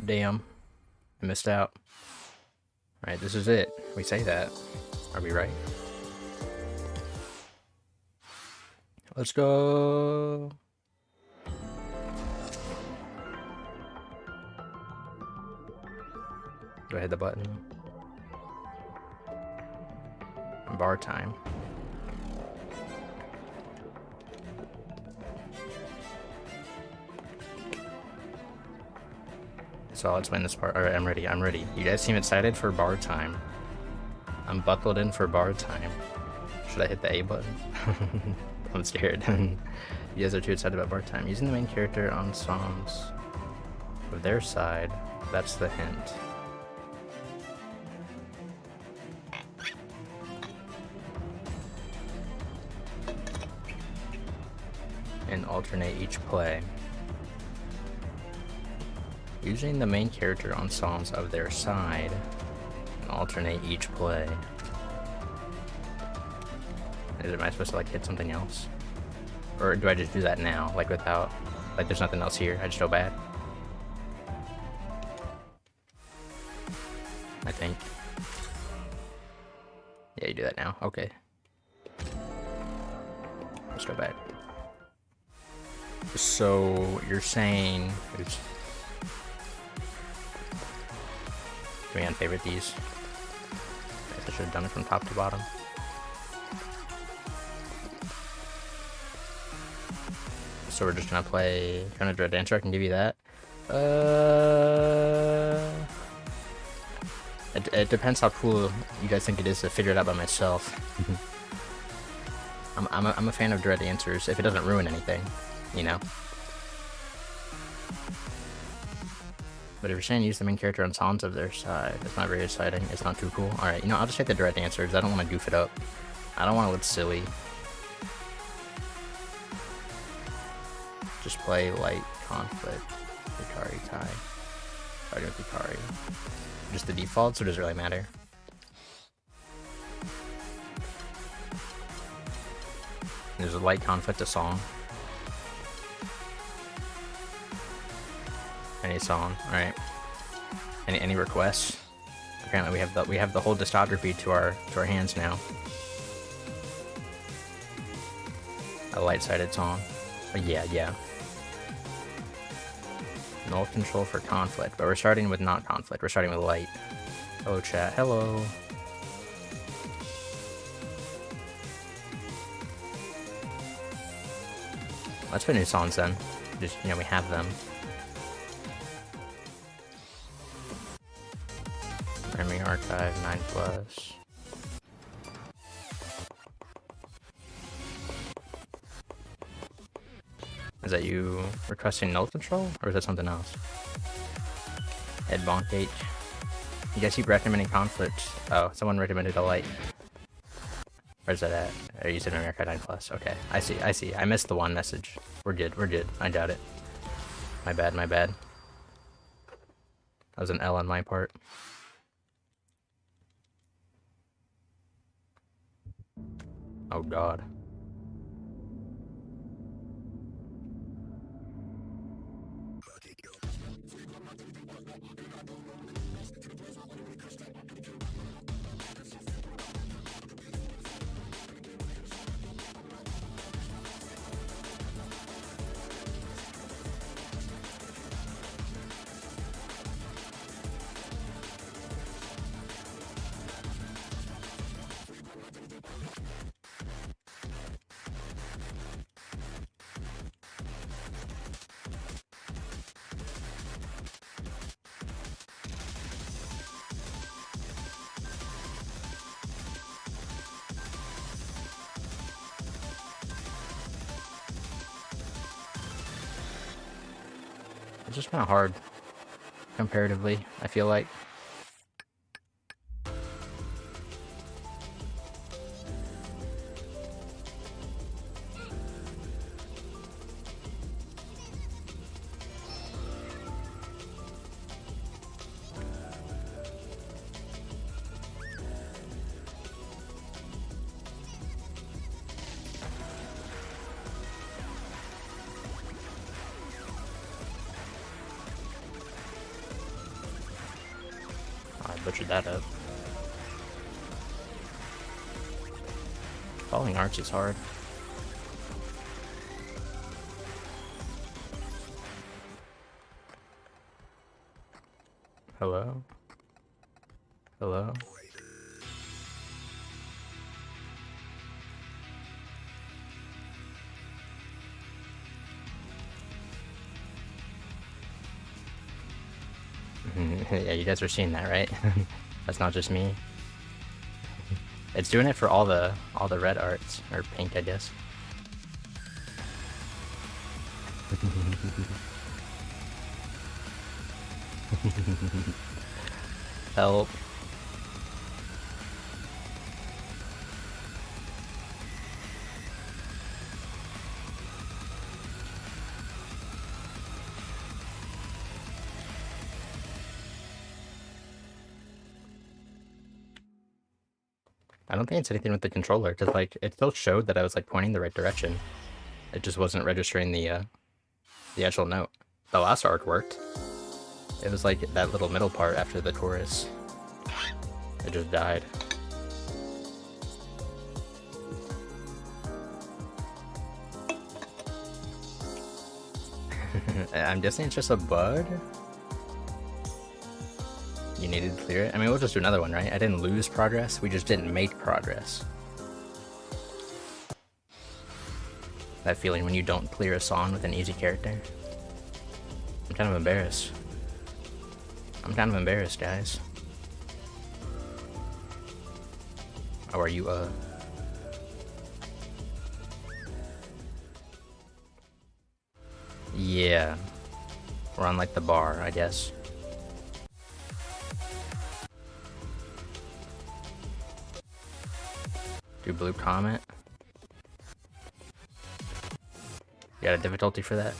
Damn. I missed out. Alright, this is it. We say that. Are we right? Let's go. Do I hit the button? Bar time. So I'll explain this part. Alright, I'm ready. I'm ready. You guys seem excited for bar time. I'm buckled in for bar time. Should I hit the A button? I'm scared. You guys are too excited about bar time. Using the main character on songs of their side. That's the hint. And alternate each play. Using the main character on songs of their side and alternate each play. Am I supposed to like hit something else? Or do I just do that now, like without, like there's nothing else here, I just feel bad? I think. Yeah, you do that now, okay. Let's go back. So, you're saying, oops. Can we unfavorite these? I guess I should have done it from top to bottom. So we're just gonna play Gonna Dread Dancer. I can give you that. It depends how cool you guys think it is to figure it out by myself. I'm a fan of Dread Answers if it doesn't ruin anything, you know? But if you're saying use the main character on songs of their side, it's not very exciting. It's not too cool. Alright, you know, I'll just take the Dread Answers. I don't want to goof it up. I don't want to look silly. just play light conflict. Hikari tie. Starting with Hikari. Just the defaults, or does it really matter? There's a light conflict, a song. Any song, alright. Any requests? Apparently we have the whole discography to our hands now. A light-sided song. Oh, yeah. Null control for conflict, but we're starting with not conflict. We're starting with light. Hello, chat. Hello. Let's put new songs then. Just, you know, we have them. Memory archive 9+. Is that you requesting null control, or is that something else? Ed Bonk H. You guys keep recommending conflict. Oh, someone recommended a light. Where's that at? Are you said Memory archive 9+? Okay, I see. I missed the one message. We're good. I doubt it. My bad. That was an L on my part. Oh god. It's just kind of hard, comparatively, I feel like. Butchered that up. Following arch is hard. Hello? Hello? Yeah, you guys are seeing that, right? That's not just me. It's doing it for all the red arts, or pink, I guess. Help. I don't think it's anything with the controller, because like it still showed that I was like pointing the right direction. It just wasn't registering the actual note. The last arc worked. It was like that little middle part after the chorus. It just died. I'm guessing it's just a bug. You needed to clear it? I mean, we'll just do another one, right? I didn't lose progress, we just didn't make progress. That feeling when you don't clear a song with an easy character. I'm kind of embarrassed. Guys. How are you, Yeah. We're on, like, the bar, I guess. Do blue comment. You got a difficulty for that?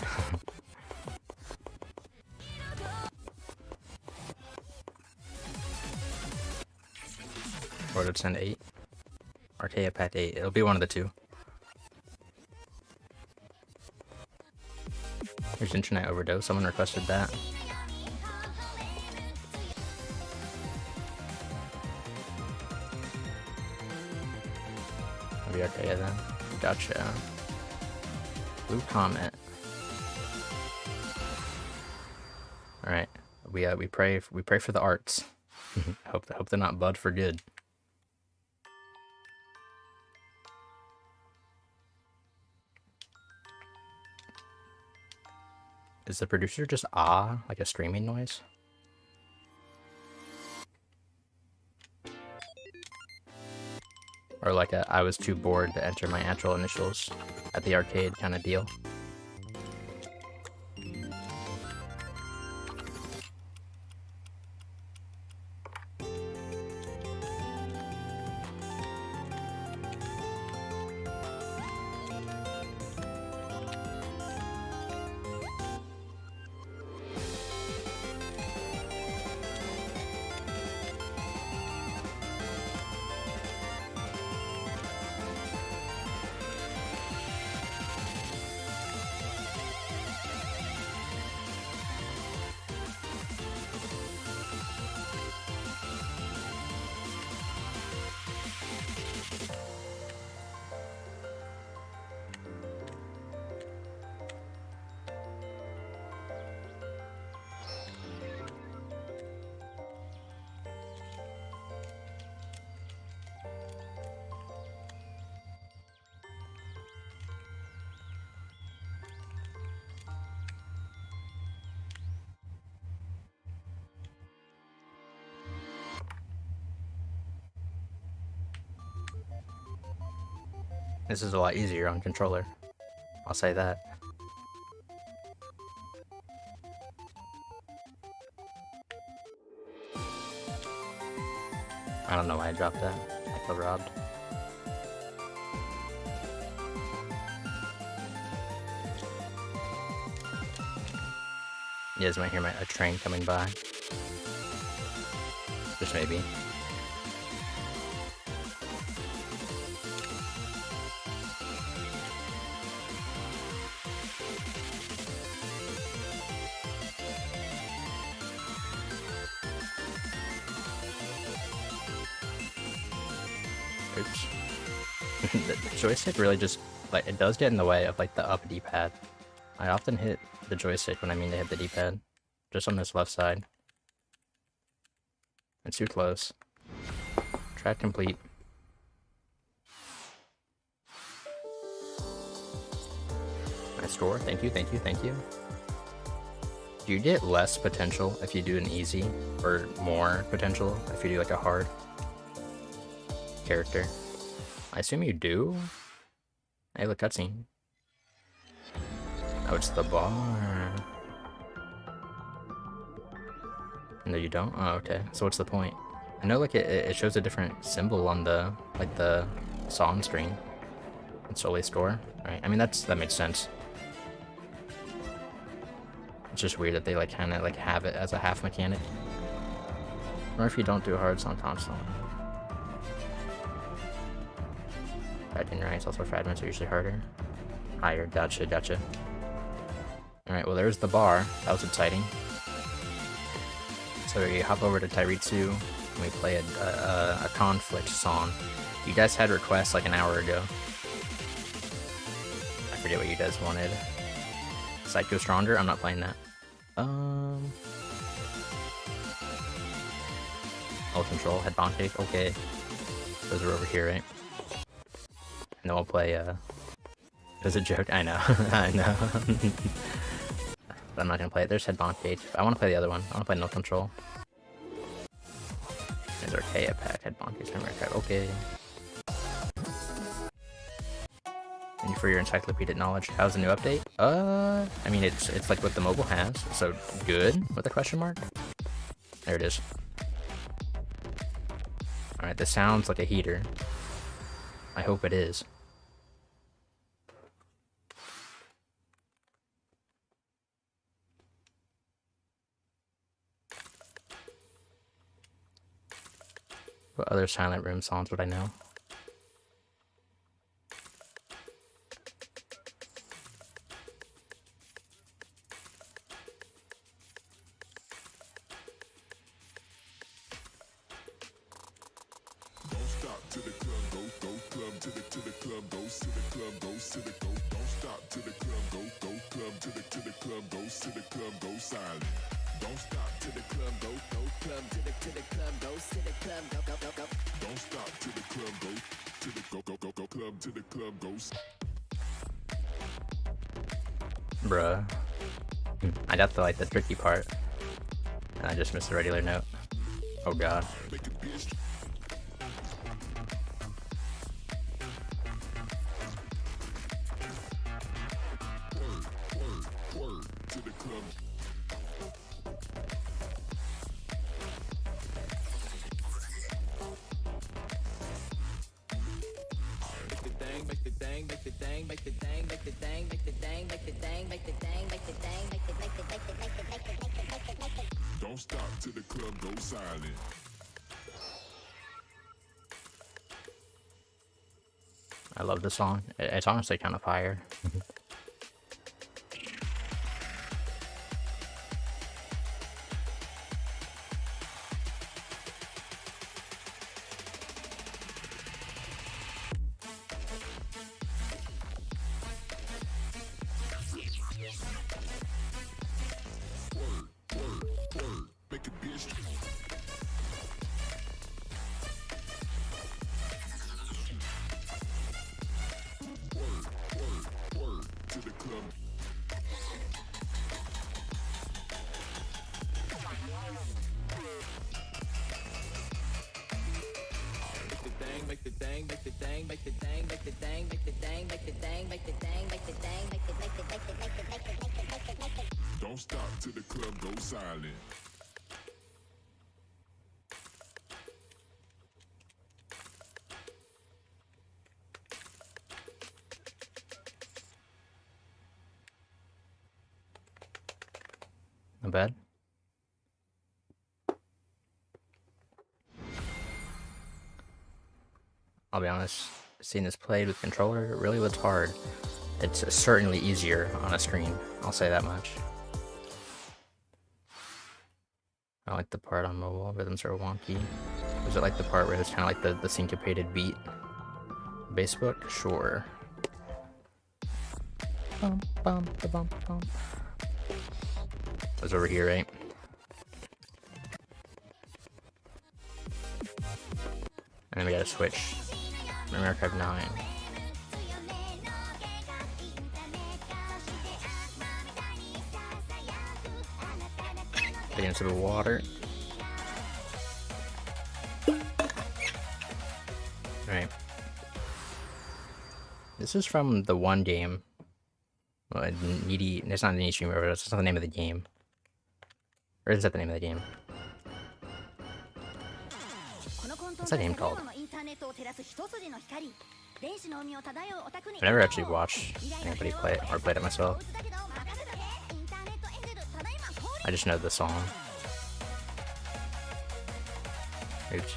Or did it send 8? Arcaea pack 8. It'll be one of the two. There's internet overdose. Someone requested that. Maybe Arcaea then. Gotcha. Blue Comet. All right, we pray for the arts. hope they're not bud for good. Is the producer just like a streaming noise? Or like I was too bored to enter my actual initials at the arcade kind of deal? This is a lot easier on controller. I'll say that. I don't know why I dropped that. I feel robbed. You guys might hear a train coming by. Just maybe. Oops. The joystick really just, like, it does get in the way of, like, the up D-pad. I often hit the joystick when I mean to hit the D-pad. Just on this left side. It's too close. Track complete. Nice score. Thank you, thank you, thank you. Do you get less potential if you do an easy, or more potential if you do like a hard character? I assume you do. Hey, look, cutscene. Oh, it's the bar. No, you don't? Oh, okay. So what's the point? I know, like, it shows a different symbol on the, like, the song screen. It's solely score, right? I mean, that makes sense. It's just weird that they, like, kind of, like, have it as a half mechanic. Or if you don't do hard on console. Fragment, right? Also, fragments are usually harder. Higher, gotcha, gotcha. Alright, well, there's the bar. That was exciting. So we hop over to Tairitsu, and we play a conflict song. You guys had requests like an hour ago. I forget what you guys wanted. Psycho Stronger? I'm not playing that. Oh, Control, Head Bomb Cake, okay. Those are over here, right? And then we'll play, there's a joke, I know, I know. But I'm not gonna play it. There's Head Bomb Cage. I wanna play the other one. I wanna play No Control. There's Arcaea pack, Head Bomb Cage, Memory Card, okay. Thank you for your encyclopedic knowledge. How's the new update? I mean, it's like what the mobile has, so good, with a question mark. There it is. Alright, this sounds like a heater. I hope it is. What other Silent Room songs would I know? Bruh. I got the the tricky part. And I just missed the regular note. Oh god. Don't stop till the club goes silent. I love the song. It's honestly kind of fire. Make a bitch. Word to the club. Make the thing, make the thing, make the thing, make the thing, make the thing, make the thing, make the thing, make the thing, make the thing, make the. Don't stop till the club goes silent. Not bad. I'll be honest, seeing this played with controller really was hard. It's certainly easier on a screen, I'll say that much. I like the part on mobile, rhythms are wonky. Was it like the part where it's kind of like the syncopated beat? Basebook? Sure. Bum, bum, bum, bum. It was over here, right? And then we gotta switch. Memory Archive 9. Get into the water. Alright. This is from the one game. Well, Needy. It's not Needy Streamer, but it's not the name of the game. Or is that the name of the game? What's that game called? I've never actually watched anybody play it or played it myself. I just know the song. Oops.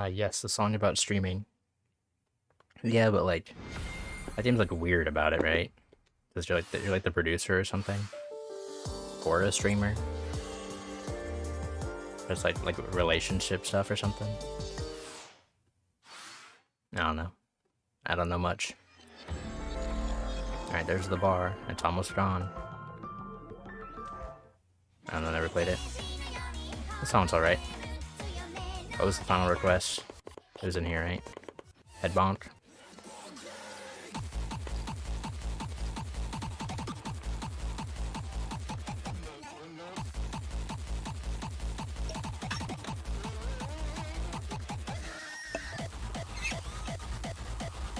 Yes, the song about streaming. Yeah, but like, that seems like weird about it, right? Because you're like the producer or something, or a streamer. It's like relationship stuff or something. I don't know. I don't know much. Alright, there's the bar. It's almost gone. I don't know, never played it. The song's alright. What was the final request? It was in here, right? Head bonk.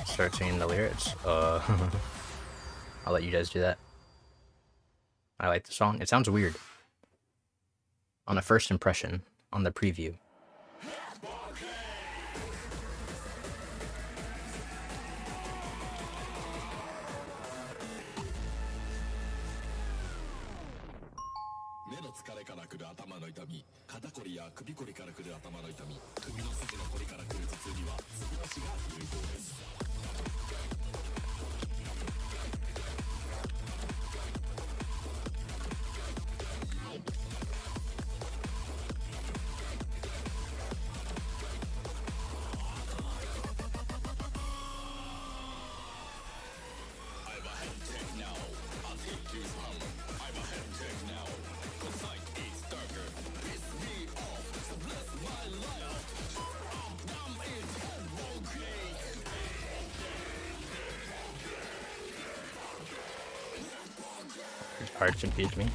Start singing the lyrics. I'll let you guys do that. I like the song. It sounds weird. On a first impression, on the preview. These parts confuse me.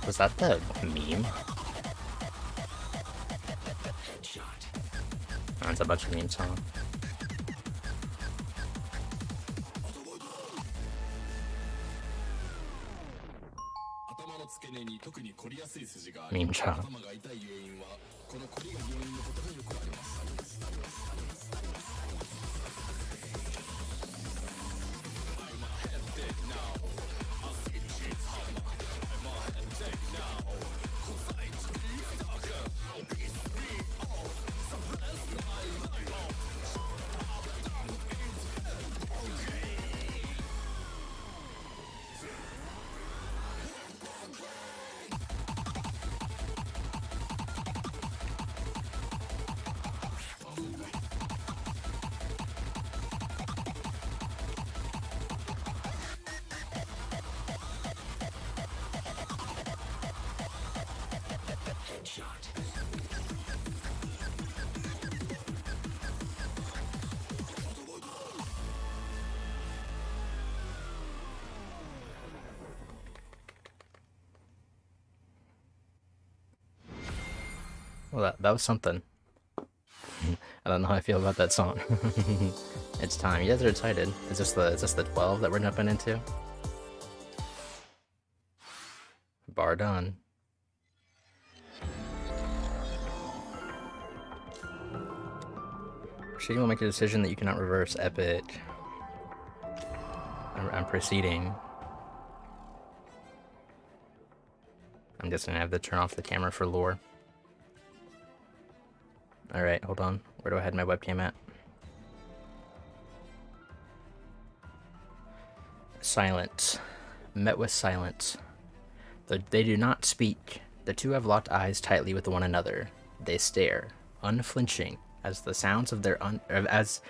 Was that the meme? Oh, it's a bunch of meme songs. Meme shot. Well, that was something. I don't know how I feel about that song. It's time. You guys are excited. Is this the 12 that we're jumping into? Bar done. She will make a decision that you cannot reverse. Epic. I'm proceeding. I'm just gonna have to turn off the camera for lore. Alright, hold on. Where do I have my webcam at? Silence. Met with silence. They do not speak. The two have locked eyes tightly with one another. They stare, unflinching, as the sounds of their as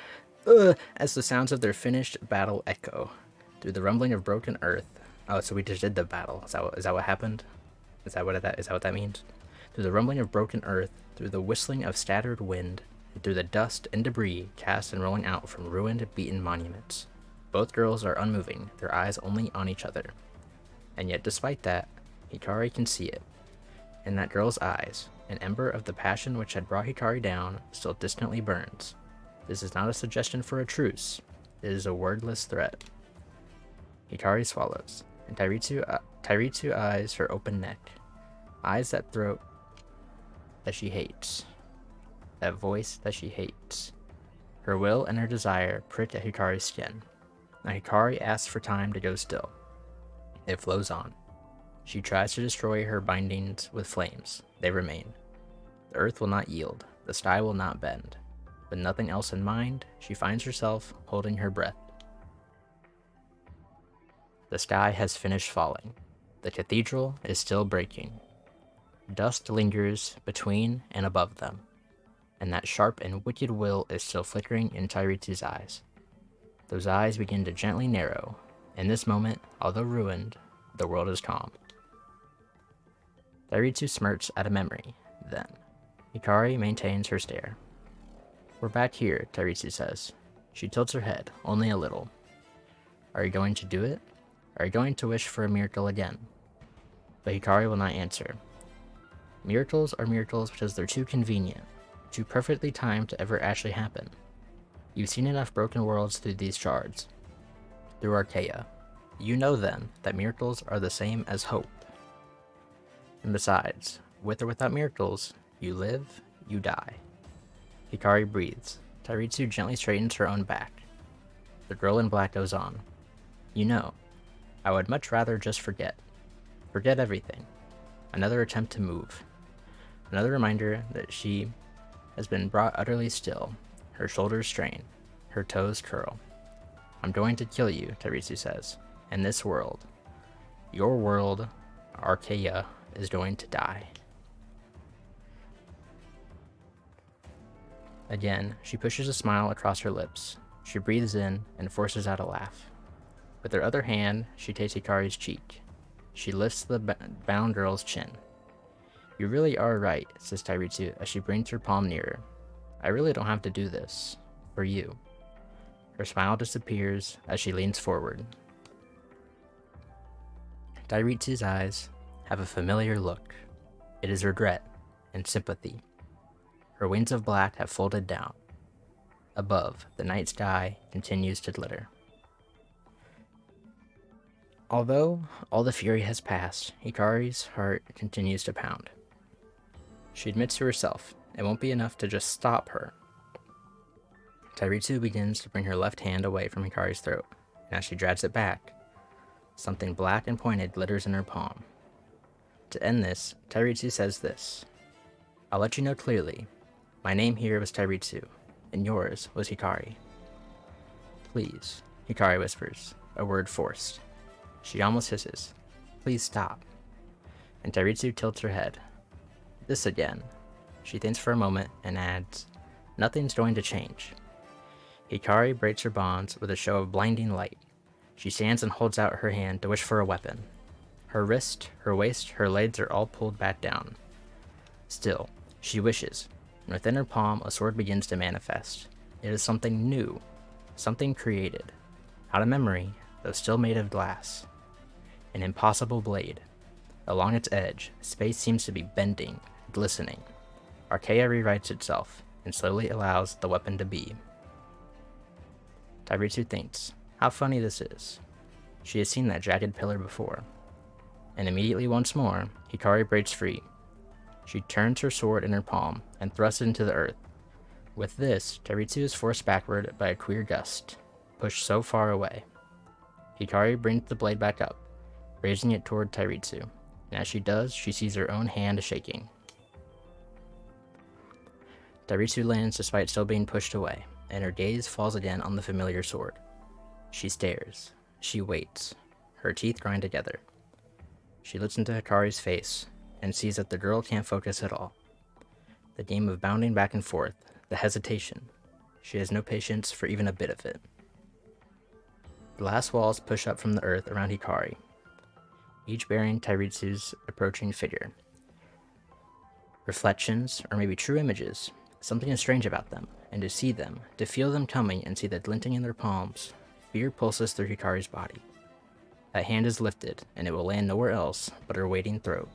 the sounds of their finished battle echo through the rumbling of broken earth. Oh, so we just did the battle. Is that what happened? Is that what that means? Through the rumbling of broken earth, through the whistling of scattered wind, and through the dust and debris cast and rolling out from ruined, beaten monuments. Both girls are unmoving, their eyes only on each other. And yet despite that, Hikari can see it. In that girl's eyes, an ember of the passion which had brought Hikari down still distantly burns. This is not a suggestion for a truce. It is a wordless threat. Hikari swallows, and Tairitsu eyes her open neck. Eyes that throat that she hates. That voice that she hates. Her will and her desire prick at Hikari's skin. Now Hikari asks for time to go still. It flows on. She tries to destroy her bindings with flames. They remain. The earth will not yield. The sky will not bend. With nothing else in mind, she finds herself holding her breath. The sky has finished falling. The cathedral is still breaking. Dust lingers between and above them, and that sharp and wicked will is still flickering in Tairitsu's eyes. Those eyes begin to gently narrow. In this moment, although ruined, the world is calm. Tairitsu smirks at a memory, then. Hikari maintains her stare. We're back here, Tairitsu says. She tilts her head, only a little. Are you going to do it? Are you going to wish for a miracle again? But Hikari will not answer. Miracles are miracles because they're too convenient, too perfectly timed to ever actually happen. You've seen enough broken worlds through these shards, through Arcaea. You know then that miracles are the same as hope. And besides, with or without miracles, you live, you die. Hikari breathes. Tairitsu gently straightens her own back. The girl in black goes on. You know, I would much rather just forget. Forget everything. Another attempt to move. Another reminder that she has been brought utterly still. Her shoulders strain. Her toes curl. I'm going to kill you, Tairitsu says. And this world, your world, Arcaea, is going to die. Again, she pushes a smile across her lips. She breathes in and forces out a laugh. With her other hand, she takes Hikari's cheek. She lifts the bound girl's chin. You really are right, says Tairitsu as she brings her palm nearer. I really don't have to do this. For you. Her smile disappears as she leans forward. Tairitsu's eyes have a familiar look. It is regret and sympathy. Her wings of black have folded down. Above, the night sky continues to glitter. Although all the fury has passed, Hikari's heart continues to pound. She admits to herself, it won't be enough to just stop her. Tairitsu begins to bring her left hand away from Hikari's throat, and as she drags it back, something black and pointed glitters in her palm. To end this, Tairitsu says this. I'll let you know clearly. My name here was Tairitsu, and yours was Hikari. Please, Hikari whispers, a word forced. She almost hisses. Please stop. And Tairitsu tilts her head. This again. She thinks for a moment and adds, nothing's going to change. Hikari breaks her bonds with a show of blinding light. She stands and holds out her hand to wish for a weapon. Her wrist, her waist, her legs are all pulled back down. Still, she wishes, and within her palm a sword begins to manifest. It is something new, something created, out of memory, though still made of glass. An impossible blade. Along its edge, space seems to be bending, glistening. Arcaea rewrites itself, and slowly allows the weapon to be. Tairitsu thinks, how funny this is. She has seen that jagged pillar before. And immediately once more, Hikari breaks free. She turns her sword in her palm and thrusts it into the earth. With this, Tairitsu is forced backward by a queer gust, pushed so far away. Hikari brings the blade back up, raising it toward Tairitsu, and as she does, she sees her own hand shaking. Tairitsu lands despite still being pushed away, and her gaze falls again on the familiar sword. She stares. She waits. Her teeth grind together. She looks into Hikari's face, and sees that the girl can't focus at all. The game of bounding back and forth, the hesitation. She has no patience for even a bit of it. Glass walls push up from the earth around Hikari, each bearing Tairitsu's approaching figure. Reflections, or maybe true images. Something is strange about them, and to see them, to feel them coming and see the glinting in their palms, fear pulses through Hikari's body. That hand is lifted, and it will land nowhere else but her waiting throat.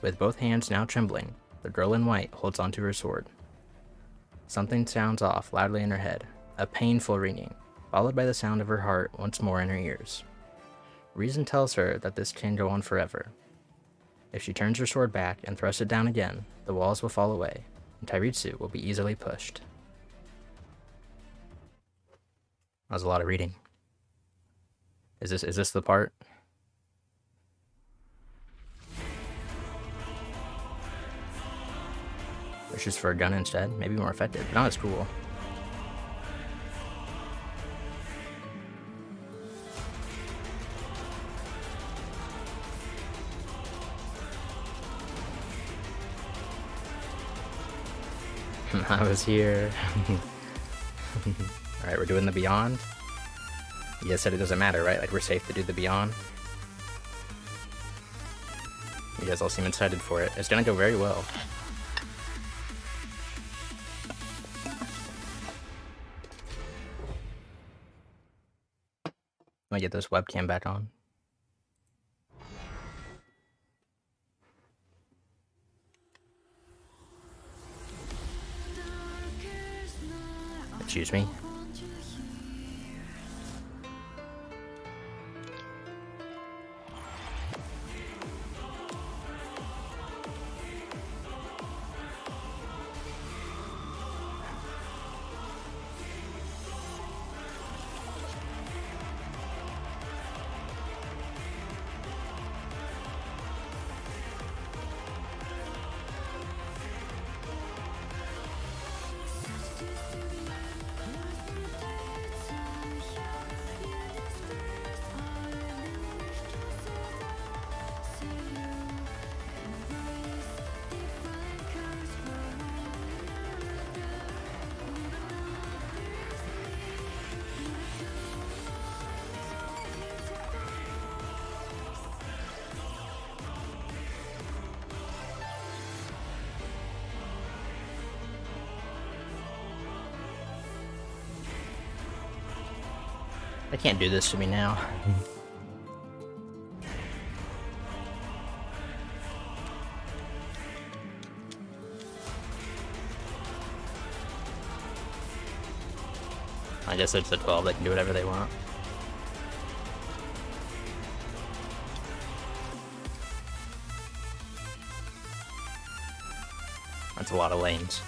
With both hands now trembling, the girl in white holds onto her sword. Something sounds off loudly in her head, a painful ringing, followed by the sound of her heart once more in her ears. Reason tells her that this can go on forever. If she turns her sword back and thrusts it down again, the walls will fall away, and Tairitsu will be easily pushed. That was a lot of reading. Is this the part? Wishes for a gun instead, maybe more effective, but not as cool. I was here. Alright, we're doing the Beyond. You guys said it doesn't matter, right? Like, we're safe to do the Beyond. You guys all seem excited for it. It's gonna go very well. Let me get this webcam back on. Excuse me. They can't do this to me now. I guess it's the 12, they can do whatever they want. That's a lot of lanes.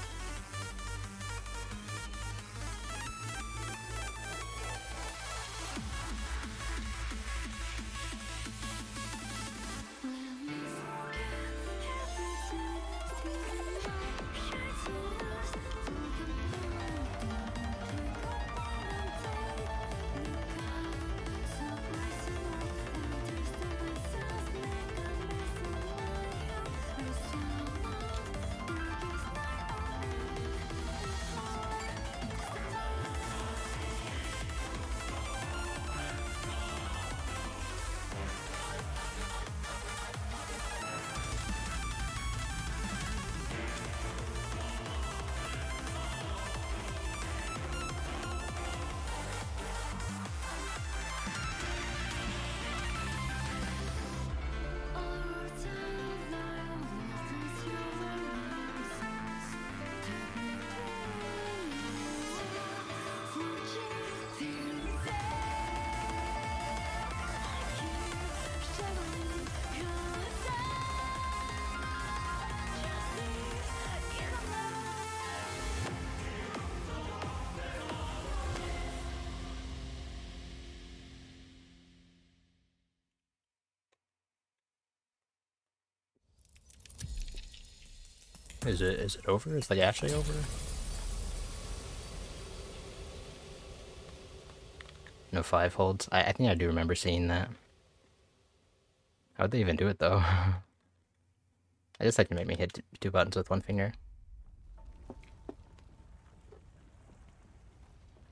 Is it over? Is it actually over? No 5 holds? I think I do remember seeing that. How'd they even do it though? I just like to make me hit 2 buttons with 1 finger.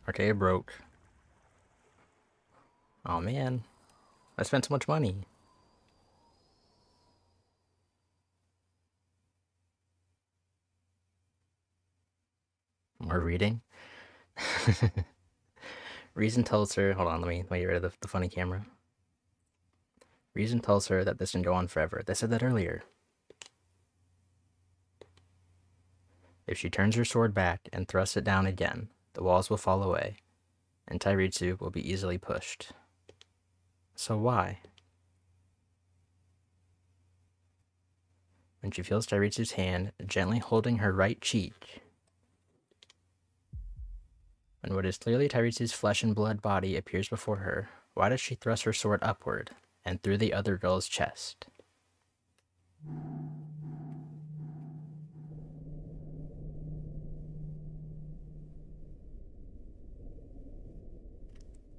Arcaea broke. Oh man. I spent so much money. More reading? Reason tells her, hold on, let me get rid of the funny camera. Reason tells her that this can go on forever. They said that earlier. If she turns her sword back and thrusts it down again, the walls will fall away, and Tairitsu will be easily pushed. So why? when she feels Tairitsu's hand gently holding her right cheek. When what is clearly Tairitsu's flesh and blood body appears before her, why does she thrust her sword upward and through the other girl's chest?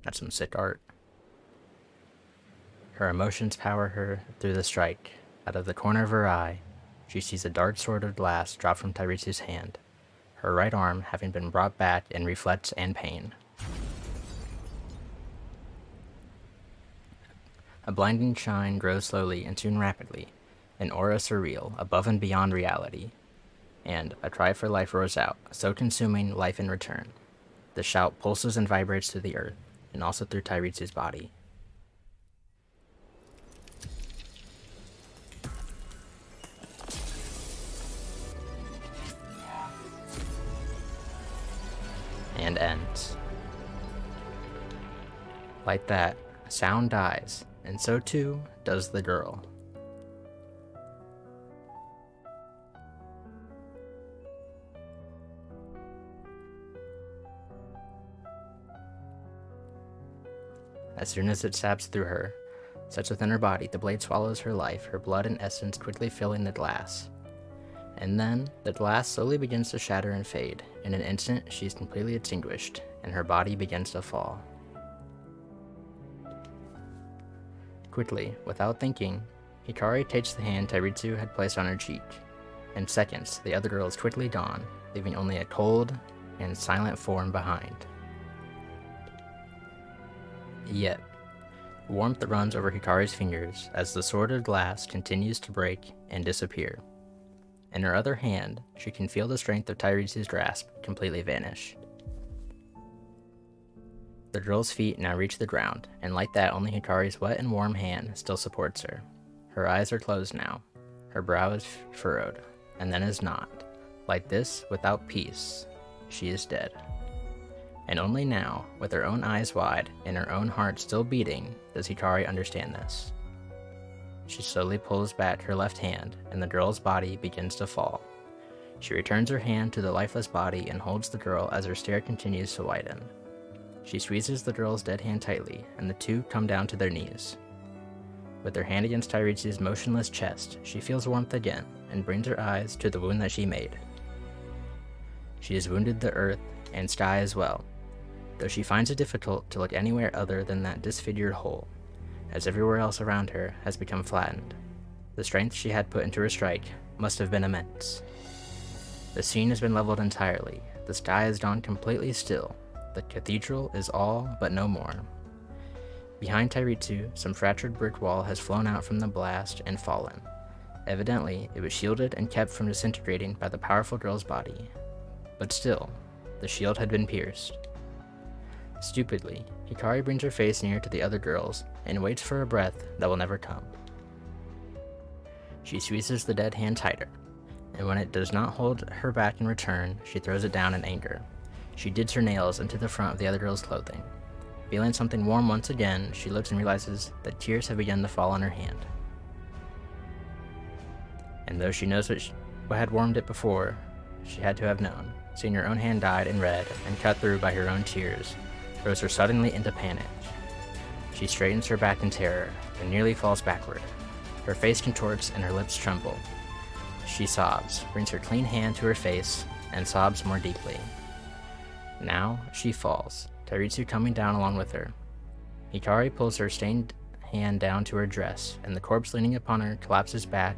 That's some sick art. Her emotions power her through the strike. Out of the corner of her eye, she sees a dark sword of glass drop from Tairitsu's hand, her right arm having been brought back in reflex and pain. A blinding shine grows slowly and soon rapidly, an aura surreal, above and beyond reality. And a cry for life roars out, so consuming life in return. The shout pulses and vibrates through the earth, and also through Tairitsu's body. And ends. Like that, sound dies, and so too does the girl. As soon as it stabs through her, sets within her body, the blade swallows her life, her blood and essence quickly filling the glass. And then, the glass slowly begins to shatter and fade. In an instant, she is completely extinguished, and her body begins to fall. Quickly, without thinking, Hikari takes the hand Tairitsu had placed on her cheek. In seconds, the other girl is quickly gone, leaving only a cold and silent form behind. Yet, warmth runs over Hikari's fingers as the sword of glass continues to break and disappear. In her other hand, she can feel the strength of Tairitsu's grasp completely vanish. The girl's feet now reach the ground, and like that, only Hikari's wet and warm hand still supports her. Her eyes are closed now. Her brow is furrowed, and then is not. Like this, without peace, she is dead. And only now, with her own eyes wide and her own heart still beating, does Hikari understand this. She slowly pulls back her left hand, and the girl's body begins to fall. She returns her hand to the lifeless body and holds the girl as her stare continues to widen. She squeezes the girl's dead hand tightly, and the two come down to their knees. With her hand against Tairitsu's motionless chest, she feels warmth again, and brings her eyes to the wound that she made. She has wounded the earth and sky as well, though she finds it difficult to look anywhere other than that disfigured hole, as everywhere else around her has become flattened. The strength she had put into her strike must have been immense. The scene has been leveled entirely. The sky has gone completely still. The cathedral is all but no more. Behind Tairitsu, some fractured brick wall has flown out from the blast and fallen. Evidently, it was shielded and kept from disintegrating by the powerful girl's body. But still, the shield had been pierced. Stupidly, Hikari brings her face near to the other girls and waits for a breath that will never come. She squeezes the dead hand tighter, and when it does not hold her back in return, she throws it down in anger. She digs her nails into the front of the other girl's clothing. Feeling something warm once again, she looks and realizes that tears have begun to fall on her hand. And though she knows what had warmed it before, she had to have known. Seeing her own hand dyed in red and cut through by her own tears, throws her suddenly into panic. She straightens her back in terror and nearly falls backward. Her face contorts and her lips tremble. She sobs, brings her clean hand to her face, and sobs more deeply. Now she falls, Tairitsu coming down along with her. Hikari pulls her stained hand down to her dress, and the corpse leaning upon her collapses back,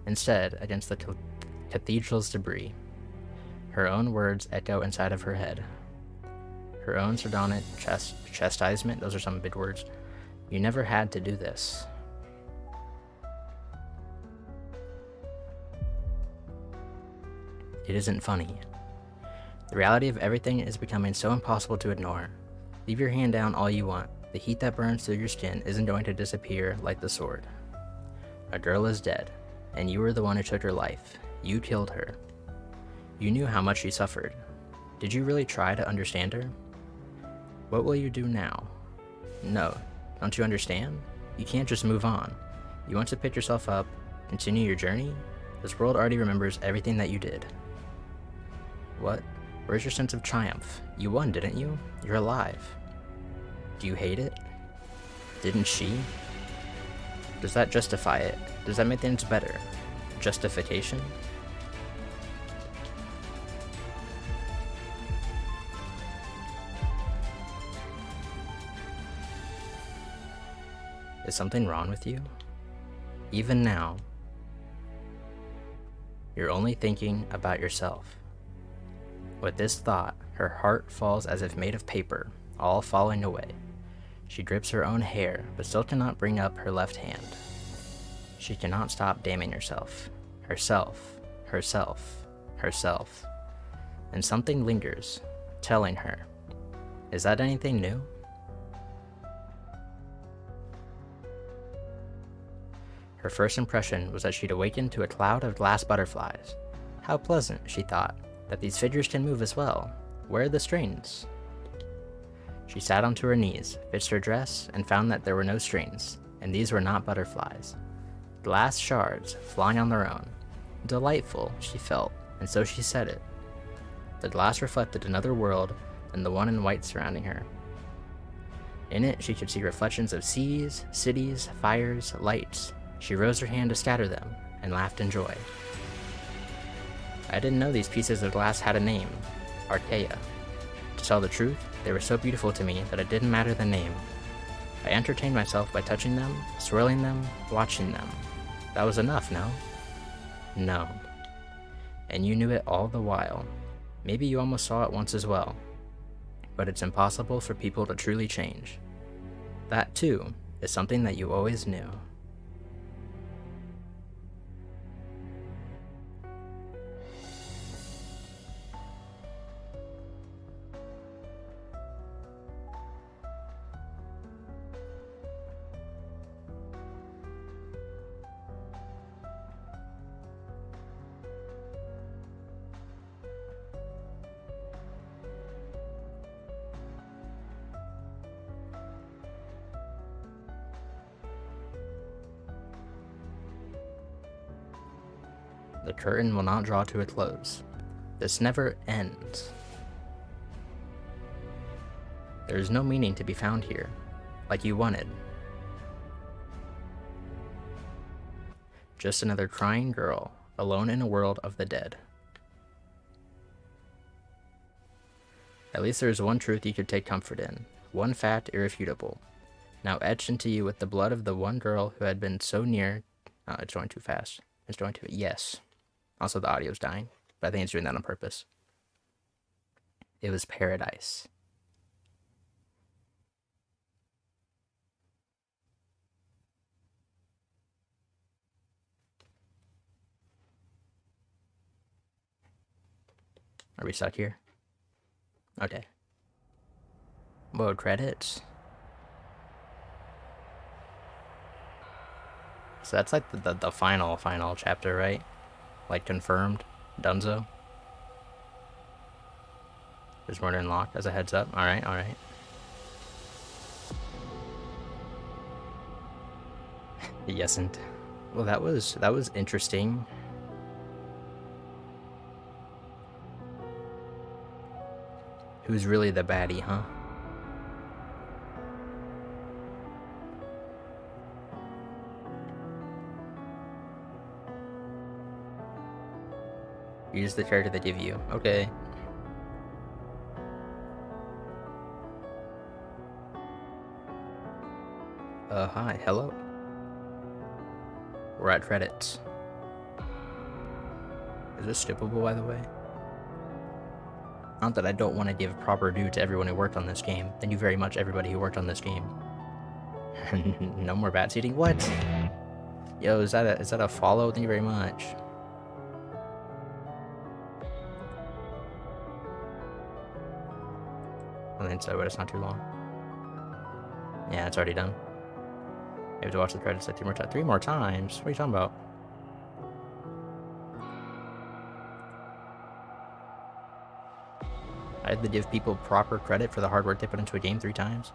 instead against the cathedral's debris. Her own words echo inside of her head. Her own sardonic chastisement, those are some big words. You never had to do this. It isn't funny. The reality of everything is becoming so impossible to ignore. Leave your hand down all you want. The heat that burns through your skin isn't going to disappear like the sword. A girl is dead, and you were the one who took her life. You killed her. You knew how much she suffered. Did you really try to understand her? What will you do now? No, don't you understand? You can't just move on. You want to pick yourself up, continue your journey? This world already remembers everything that you did. What? Where's your sense of triumph? You won, didn't you? You're alive. Do you hate it? Didn't she? Does that justify it? Does that make things better? Justification? Is something wrong with you? Even now, you're only thinking about yourself. With this thought, her heart falls as if made of paper, all falling away. She grips her own hair, but still cannot bring up her left hand. She cannot stop damning herself. Herself. And something lingers, telling her, is that anything new? Her first impression was that she'd awakened to a cloud of glass butterflies. How pleasant, she thought, that these figures can move as well. Where are the strings? She sat onto her knees, fixed her dress, and found that there were no strings, and these were not butterflies. Glass shards, flying on their own. Delightful, she felt, and so she said it. The glass reflected another world than the one in white surrounding her. In it, she could see reflections of seas, cities, fires, lights. She rose her hand to scatter them, and laughed in joy. I didn't know these pieces of glass had a name, Arcaea. To tell the truth, they were so beautiful to me that it didn't matter the name. I entertained myself by touching them, swirling them, watching them. That was enough, no? No. And you knew it all the while. Maybe you almost saw it once as well. But it's impossible for people to truly change. That, too, is something that you always knew. The curtain will not draw to a close. This never ends. There is no meaning to be found here, like you wanted. Just another crying girl, alone in a world of the dead. At least there is one truth you could take comfort in, one fact irrefutable, now etched into you with the blood of the one girl who had been so near. It's going too fast. It's going too. Yes. Also, the audio's dying, but I think it's doing that on purpose. It was paradise. Are we stuck here? Okay. Whoa, credits. So that's like the final chapter, right? Like confirmed, Dunzo. There's more to unlock as a heads up. All right. Yesn't. Well, that was interesting. Who's really the baddie, huh? Use the character they give you. Okay. Hi, hello. We're at credits. Is this skippable, by the way? Not that I don't want to give proper due to everyone who worked on this game. Thank you very much, everybody who worked on this game. No more bat seating? What? Yo, is that a follow? Thank you very much. I think so, but it's not too long. Yeah, it's already done. You have to watch the credits like 3 more times? What are you talking about? I had to give people proper credit for the hard work they put into a game 3 times.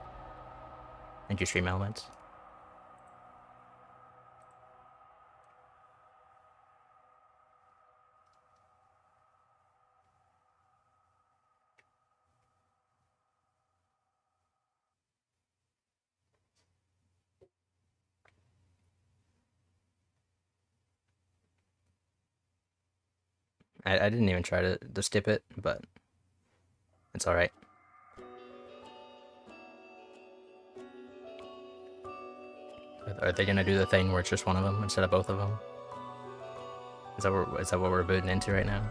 Thank you, Stream Elements. I didn't even try to skip it, but it's alright. Are they gonna do the thing where it's just one of them instead of both of them? Is that what we're booting into right now?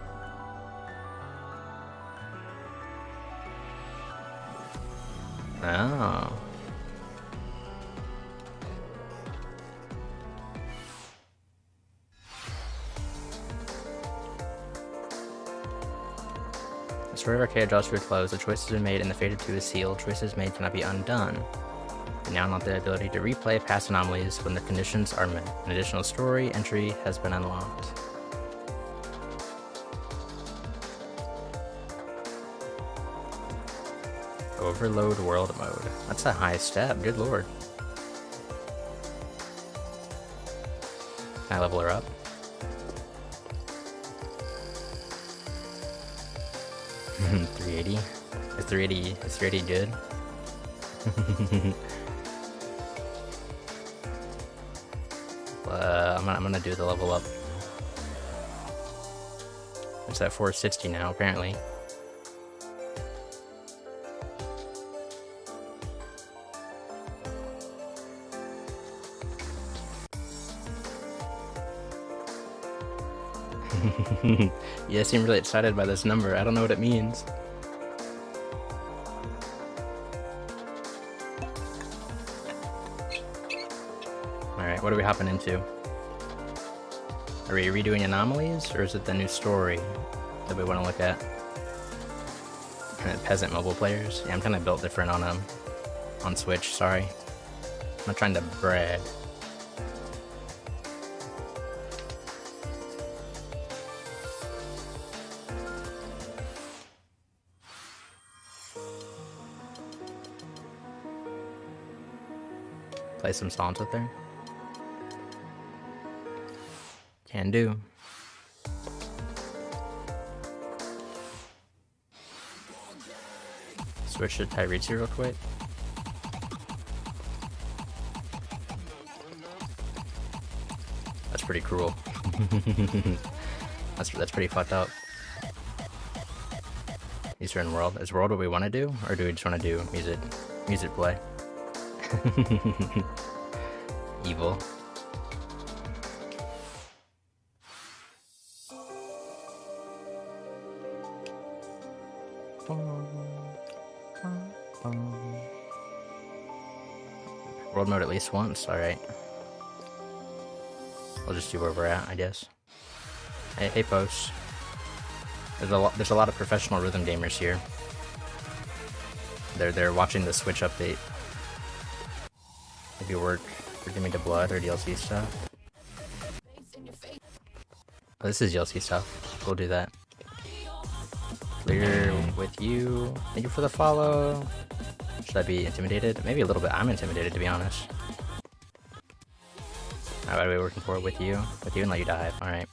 Oh. The story of Arcaea draws to a close. The choices been made and the fate of 2 is sealed. Choices made cannot be undone. You now unlock the ability to replay past anomalies when the conditions are met. An additional story entry has been unlocked. Overload world mode. That's a high step, good lord. Can I level her up? $380. Is 380 good? I'm gonna do the level up. It's at 460 now, apparently. You seem really excited by this number. I don't know what it means. Alright, what are we hopping into? Are we redoing anomalies, or is it the new story that we want to look at? Peasant mobile players? Yeah, I'm kind of built different on Switch, sorry. I'm not trying to brag. Play some songs with her. Can do. Switch to Tyreezy real quick. That's pretty cruel. that's pretty fucked up. Eastern World. Is World what we want to do, or do we just want to do music play? Evil. World mode at least once, alright. We'll just see where we're at, I guess. Hey posts. There's a lot of professional rhythm gamers here. They're watching the Switch update. Maybe work for Give Me the Blood or DLC stuff. Oh, this is DLC stuff. We'll do that. Clear with you. Thank you for the follow. Should I be intimidated? Maybe a little bit. I'm intimidated, to be honest. Alright, what are we working for? With you? With you and let you dive. Alright.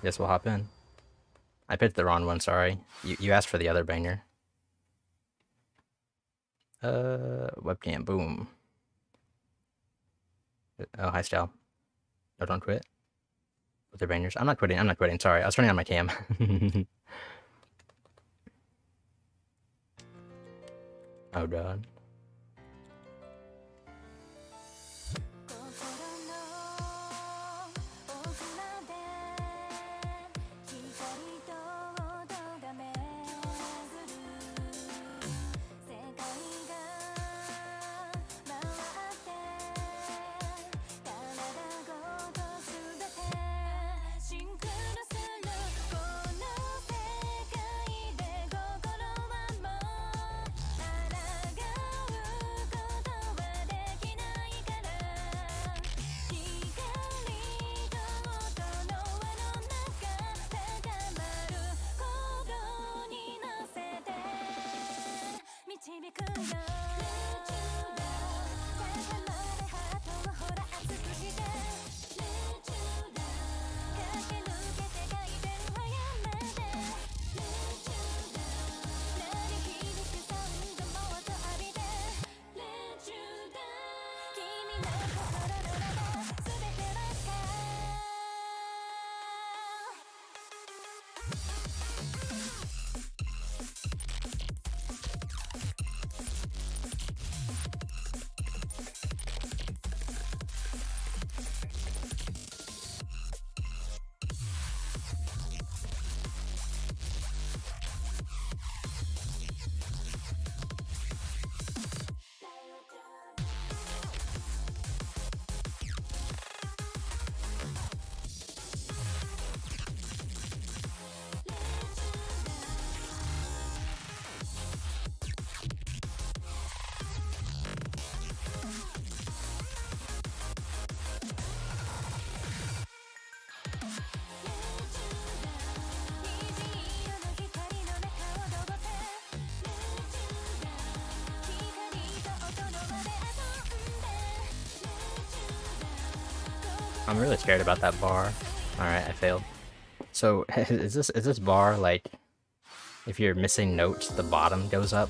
Guess we'll hop in. I picked the wrong one, sorry. You asked for the other banger. Webcam, boom. Oh, hi, Style. No, don't quit. With their bangers. I'm not quitting, sorry. I was turning on my cam. Oh, God. I'm really scared about that bar. Alright, I failed. So, is this bar, like, if you're missing notes, the bottom goes up?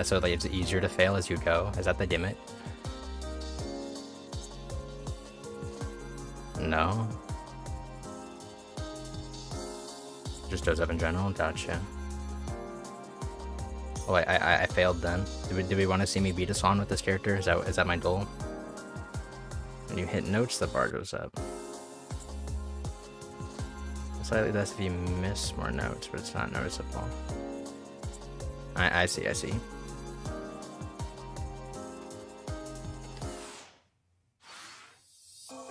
So, like, it's easier to fail as you go? Is that the gimmick? No? Just goes up in general? Gotcha. Oh, I failed then. Do we want to see me beat a song with this character? Is that my goal? When you hit notes, the bar goes up. Slightly less if you miss more notes, but it's not noticeable. I see.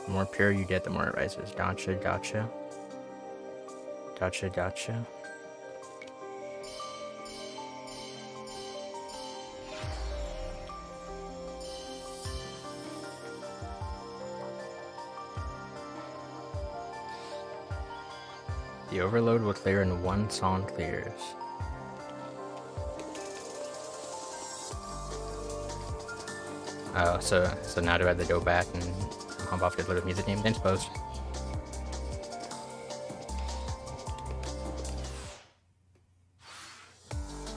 The more pure you get, the more it rises. Gotcha. The overload will clear in one song clears. Oh, so now do I have to go back and hop off to the music game? Thanks, post.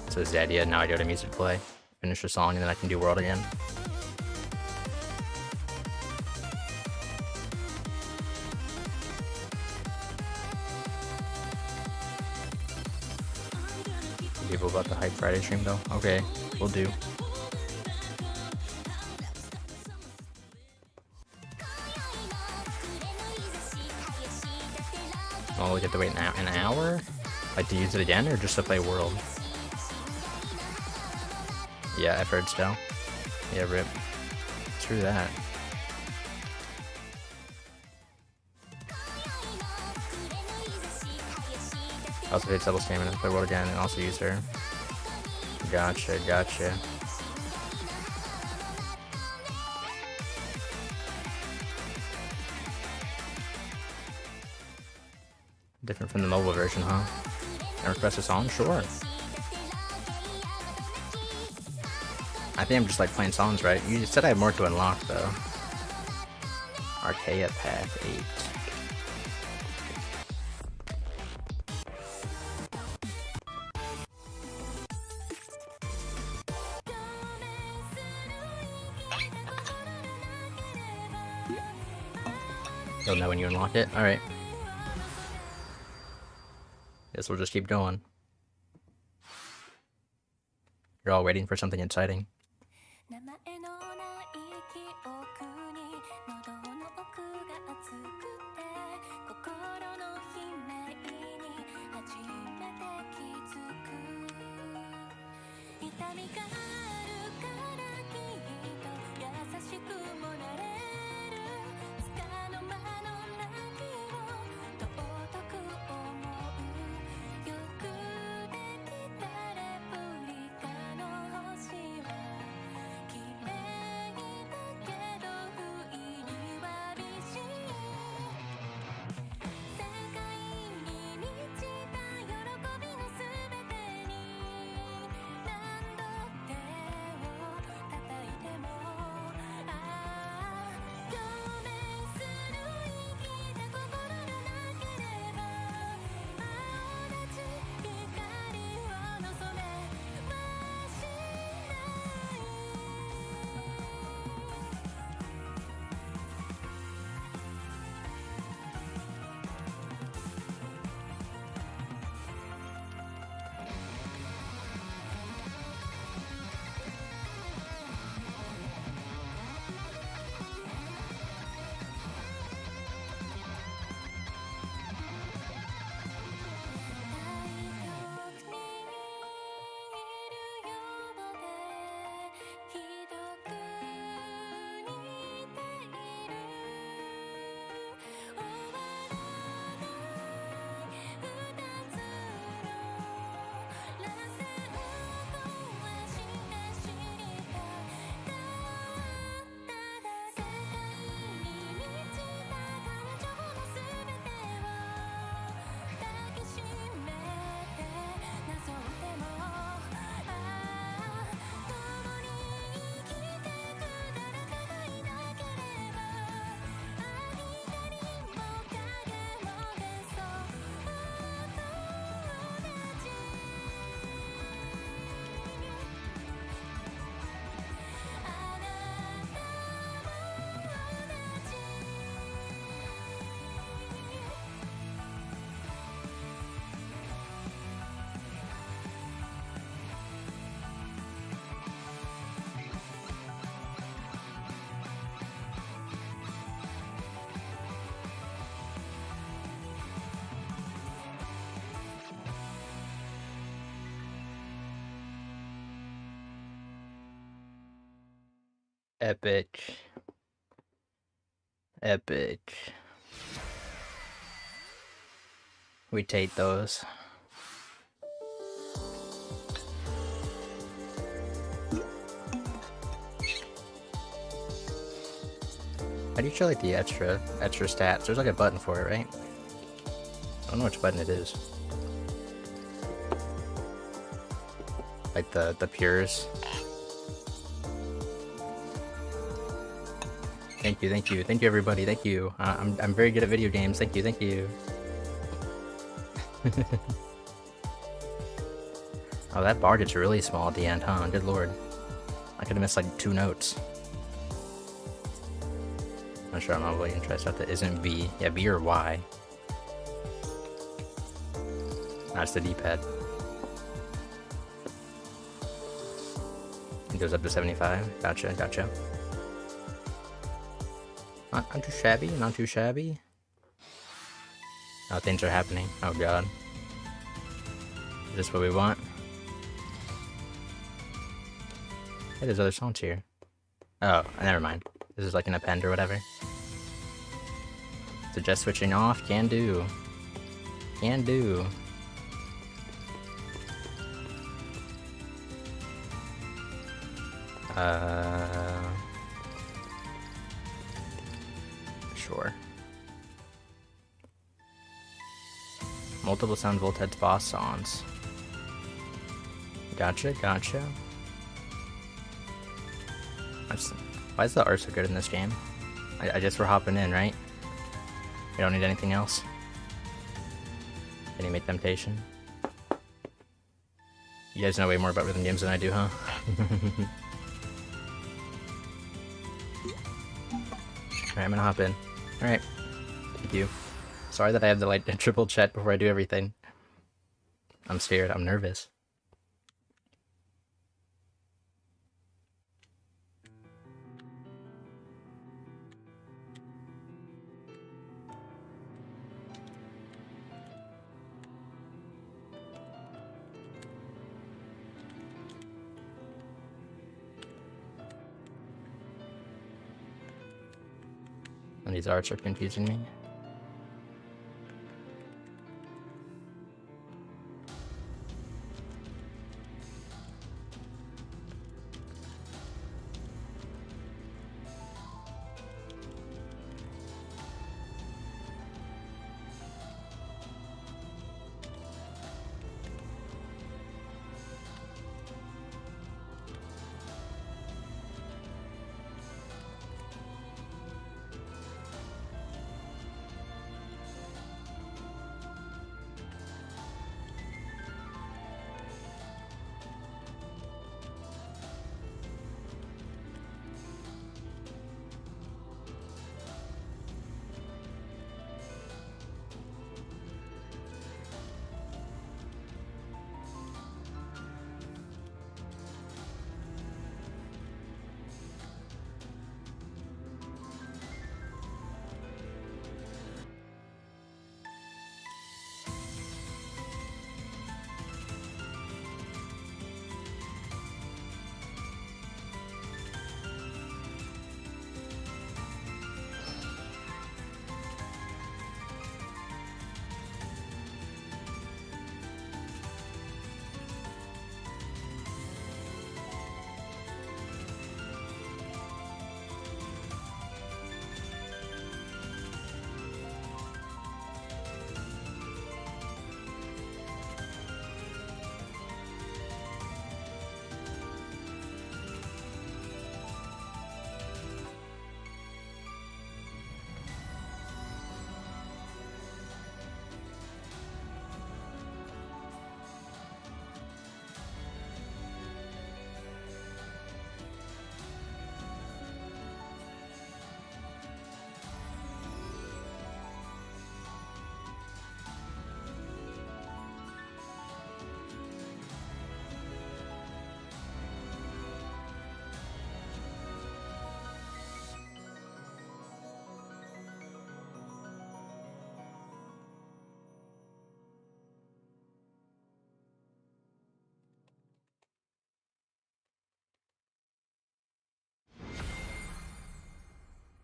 So is the idea now I go to music play, finish the song, and then I can do world again? People about the Hype Friday stream though? Okay, we'll do. Oh, we have to wait an hour? Like to use it again or just to play world? Yeah, I've heard still. Yeah, rip. Screw that. Also hit double stamina, play world again, and also use her. Gotcha. Different from the mobile version, huh? And request a song? Sure. I think I'm just like playing songs, right? You said I have more to unlock though. Arcaea Path 8. You'll know when you unlock it? Alright. Guess we'll just keep going. You're all waiting for something exciting. Epic. Epic. We take those. How do you show like the extra stats? There's like a button for it, right? I don't know which button it is. Like the pures. Thank you everybody, thank you. I'm very good at video games, thank you. Oh, that bar gets really small at the end, huh? Good lord. I could have missed like 2 notes. Not sure I'm not really interested if that isn't B. Yeah, B or Y. That's the D-pad. It goes up to 75. Gotcha. Not too shabby. Oh, things are happening. Oh god. Is this what we want? Hey, there's other songs here. Oh, never mind. This is like an append or whatever. Suggest switching off? Can do. Sure. Multiple sound voltage boss songs. Gotcha. Why is the art so good in this game? I guess we're hopping in, right? We don't need anything else. Any make temptation? You guys know way more about rhythm games than I do, huh? Alright, I'm gonna hop in. Alright. Thank you. Sorry that I have to like triple check before I do everything. I'm scared, I'm nervous. And these arts are confusing me.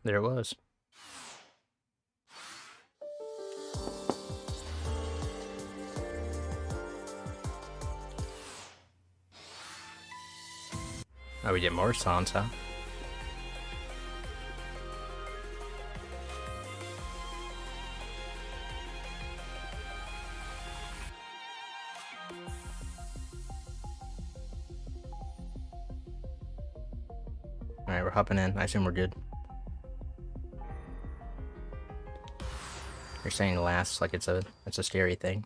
There it was. Oh, we get more songs, huh? Alright, we're hopping in. I assume we're good. You're saying last like it's a scary thing.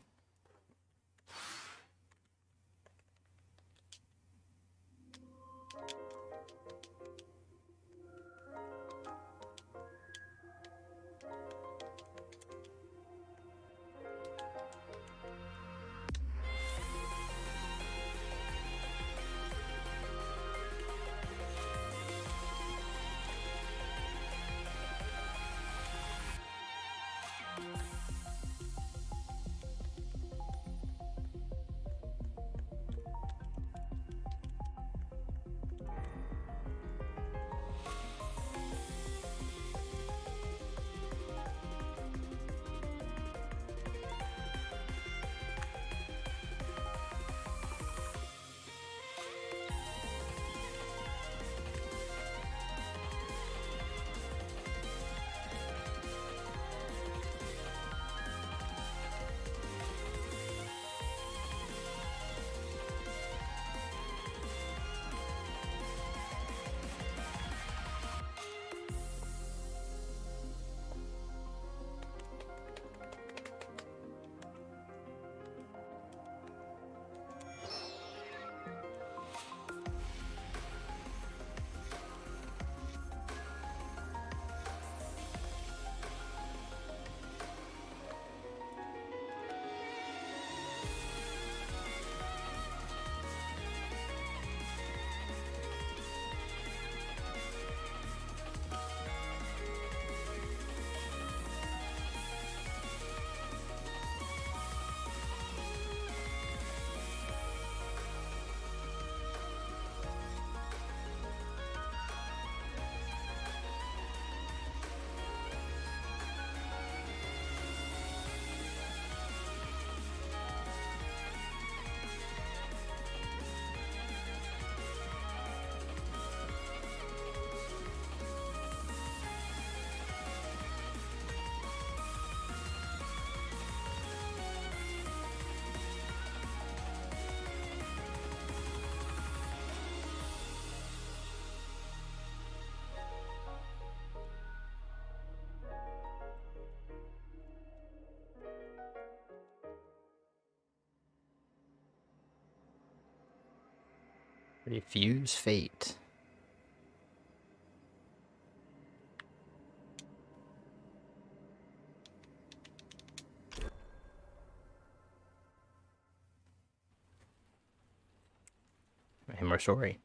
Refuse fate. And we're sorry.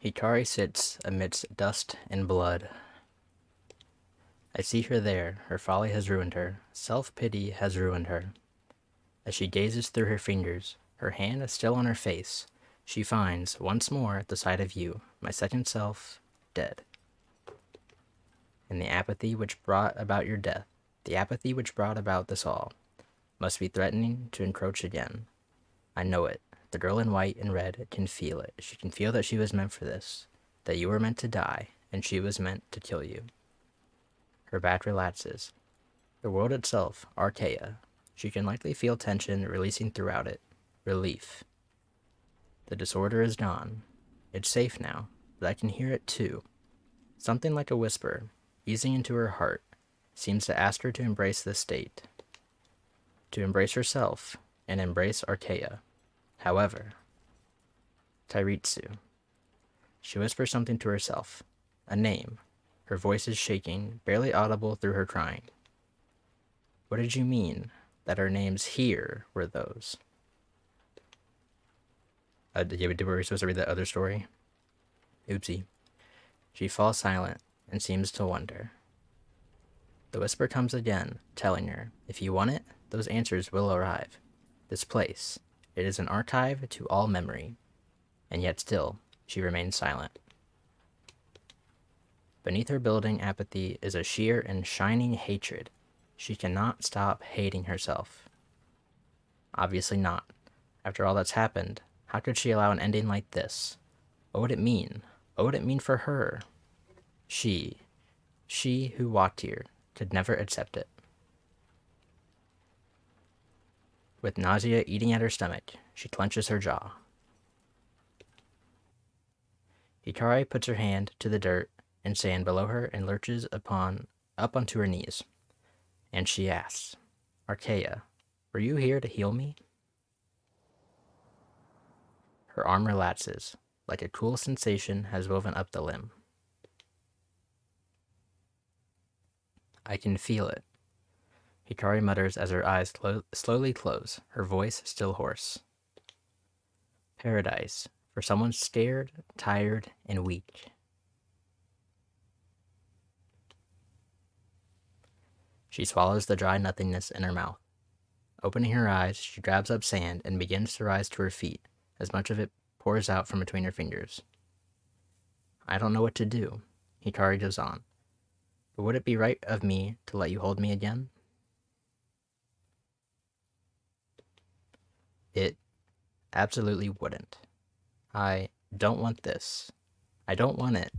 Hikari sits amidst dust and blood. I see her there. Her folly has ruined her. Self-pity has ruined her. As she gazes through her fingers, her hand is still on her face. She finds, once more, at the sight of you, my second self, dead. And the apathy which brought about your death, the apathy which brought about this all, must be threatening to encroach again. I know it. The girl in white and red can feel it. She can feel that she was meant for this, that you were meant to die, and she was meant to kill you. Her back relaxes. The world itself, Arcaea. She can likely feel tension releasing throughout it. Relief. The disorder is gone. It's safe now, but I can hear it too. Something like a whisper, easing into her heart, seems to ask her to embrace this state. To embrace herself, and embrace Arcaea. However, Tairitsu. She whispers something to herself. A name. Her voice is shaking, barely audible through her crying. What did you mean that our names here were those? Were we supposed to read that other story? Oopsie. She falls silent and seems to wonder. The whisper comes again, telling her, if you want it, those answers will arrive. This place, It is an archive to all memory, and yet still, she remains silent. Beneath her building apathy is a sheer and shining hatred. She cannot stop hating herself. Obviously not. After all that's happened, how could she allow an ending like this? What would it mean? What would it mean for her? She who walked here, could never accept it. With nausea eating at her stomach, she clenches her jaw. Hikari puts her hand to the dirt and sand below her and lurches up onto her knees. And she asks, Arcaea, were you here to heal me? Her arm relaxes, like a cool sensation has woven up the limb. I can feel it, Hikari mutters as her eyes slowly close, her voice still hoarse. Paradise, for someone scared, tired, and weak. She swallows the dry nothingness in her mouth. Opening her eyes, she grabs up sand and begins to rise to her feet, as much of it pours out from between her fingers. I don't know what to do, Hikari goes on. But would it be right of me to let you hold me again? It absolutely wouldn't. I don't want this. I don't want it.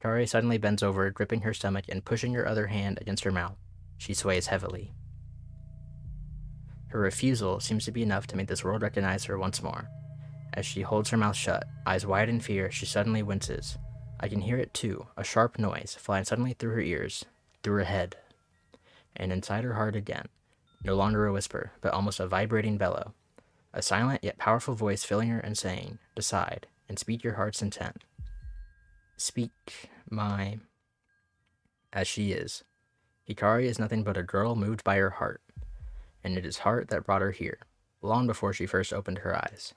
Hikari suddenly bends over, gripping her stomach and pushing her other hand against her mouth. She sways heavily. Her refusal seems to be enough to make this world recognize her once more. As she holds her mouth shut, eyes wide in fear, she suddenly winces. I can hear it too, a sharp noise, flying suddenly through her ears, through her head, and inside her heart again. No longer a whisper, but almost a vibrating bellow. A silent yet powerful voice filling her and saying, decide, and speak your heart's intent. Speak, my... As she is. Hikari is nothing but a girl moved by her heart, and it is heart that brought her here, long before she first opened her eyes.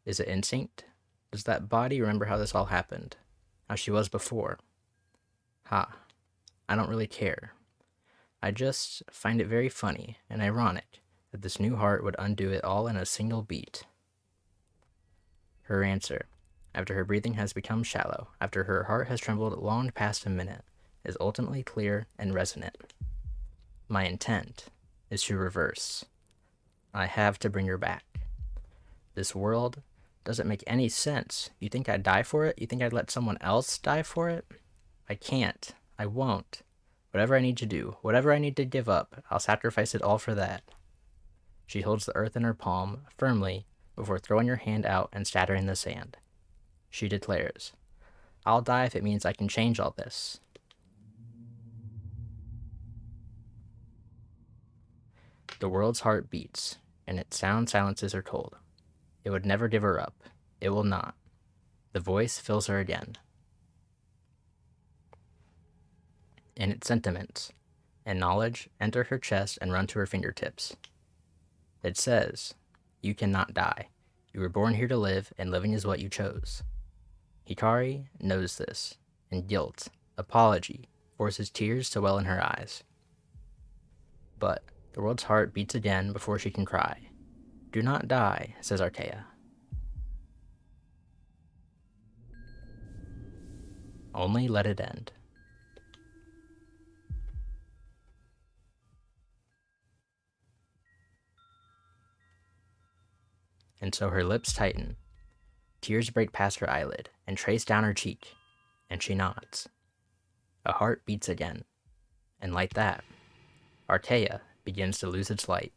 Is it instinct? Does that body remember how this all happened? How she was before? I don't really care. I just find it very funny and ironic that this new heart would undo it all in a single beat. Her answer, after her breathing has become shallow, after her heart has trembled long past a minute, is ultimately clear and resonant. My intent is to reverse. I have to bring her back. This world doesn't make any sense. You think I'd die for it? You think I'd let someone else die for it? I can't. I won't. Whatever I need to do, whatever I need to give up, I'll sacrifice it all for that. She holds the earth in her palm firmly before throwing her hand out and scattering the sand. She declares, I'll die if it means I can change all this. The world's heart beats, and its sound silences her cold. It would never give her up. It will not. The voice fills her again. And its sentiments and knowledge enter her chest and run to her fingertips. It says, you cannot die. You were born here to live, and living is what you chose. Hikari knows this, and guilt, apology, forces tears to well in her eyes. But the world's heart beats again before she can cry. Do not die, says Arcaea. Only let it end. And so her lips tighten. Tears break past her eyelid and trace down her cheek, and she nods. A heart beats again, and like that, Arcaea begins to lose its light.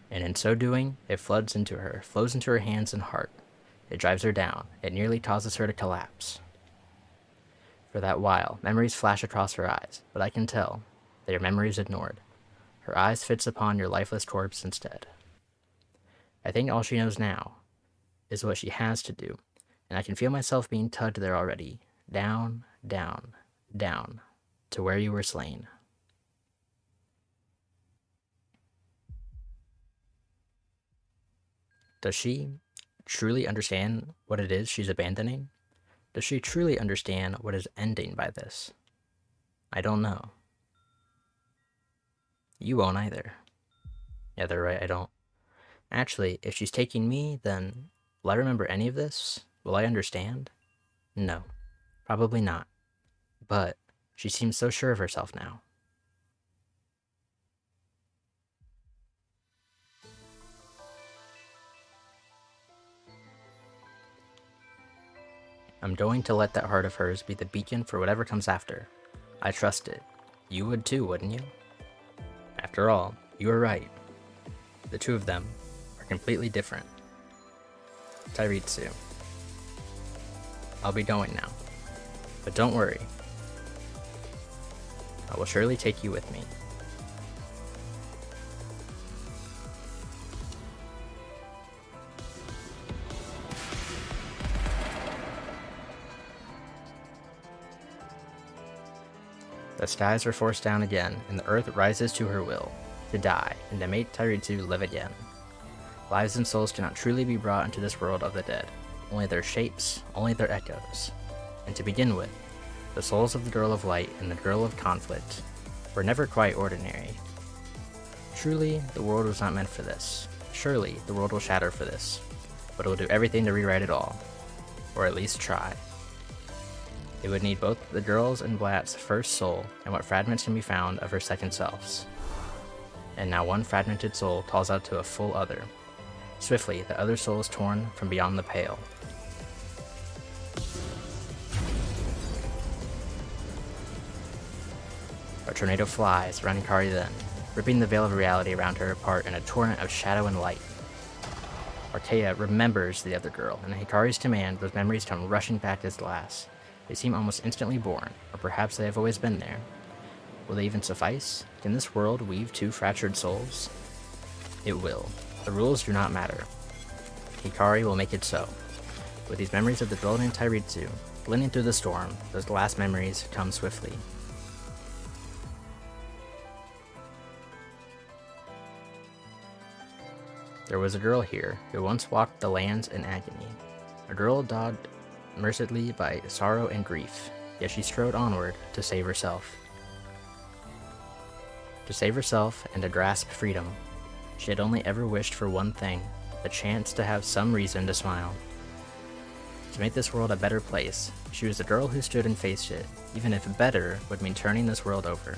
And in so doing, it flows into her hands and heart. It drives her down. It nearly causes her to collapse. For that while, memories flash across her eyes, but I can tell they are memories ignored. Her eyes fix upon your lifeless corpse instead. I think all she knows now is what she has to do, and I can feel myself being tugged there already, down, down, down, to where you were slain. Does she truly understand what it is she's abandoning? Does she truly understand what is ending by this? I don't know. You won't either. Yeah, they're right, I don't. Actually, if she's taking me, then will I remember any of this? Will I understand? No, probably not. But she seems so sure of herself now. I'm going to let that heart of hers be the beacon for whatever comes after. I trust it. You would too, wouldn't you? After all, you were right. The two of them are completely different. Tairitsu. I'll be going now. But don't worry. I will surely take you with me. The skies are forced down again, and the earth rises to her will, to die, and to make Tairitsu live again. Lives and souls cannot truly be brought into this world of the dead, only their shapes, only their echoes. And to begin with, the souls of the Girl of Light and the Girl of Conflict were never quite ordinary. Truly, the world was not meant for this. Surely, the world will shatter for this, but it will do everything to rewrite it all, or at least try. It would need both the girl's and Blat's first soul and what fragments can be found of her second selves. And now one fragmented soul calls out to a full other. Swiftly, the other soul is torn from beyond the pale. A tornado flies around Hikari then, ripping the veil of reality around her apart in a torrent of shadow and light. Arcaea remembers the other girl, and at Hikari's command, those memories come rushing back as glass. They seem almost instantly born, or perhaps they have always been there. Will they even suffice? Can this world weave two fractured souls? It will. The rules do not matter. Hikari will make it so. With these memories of the girl named Tairitsu, blending through the storm, those last memories come swiftly. There was a girl here who once walked the lands in agony. A girl dogged mercilessly by sorrow and grief, yet she strode onward to save herself. To save herself and to grasp freedom. She had only ever wished for one thing, the chance to have some reason to smile. To make this world a better place, she was the girl who stood and faced it, even if better would mean turning this world over.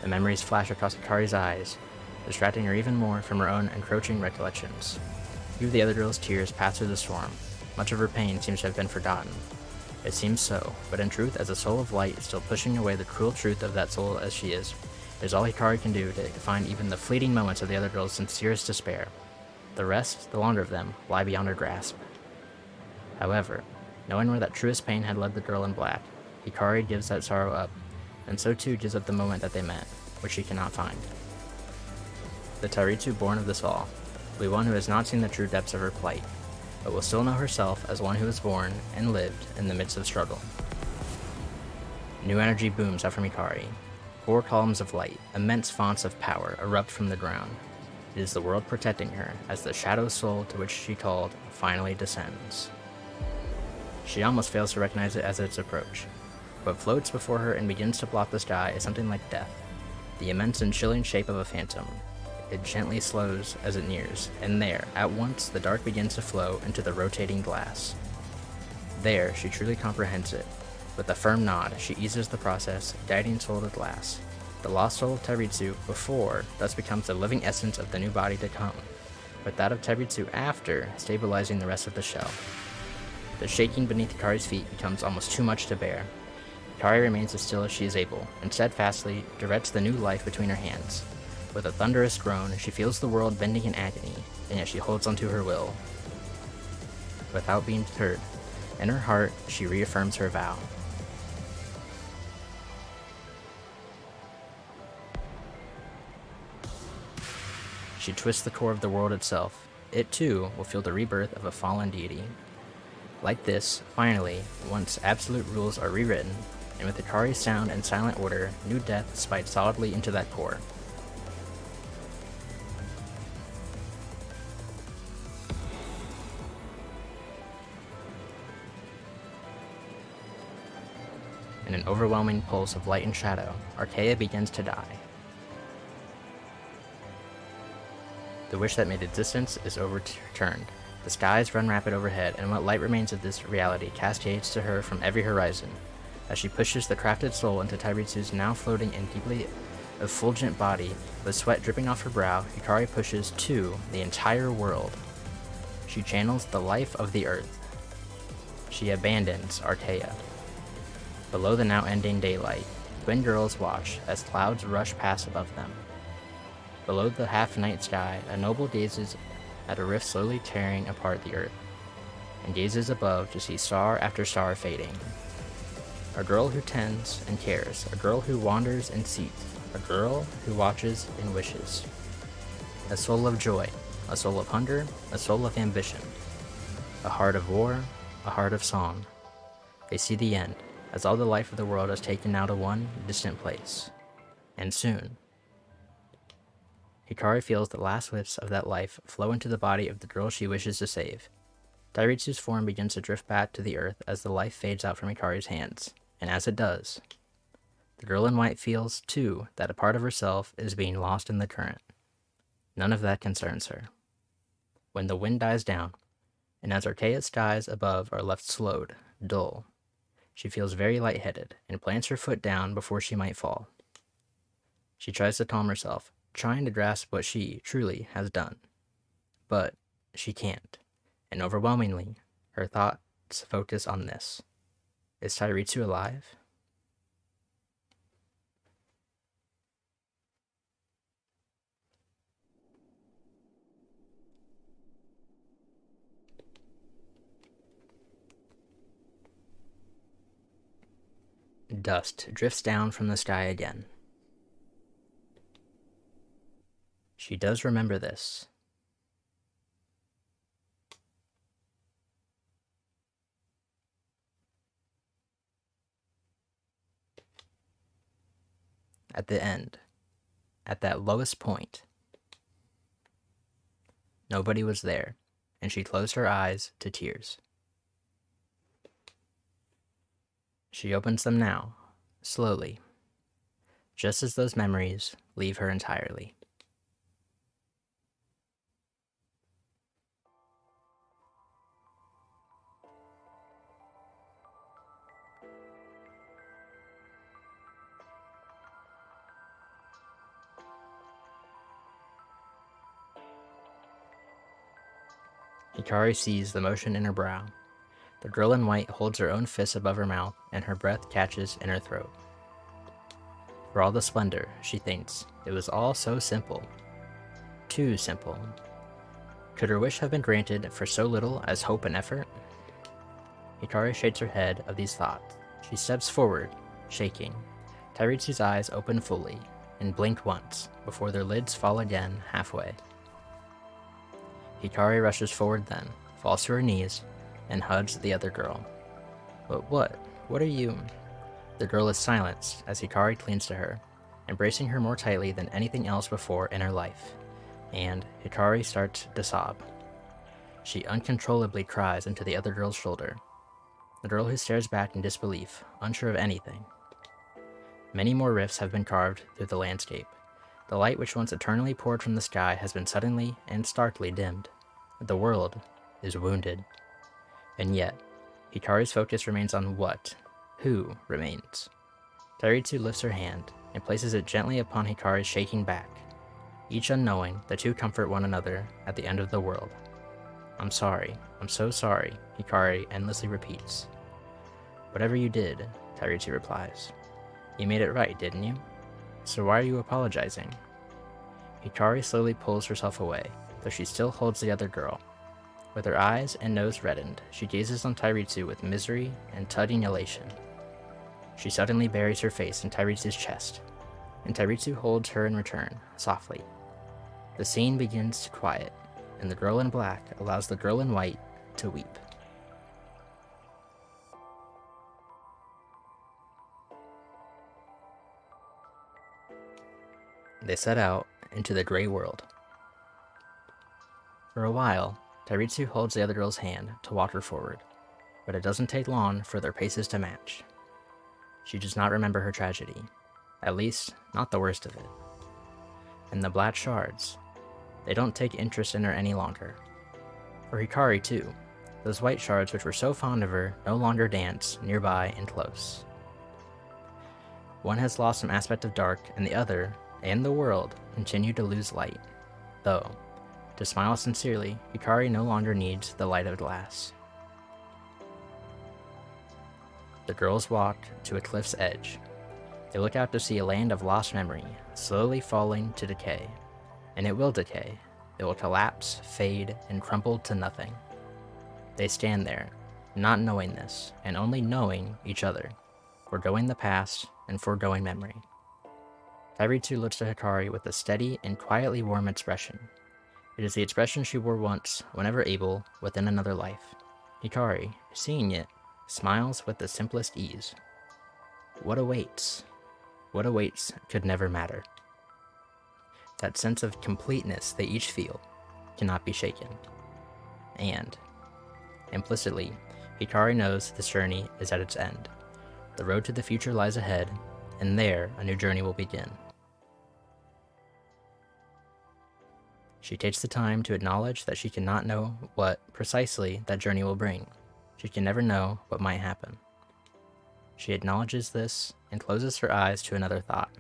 The memories flash across Hikari's eyes, distracting her even more from her own encroaching recollections. Few of the other girl's tears pass through the storm. Much of her pain seems to have been forgotten. It seems so, but in truth, as a soul of light still pushing away the cruel truth of that soul as she is, it is all Hikari can do to find even the fleeting moments of the other girl's sincerest despair. The rest, the longer of them, lie beyond her grasp. However, knowing where that truest pain had led the girl in black, Hikari gives that sorrow up, and so too gives up the moment that they met, which she cannot find. The Tairitsu born of this all will be one who has not seen the true depths of her plight, but will still know herself as one who was born and lived in the midst of struggle. New energy booms out from Hikari. 4 columns of light, immense fonts of power, erupt from the ground. It is the world protecting her as the shadow soul to which she called finally descends. She almost fails to recognize it as its approach. What floats before her and begins to block the sky is something like death, the immense and chilling shape of a phantom. It gently slows as it nears, and there, at once, the dark begins to flow into the rotating glass. There, she truly comprehends it. With a firm nod, she eases the process, guiding soul to glass. The lost soul of Tairitsu before thus becomes the living essence of the new body to come, but that of Tairitsu after stabilizing the rest of the shell. The shaking beneath Hikari's feet becomes almost too much to bear. Hikari remains as still as she is able, and steadfastly directs the new life between her hands. With a thunderous groan, she feels the world bending in agony, and yet she holds onto her will. Without being deterred, in her heart, she reaffirms her vow. She twists the core of the world itself. It too will feel the rebirth of a fallen deity. Like this, finally, once absolute rules are rewritten, and with Hikari's sound and silent order, new death spiked solidly into that core. In an overwhelming pulse of light and shadow, Arcaea begins to die. The wish that made existence is overturned. The skies run rapid overhead, and what light remains of this reality cascades to her from every horizon. As she pushes the crafted soul into Tairitsu's now floating and deeply effulgent body, with sweat dripping off her brow, Hikari pushes to the entire world. She channels the life of the earth. She abandons Arcaea. Below the now ending daylight, twin girls watch as clouds rush past above them. Below the half-night sky, a noble gazes at a rift slowly tearing apart the earth, and gazes above to see star after star fading. A girl who tends and cares, a girl who wanders and seeks, a girl who watches and wishes. A soul of joy, a soul of hunger, a soul of ambition. A heart of war, a heart of song. They see the end, as all the life of the world is taken now to one distant place. And soon, Hikari feels the last wisps of that life flow into the body of the girl she wishes to save. Tairitsu's form begins to drift back to the earth as the life fades out from Hikari's hands, and as it does, the girl in white feels, too, that a part of herself is being lost in the current. None of that concerns her. When the wind dies down, and as Arcaea's skies above are left slowed, dull, she feels very lightheaded and plants her foot down before she might fall. She tries to calm herself, trying to grasp what she truly has done. But she can't, and overwhelmingly, her thoughts focus on this. Is Tairitsu alive? Dust drifts down from the sky again. She does remember this. At the end, at that lowest point, nobody was there, and she closed her eyes to tears. She opens them now, slowly, just as those memories leave her entirely. Hikari sees the motion in her brow. The girl in white holds her own fist above her mouth, and her breath catches in her throat. For all the splendor, she thinks, it was all so simple. Too simple. Could her wish have been granted for so little as hope and effort? Hikari shakes her head of these thoughts. She steps forward, shaking. Tairitsu's eyes open fully, and blink once, before their lids fall again halfway. Hikari rushes forward then, falls to her knees, and hugs the other girl. But what? What are you? The girl is silenced as Hikari clings to her, embracing her more tightly than anything else before in her life, and Hikari starts to sob. She uncontrollably cries into the other girl's shoulder, the girl who stares back in disbelief, unsure of anything. Many more rifts have been carved through the landscape. The light which once eternally poured from the sky has been suddenly and starkly dimmed. The world is wounded. And yet, Hikari's focus remains on who remains. Tairitsu lifts her hand and places it gently upon Hikari's shaking back. Each unknowing, the two comfort one another at the end of the world. I'm sorry, I'm so sorry, Hikari endlessly repeats. Whatever you did, Tairitsu replies. You made it right, didn't you? So why are you apologizing? Hikari slowly pulls herself away, though she still holds the other girl. With her eyes and nose reddened, she gazes on Tairitsu with misery and tugging elation. She suddenly buries her face in Tairitsu's chest, and Tairitsu holds her in return, softly. The scene begins to quiet, and the girl in black allows the girl in white to weep. they set out into the gray world. For a while, Tairitsu holds the other girl's hand to walk her forward, but it doesn't take long for their paces to match. She does not remember her tragedy, at least not the worst of it. And the black shards, they don't take interest in her any longer. For Hikari too, those white shards which were so fond of her no longer dance nearby and close. One has lost some aspect of dark, and the other, and the world, continue to lose light, though, to smile sincerely, Hikari no longer needs the light of glass. The girls walk to a cliff's edge. They look out to see a land of lost memory, slowly falling to decay. And it will decay. It will collapse, fade, and crumble to nothing. They stand there, not knowing this, and only knowing each other, foregoing the past and foregoing memory. Tairitsu looks to Hikari with a steady and quietly warm expression. It is the expression she wore once, whenever able, within another life. Hikari, seeing it, smiles with the simplest ease. What awaits? What awaits could never matter. That sense of completeness they each feel cannot be shaken. And, implicitly, Hikari knows this journey is at its end. The road to the future lies ahead, and there a new journey will begin. She takes the time to acknowledge that she cannot know what, precisely, that journey will bring. She can never know what might happen. She acknowledges this and closes her eyes to another thought.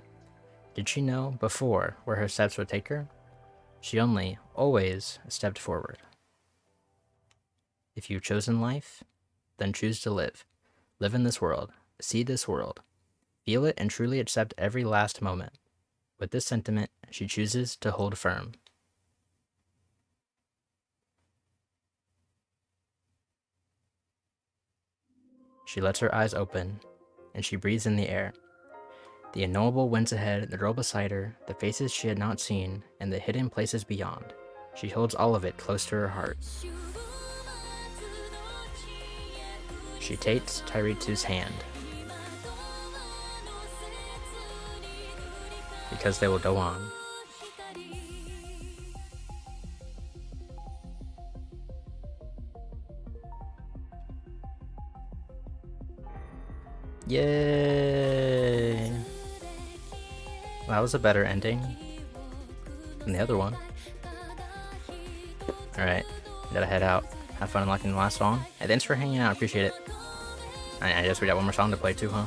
Did she know before where her steps would take her? She only, always, stepped forward. If you've chosen life, then choose to live. Live in this world. See this world. Feel it and truly accept every last moment. With this sentiment, she chooses to hold firm. She lets her eyes open, and she breathes in the air. The unknowable winds ahead, the girl beside her, the faces she had not seen, and the hidden places beyond. She holds all of it close to her heart. She takes Tairitsu's hand. Because they will go on. Yay! Well, that was a better ending than the other one. Alright, gotta head out. Have fun unlocking the last song. And thanks for hanging out, appreciate it. I guess we got one more song to play too, huh?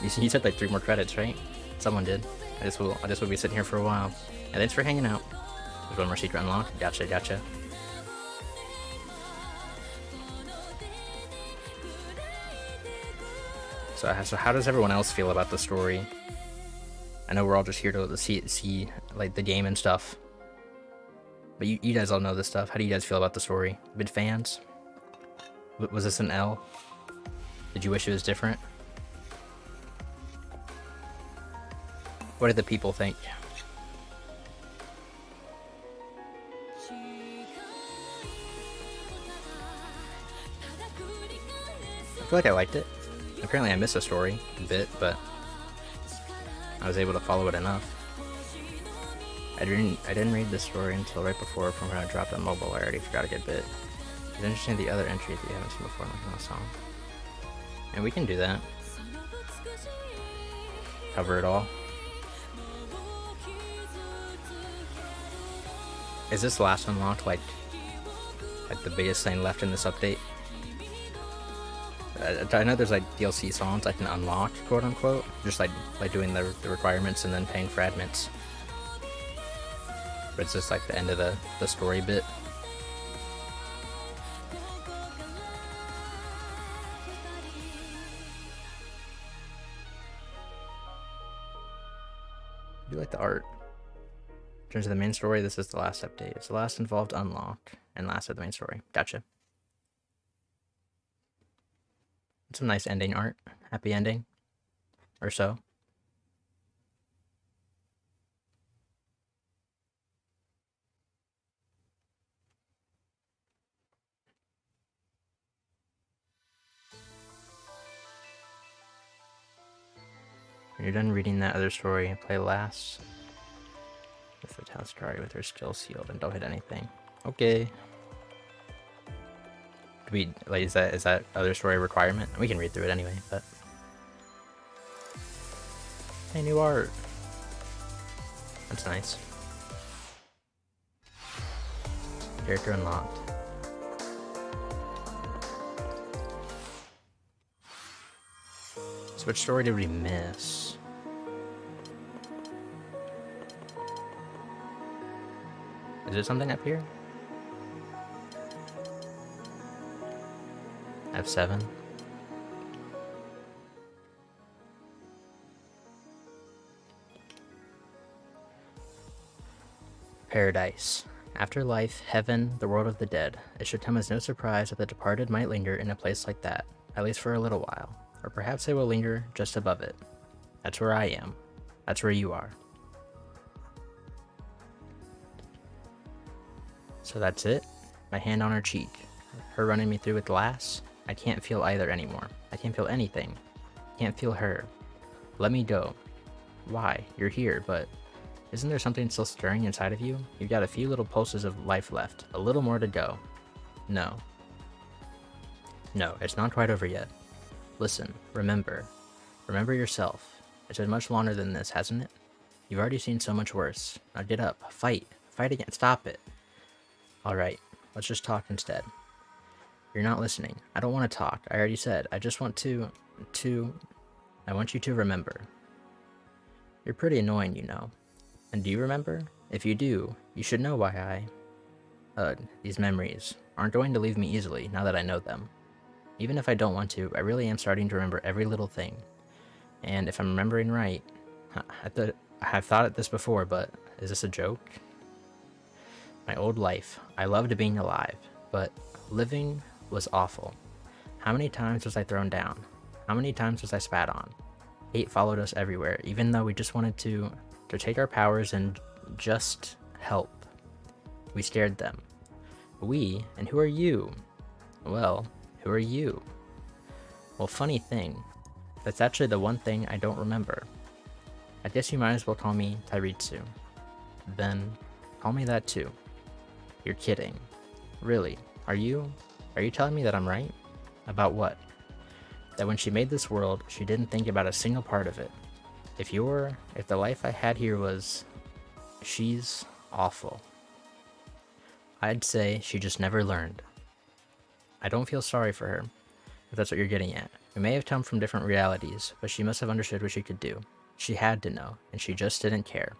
You said like 3 more credits, right? Someone did. I just will be sitting here for a while. And thanks for hanging out. There's one more secret unlocked. Gotcha. So how does everyone else feel about the story? I know we're all just here to see like the game and stuff. But you guys all know this stuff. How do you guys feel about the story? Big fans? Was this an L? Did you wish it was different? What did the people think? I feel like I liked it. Apparently I missed a story a bit, but I was able to follow it enough. I didn't read the story until right before Program dropped on mobile. I already forgot a good bit. It's interesting the other entries that you haven't seen before in the song. And we can do that. Cover it all. Is this last unlocked like the biggest thing left in this update? I know there's like DLC songs I can unlock, quote unquote, just like doing the requirements and then paying for admins. But it's just like the end of the story bit. I do like the art. In terms of the main story, this is the last update. It's the last involved unlock and last of the main story. Gotcha. Some nice ending art. Happy ending. Or so. When you're done reading that other story, play last. If the town started with her skill sealed and don't hit anything. Okay. Do we, like, is that other story requirement? We can read through it anyway, but. Hey, new art. That's nice. Character unlocked. So which story did we miss? Is there something up here? F7. Paradise. Afterlife, heaven, the world of the dead. It should come as no surprise that the departed might linger in a place like that, at least for a little while. Or perhaps they will linger just above it. That's where I am. That's where you are. So that's it. My hand on her cheek. Her running me through with glass. I can't feel either anymore. I can't feel anything. Can't feel her. Let me go. Why? You're here, but isn't there something still stirring inside of you? You've got a few little pulses of life left. A little more to go. No. No, it's not quite over yet. Listen, remember. Remember yourself. It's been much longer than this, hasn't it? You've already seen so much worse. Now get up. Fight. Fight again. Stop it. Alright, let's just talk instead. You're not listening. I don't want to talk. I already said. I just want I want you to remember. You're pretty annoying, you know. And do you remember? If you do, you should know why these memories aren't going to leave me easily now that I know them. Even if I don't want to, I really am starting to remember every little thing. And if I'm remembering right, I've thought of this before, but is this a joke? My old life. I loved being alive, but living was awful. How many times was I thrown down? How many times was I spat on? Hate followed us everywhere, even though we just wanted to take our powers and just help. We scared them. We? And who are you? Well, who are you? Well, funny thing. That's actually the one thing I don't remember. I guess you might as well call me Tairitsu. Then, call me that too. You're kidding. Really? Are you telling me that I'm right? About what? That when she made this world, she didn't think about a single part of it. If the life I had here was... she's awful. I'd say she just never learned. I don't feel sorry for her, if that's what you're getting at. We may have come from different realities, but she must have understood what she could do. She had to know, and she just didn't care.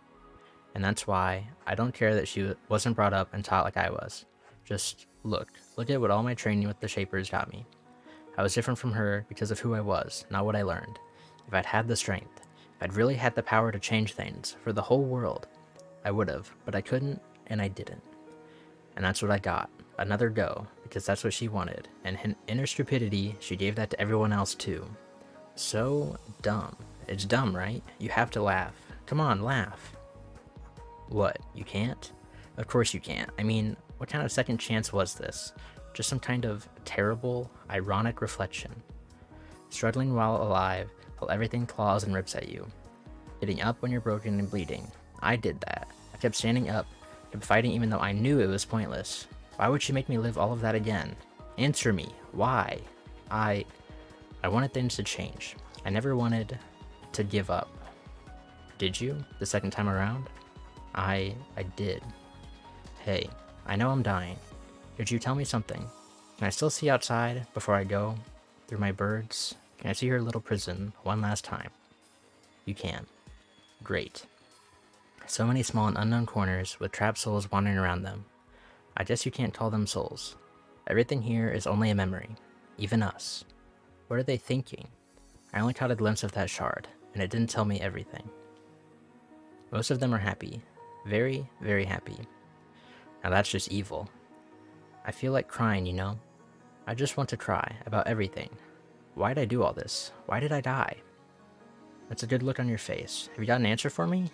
And that's why I don't care that she wasn't brought up and taught like I was. Just look at what all my training with the Shapers got me. I was different from her because of who I was, not what I learned. If I'd had the strength, if I'd really had the power to change things for the whole world, I would have, but I couldn't, and I didn't. And that's what I got. Another go, because that's what she wanted, and in her stupidity, she gave that to everyone else too. So dumb. It's dumb, right? You have to laugh. Come on, laugh. What, you can't? Of course you can't. I mean, what kind of second chance was this? Just some kind of terrible, ironic reflection. Struggling while alive, while everything claws and rips at you. Getting up when you're broken and bleeding. I did that. I kept standing up, kept fighting even though I knew it was pointless. Why would she make me live all of that again? Answer me. Why? I wanted things to change. I never wanted to give up. Did you? The second time around? I did. Hey, I know I'm dying. Could you tell me something? Can I still see outside before I go? Through my birds? Can I see her little prison one last time? You can. Great. So many small and unknown corners with trapped souls wandering around them. I guess you can't call them souls. Everything here is only a memory. Even us. What are they thinking? I only caught a glimpse of that shard, and it didn't tell me everything. Most of them are happy. Very, very happy. Now that's just evil. I feel like crying, you know? I just want to cry about everything. Why'd I do all this? Why did I die? That's a good look on your face. Have you got an answer for me?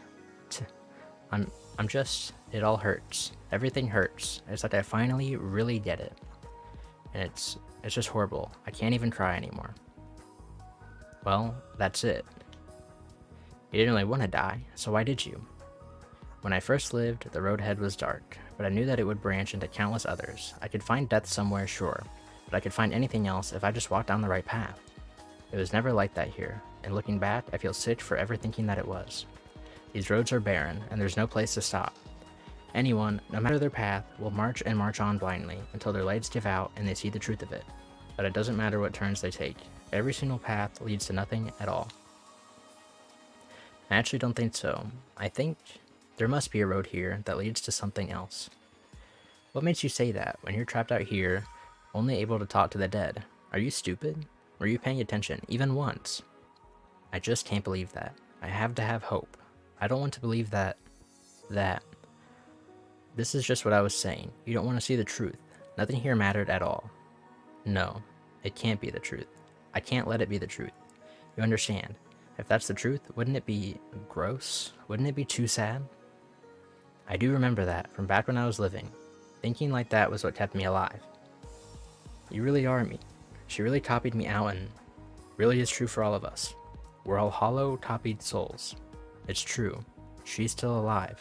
I'm just... it all hurts. Everything hurts. It's like I finally really get it. And it's just horrible. I can't even cry anymore. Well, that's it. You didn't really want to die, so why did you? When I first lived, the roadhead was dark, but I knew that it would branch into countless others. I could find death somewhere, sure, but I could find anything else if I just walked down the right path. It was never like that here, and looking back, I feel sick for ever thinking that it was. These roads are barren, and there's no place to stop. Anyone, no matter their path, will march and march on blindly until their lights give out and they see the truth of it. But it doesn't matter what turns they take. Every single path leads to nothing at all. I actually don't think so. I think there must be a road here that leads to something else. What makes you say that when you're trapped out here, only able to talk to the dead? Are you stupid? Were you paying attention, even once? I just can't believe that. I have to have hope. I don't want to believe that... This is just what I was saying. You don't want to see the truth. Nothing here mattered at all. No, it can't be the truth. I can't let it be the truth. You understand? If that's the truth, wouldn't it be gross? Wouldn't it be too sad? I do remember that from back when I was living. Thinking like that was what kept me alive. You really are me. She really copied me out, and really is true for all of us. We're all hollow, copied souls. It's true. She's still alive.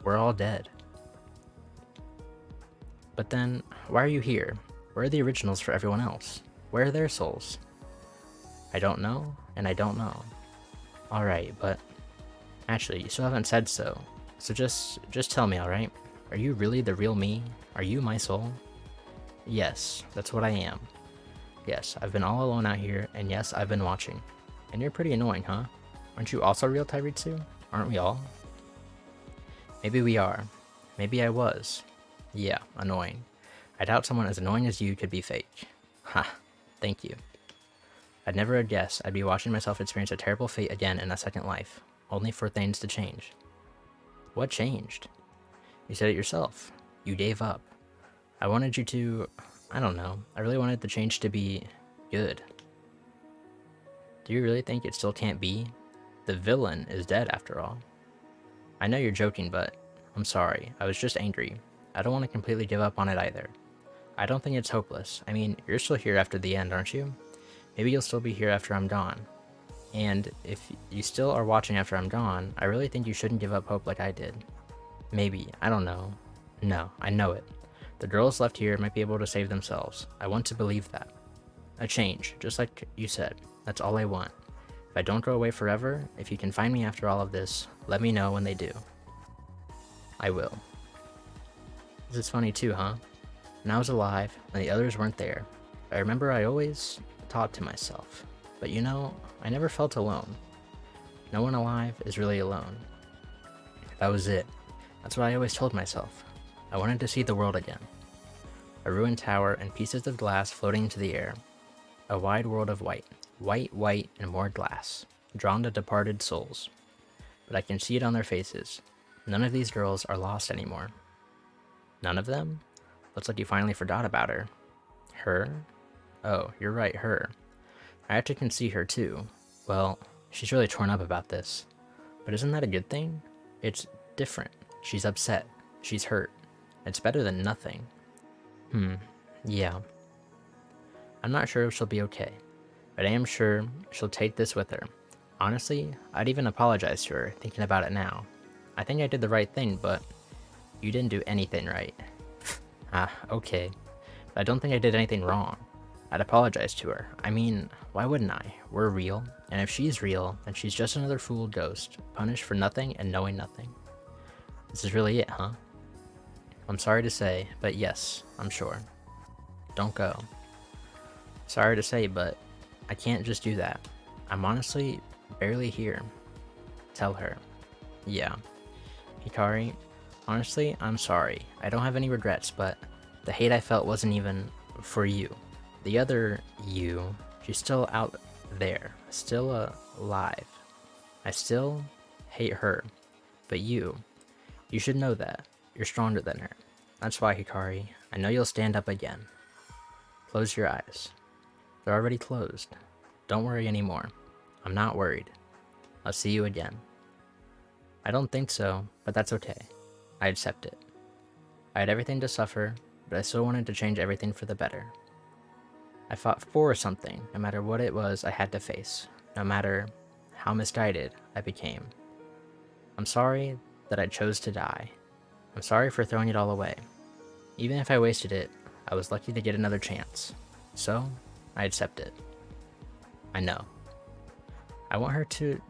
We're all dead. But then, why are you here? Where are the originals for everyone else? Where are their souls? I don't know, and I don't know. Alright, but... Actually, you still haven't said so. So just tell me, alright? Are you really the real me? Are you my soul? Yes, that's what I am. Yes, I've been all alone out here, and yes, I've been watching. And you're pretty annoying, huh? Aren't you also real, Tyritsu? Aren't we all? Maybe we are. Maybe I was. Yeah, annoying. I doubt someone as annoying as you could be fake. Ha, thank you. I'd never have guessed I'd be watching myself experience a terrible fate again in a second life, only for things to change. What changed? You said it yourself. You gave up. I wanted you to... I don't know. I really wanted the change to be... good. Do you really think it still can't be? The villain is dead after all. I know you're joking, but... I'm sorry. I was just angry. I don't want to completely give up on it either. I don't think it's hopeless. I mean, you're still here after the end, aren't you? Maybe you'll still be here after I'm gone. And if you still are watching after I'm gone, I really think you shouldn't give up hope like I did. Maybe. I don't know. No, I know it. The girls left here might be able to save themselves. I want to believe that. A change, just like you said. That's all I want. If I don't go away forever, if you can find me after all of this, let me know when they do. I will. This is funny too, huh? When I was alive, and the others weren't there, I remember I always talked to myself. But you know, I never felt alone. No one alive is really alone. That was it. That's what I always told myself. I wanted to see the world again. A ruined tower and pieces of glass floating into the air. A wide world of white. White, white, and more glass. Drawn to departed souls. But I can see it on their faces. None of these girls are lost anymore. None of them? Looks like you finally forgot about her. Her? Oh, you're right, her. I actually can see her too. Well, she's really torn up about this. But isn't that a good thing? It's different. She's upset. She's hurt. It's better than nothing. Yeah. I'm not sure if she'll be okay, but I am sure she'll take this with her. Honestly, I'd even apologize to her, thinking about it now. I think I did the right thing, but you didn't do anything right. Okay. But I don't think I did anything wrong. I'd apologize to her. I mean, why wouldn't I? We're real, and if she's real, then she's just another fooled ghost, punished for nothing and knowing nothing. This is really it, huh? I'm sorry to say, but yes, I'm sure. Don't go. Sorry to say, but I can't just do that. I'm honestly barely here. Tell her. Yeah. Hikari, honestly, I'm sorry. I don't have any regrets, but the hate I felt wasn't even for you. The other you, she's still out there, still alive. I still hate her, but you should know that. You're stronger than her. That's why, Hikari, I know you'll stand up again. Close your eyes. They're already closed. Don't worry anymore. I'm not worried. I'll see you again. I don't think so, but that's okay. I accept it. I had everything to suffer, but I still wanted to change everything for the better. I fought for something, no matter what it was I had to face, no matter how misguided I became. I'm sorry that I chose to die. I'm sorry for throwing it all away. Even if I wasted it, I was lucky to get another chance. So, I accept it. I know. I want her to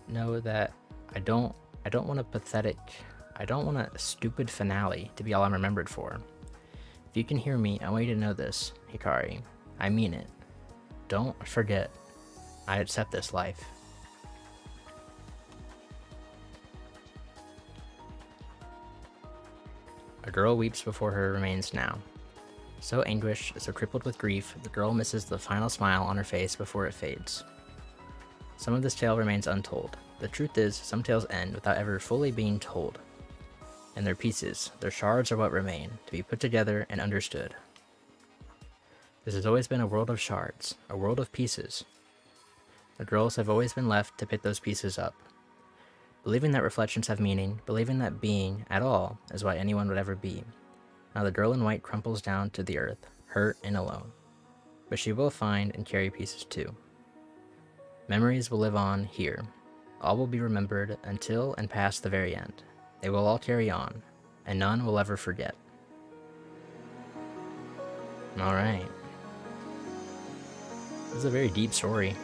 know that I don't want a stupid finale to be all I'm remembered for. If you can hear me, I want you to know this, Hikari. I mean it. Don't forget, I accept this life. A girl weeps before her remains now. So anguished, so crippled with grief, the girl misses the final smile on her face before it fades. Some of this tale remains untold. The truth is, some tales end without ever fully being told. And their pieces, their shards are what remain, to be put together and understood. This has always been a world of shards, a world of pieces. The girls have always been left to pick those pieces up. Believing that reflections have meaning, believing that being, at all, is what anyone would ever be. Now the girl in white crumples down to the earth, hurt and alone. But she will find and carry pieces too. Memories will live on here. All will be remembered until and past the very end. They will all carry on, and none will ever forget. Alright. This is a very deep story.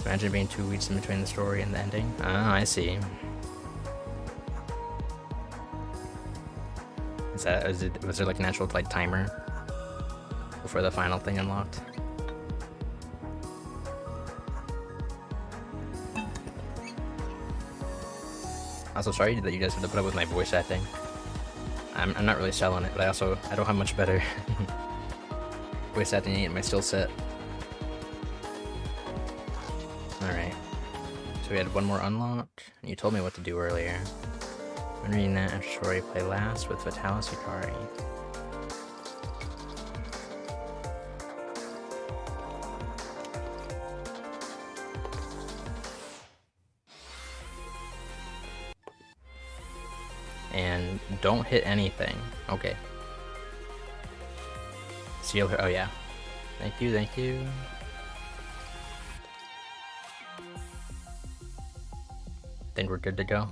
Imagine being 2 weeks in between the story and the ending. Ah, I see. Was there like an actual like timer before the final thing unlocked? Also, sorry that you guys have to put up with my voice acting. I'm not really selling it, but I don't have much better voice acting in my skill set. Alright. So we had one more unlocked, and you told me what to do earlier. I'm reading that after story play last with Vitalis Hikari. And don't hit anything. Okay. Seal her. Oh yeah. Thank you, thank you. Think we're good to go.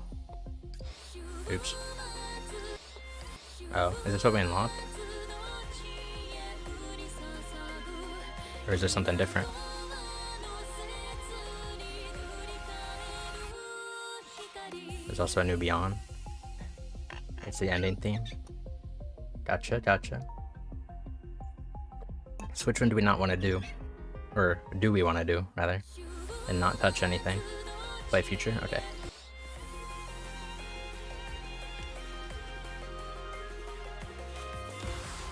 Oops. Oh, is this what we unlocked? Or is this something different? There's also a new Beyond. It's the ending theme. Gotcha, gotcha. So which one do we not want to do? Or do we want to do, rather? And not touch anything? Play future? Okay.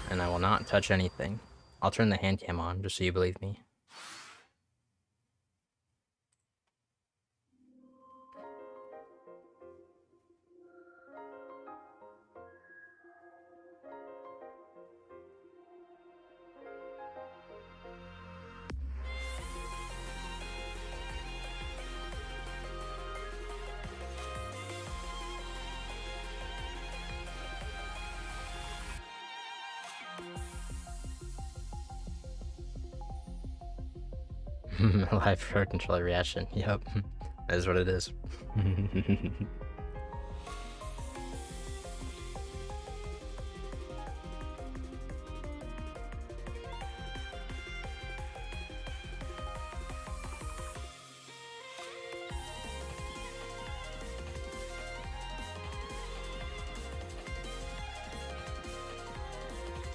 And I will not touch anything. I'll turn the hand cam on, just so you believe me. Live pro controller reaction. Yep. That is what it is.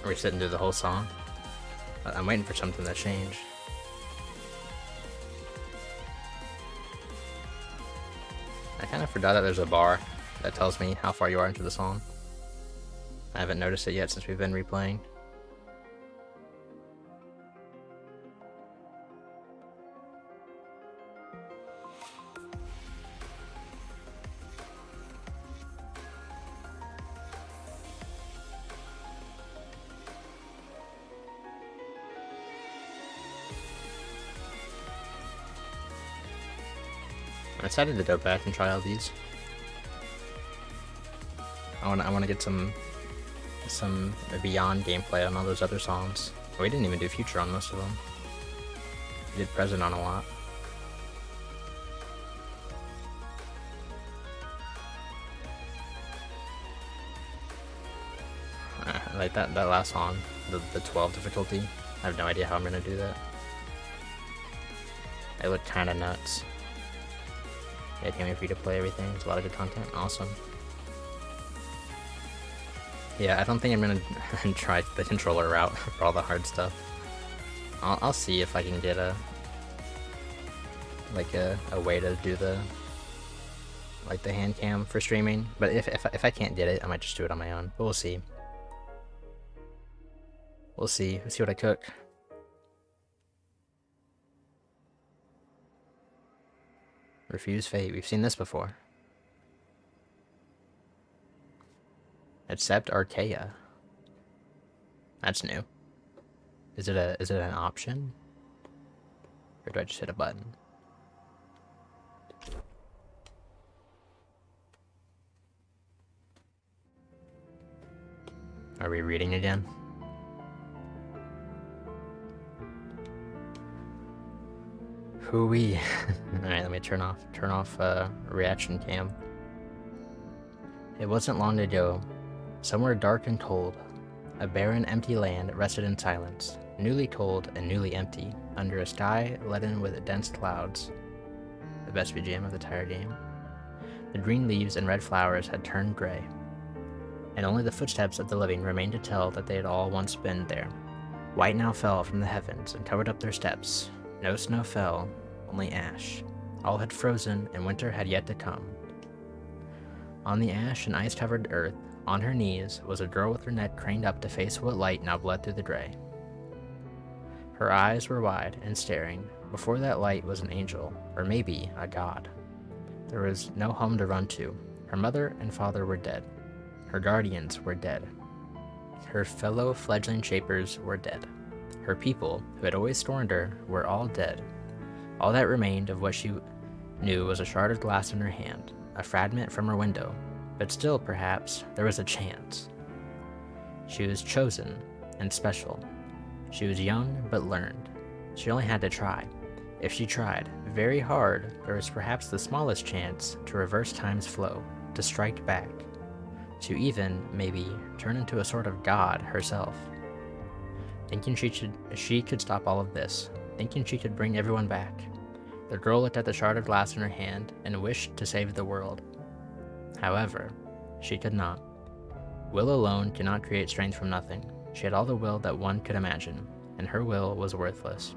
Are we sitting through the whole song? I'm waiting for something to change. I kind of forgot that there's a bar that tells me how far you are into the song. I haven't noticed it yet since we've been replaying. I'm excited to go back and try all these. I want to get some Beyond gameplay on all those other songs. We didn't even do Future on most of them. We did Present on a lot. like that last song, the 12 difficulty. I have no idea how I'm gonna do that. It looked kind of nuts. Yeah, can't wait for you to play everything. It's a lot of good content. Awesome. Yeah, I don't think I'm gonna try the controller route for all the hard stuff. I'll see if I can get a way to do the hand cam for streaming. But if I can't get it, I might just do it on my own. But we'll see. We'll see. Let's see what I cook. Refuse fate. We've seen this before. Accept Arcaea. That's new. Is it an option? Or do I just hit a button? Are we reading again? Hooey. Alright, let me turn off reaction cam. It wasn't long ago. Somewhere dark and cold, a barren, empty land rested in silence, newly cold and newly empty, under a sky leaden with dense clouds. The best BGM of the entire game. The green leaves and red flowers had turned gray, and only the footsteps of the living remained to tell that they had all once been there. White now fell from the heavens and covered up their steps. No snow fell, only ash. All had frozen, and winter had yet to come. On the ash and ice-covered earth, on her knees, was a girl with her neck craned up to face what light now bled through the gray. Her eyes were wide and staring. Before that light was an angel, or maybe a god. There was no home to run to. Her mother and father were dead. Her guardians were dead. Her fellow fledgling shapers were dead. Her people, who had always scorned her, were all dead. All that remained of what she knew was a shard of glass in her hand, a fragment from her window. But still, perhaps, there was a chance. She was chosen and special. She was young but learned. She only had to try. If she tried very hard, there was perhaps the smallest chance to reverse time's flow, to strike back, to even, maybe, turn into a sort of god herself. Thinking she could stop all of this, thinking she could bring everyone back, the girl looked at the shard of glass in her hand and wished to save the world. However, she could not. Will alone cannot create strength from nothing. She had all the will that one could imagine, and her will was worthless.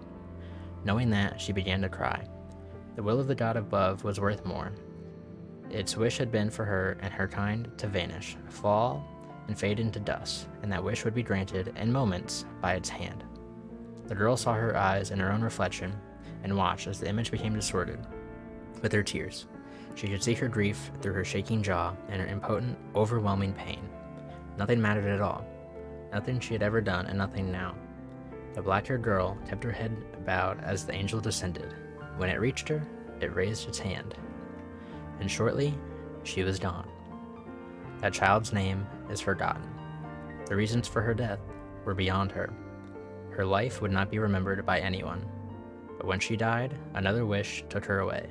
Knowing that, she began to cry. The will of the god above was worth more. Its wish had been for her and her kind to vanish, fall, and fade into dust, and that wish would be granted in moments by its hand. The girl saw her eyes in her own reflection, and watched as the image became distorted with her tears. She could see her grief through her shaking jaw and her impotent, overwhelming pain. Nothing mattered at all. Nothing she had ever done, and nothing now. The black-haired girl kept her head bowed as the angel descended. When it reached her, it raised its hand. And shortly, she was gone. That child's name is forgotten. The reasons for her death were beyond her. Her life would not be remembered by anyone. But when she died, another wish took her away.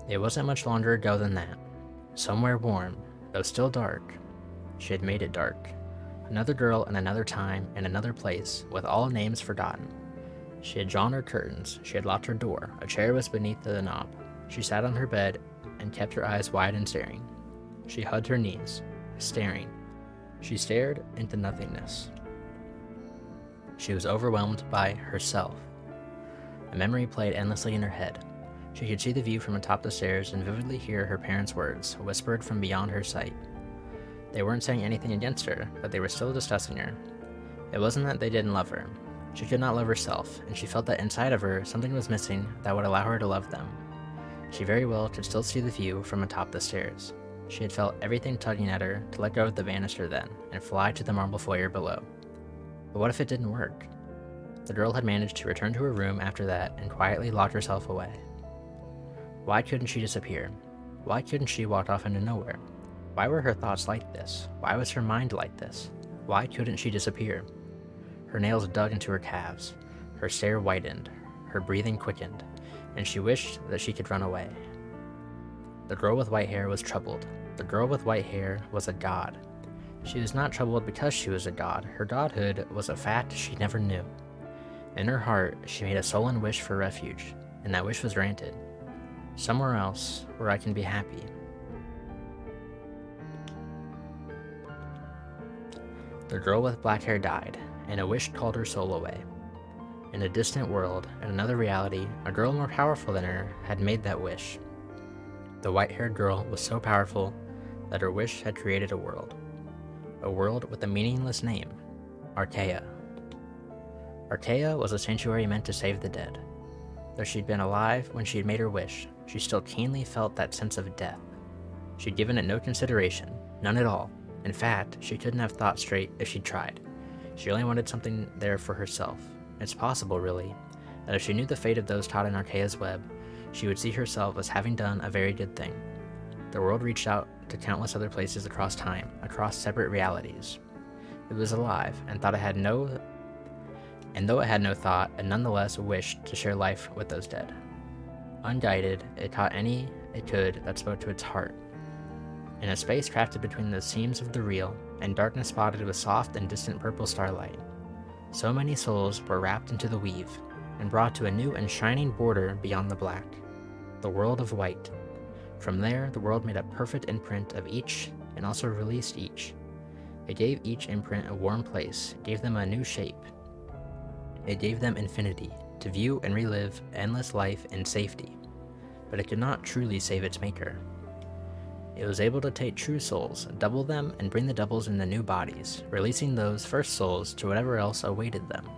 It wasn't much longer ago than that. Somewhere warm, though still dark. She had made it dark. Another girl in another time and another place, with all names forgotten. She had drawn her curtains, she had locked her door, a chair was beneath the knob. She sat on her bed and kept her eyes wide and staring. She hugged her knees, staring. She stared into nothingness. She was overwhelmed by herself. A memory played endlessly in her head. She could see the view from atop the stairs and vividly hear her parents' words, whispered from beyond her sight. They weren't saying anything against her, but they were still discussing her. It wasn't that they didn't love her. She could not love herself, and she felt that inside of her something was missing that would allow her to love them. She very well could still see the view from atop the stairs. She had felt everything tugging at her to let go of the banister then, and fly to the marble foyer below. But what if it didn't work? The girl had managed to return to her room after that and quietly locked herself away. Why couldn't she disappear? Why couldn't she walk off into nowhere? Why were her thoughts like this? Why was her mind like this? Why couldn't she disappear? Her nails dug into her calves. Her stare whitened. Her breathing quickened. And she wished that she could run away. The girl with white hair was troubled. The girl with white hair was a god. She was not troubled because she was a god. Her godhood was a fact she never knew. In her heart, she made a sullen wish for refuge, and that wish was granted. Somewhere else, where I can be happy. The girl with black hair died, and a wish called her soul away. In a distant world, in another reality, a girl more powerful than her had made that wish. The white-haired girl was so powerful that her wish had created a world with a meaningless name, Arcaea. Arcaea was a sanctuary meant to save the dead. Though she'd been alive when she had made her wish, she still keenly felt that sense of death. She'd given it no consideration, none at all. In fact, she couldn't have thought straight if she'd tried. She only wanted something there for herself. It's possible, really, that if she knew the fate of those caught in Arcaea's web, she would see herself as having done a very good thing. The world reached out to countless other places across time, across separate realities. It was alive, and though it had no thought, it nonetheless wished to share life with those dead. Unguided, it caught any it could that spoke to its heart. In a space crafted between the seams of the real, and darkness spotted with soft and distant purple starlight, so many souls were wrapped into the weave, and brought to a new and shining border beyond the black, the world of white. From there, the world made a perfect imprint of each, and also released each. It gave each imprint a warm place, gave them a new shape. It gave them infinity, to view and relive endless life in safety, but it could not truly save its maker. It was able to take true souls, double them, and bring the doubles into new bodies, releasing those first souls to whatever else awaited them.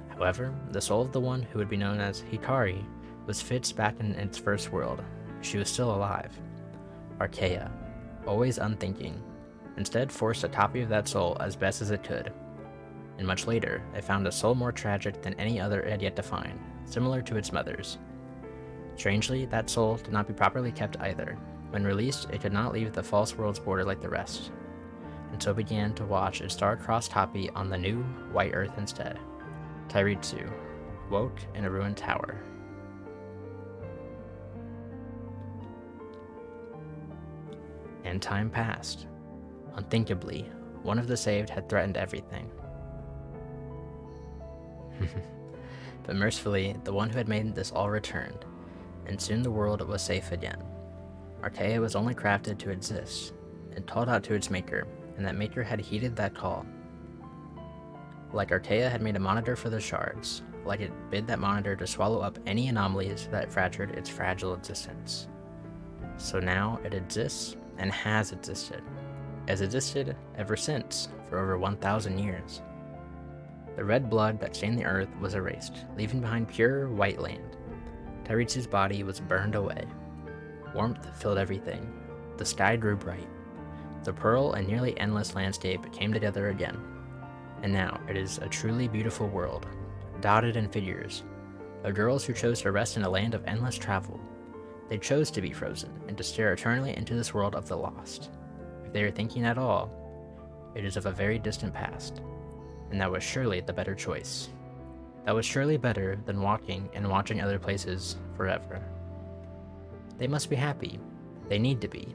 However, the soul of the one who would be known as Hikari was fixed back in its first world. She was still alive. Arcaea, always unthinking, instead forced a copy of that soul as best as it could. And much later, it found a soul more tragic than any other it had yet to find, similar to its mother's. Strangely, that soul did not be properly kept either. When released, it could not leave the false world's border like the rest, and so began to watch its star-crossed copy on the new white earth instead. Tairitsu woke in a ruined tower. And time passed. Unthinkably, one of the saved had threatened everything. But mercifully, the one who had made this all returned, and soon the world was safe again. Arcaea was only crafted to exist, and called out to its maker, and that maker had heeded that call. Like Arcaea had made a monitor for the shards, like it bid that monitor to swallow up any anomalies that fractured its fragile existence. So now it exists, and has existed, as existed ever since, for over 1,000 years. The red blood that stained the earth was erased, leaving behind pure white land. Tairitsu's body was burned away. Warmth filled everything. The sky grew bright. The pearl and nearly endless landscape came together again. And now it is a truly beautiful world, dotted in figures, of girls who chose to rest in a land of endless travel. They chose to be frozen and to stare eternally into this world of the lost. If they are thinking at all, it is of a very distant past, and that was surely the better choice. That was surely better than walking and watching other places forever. They must be happy. They need to be.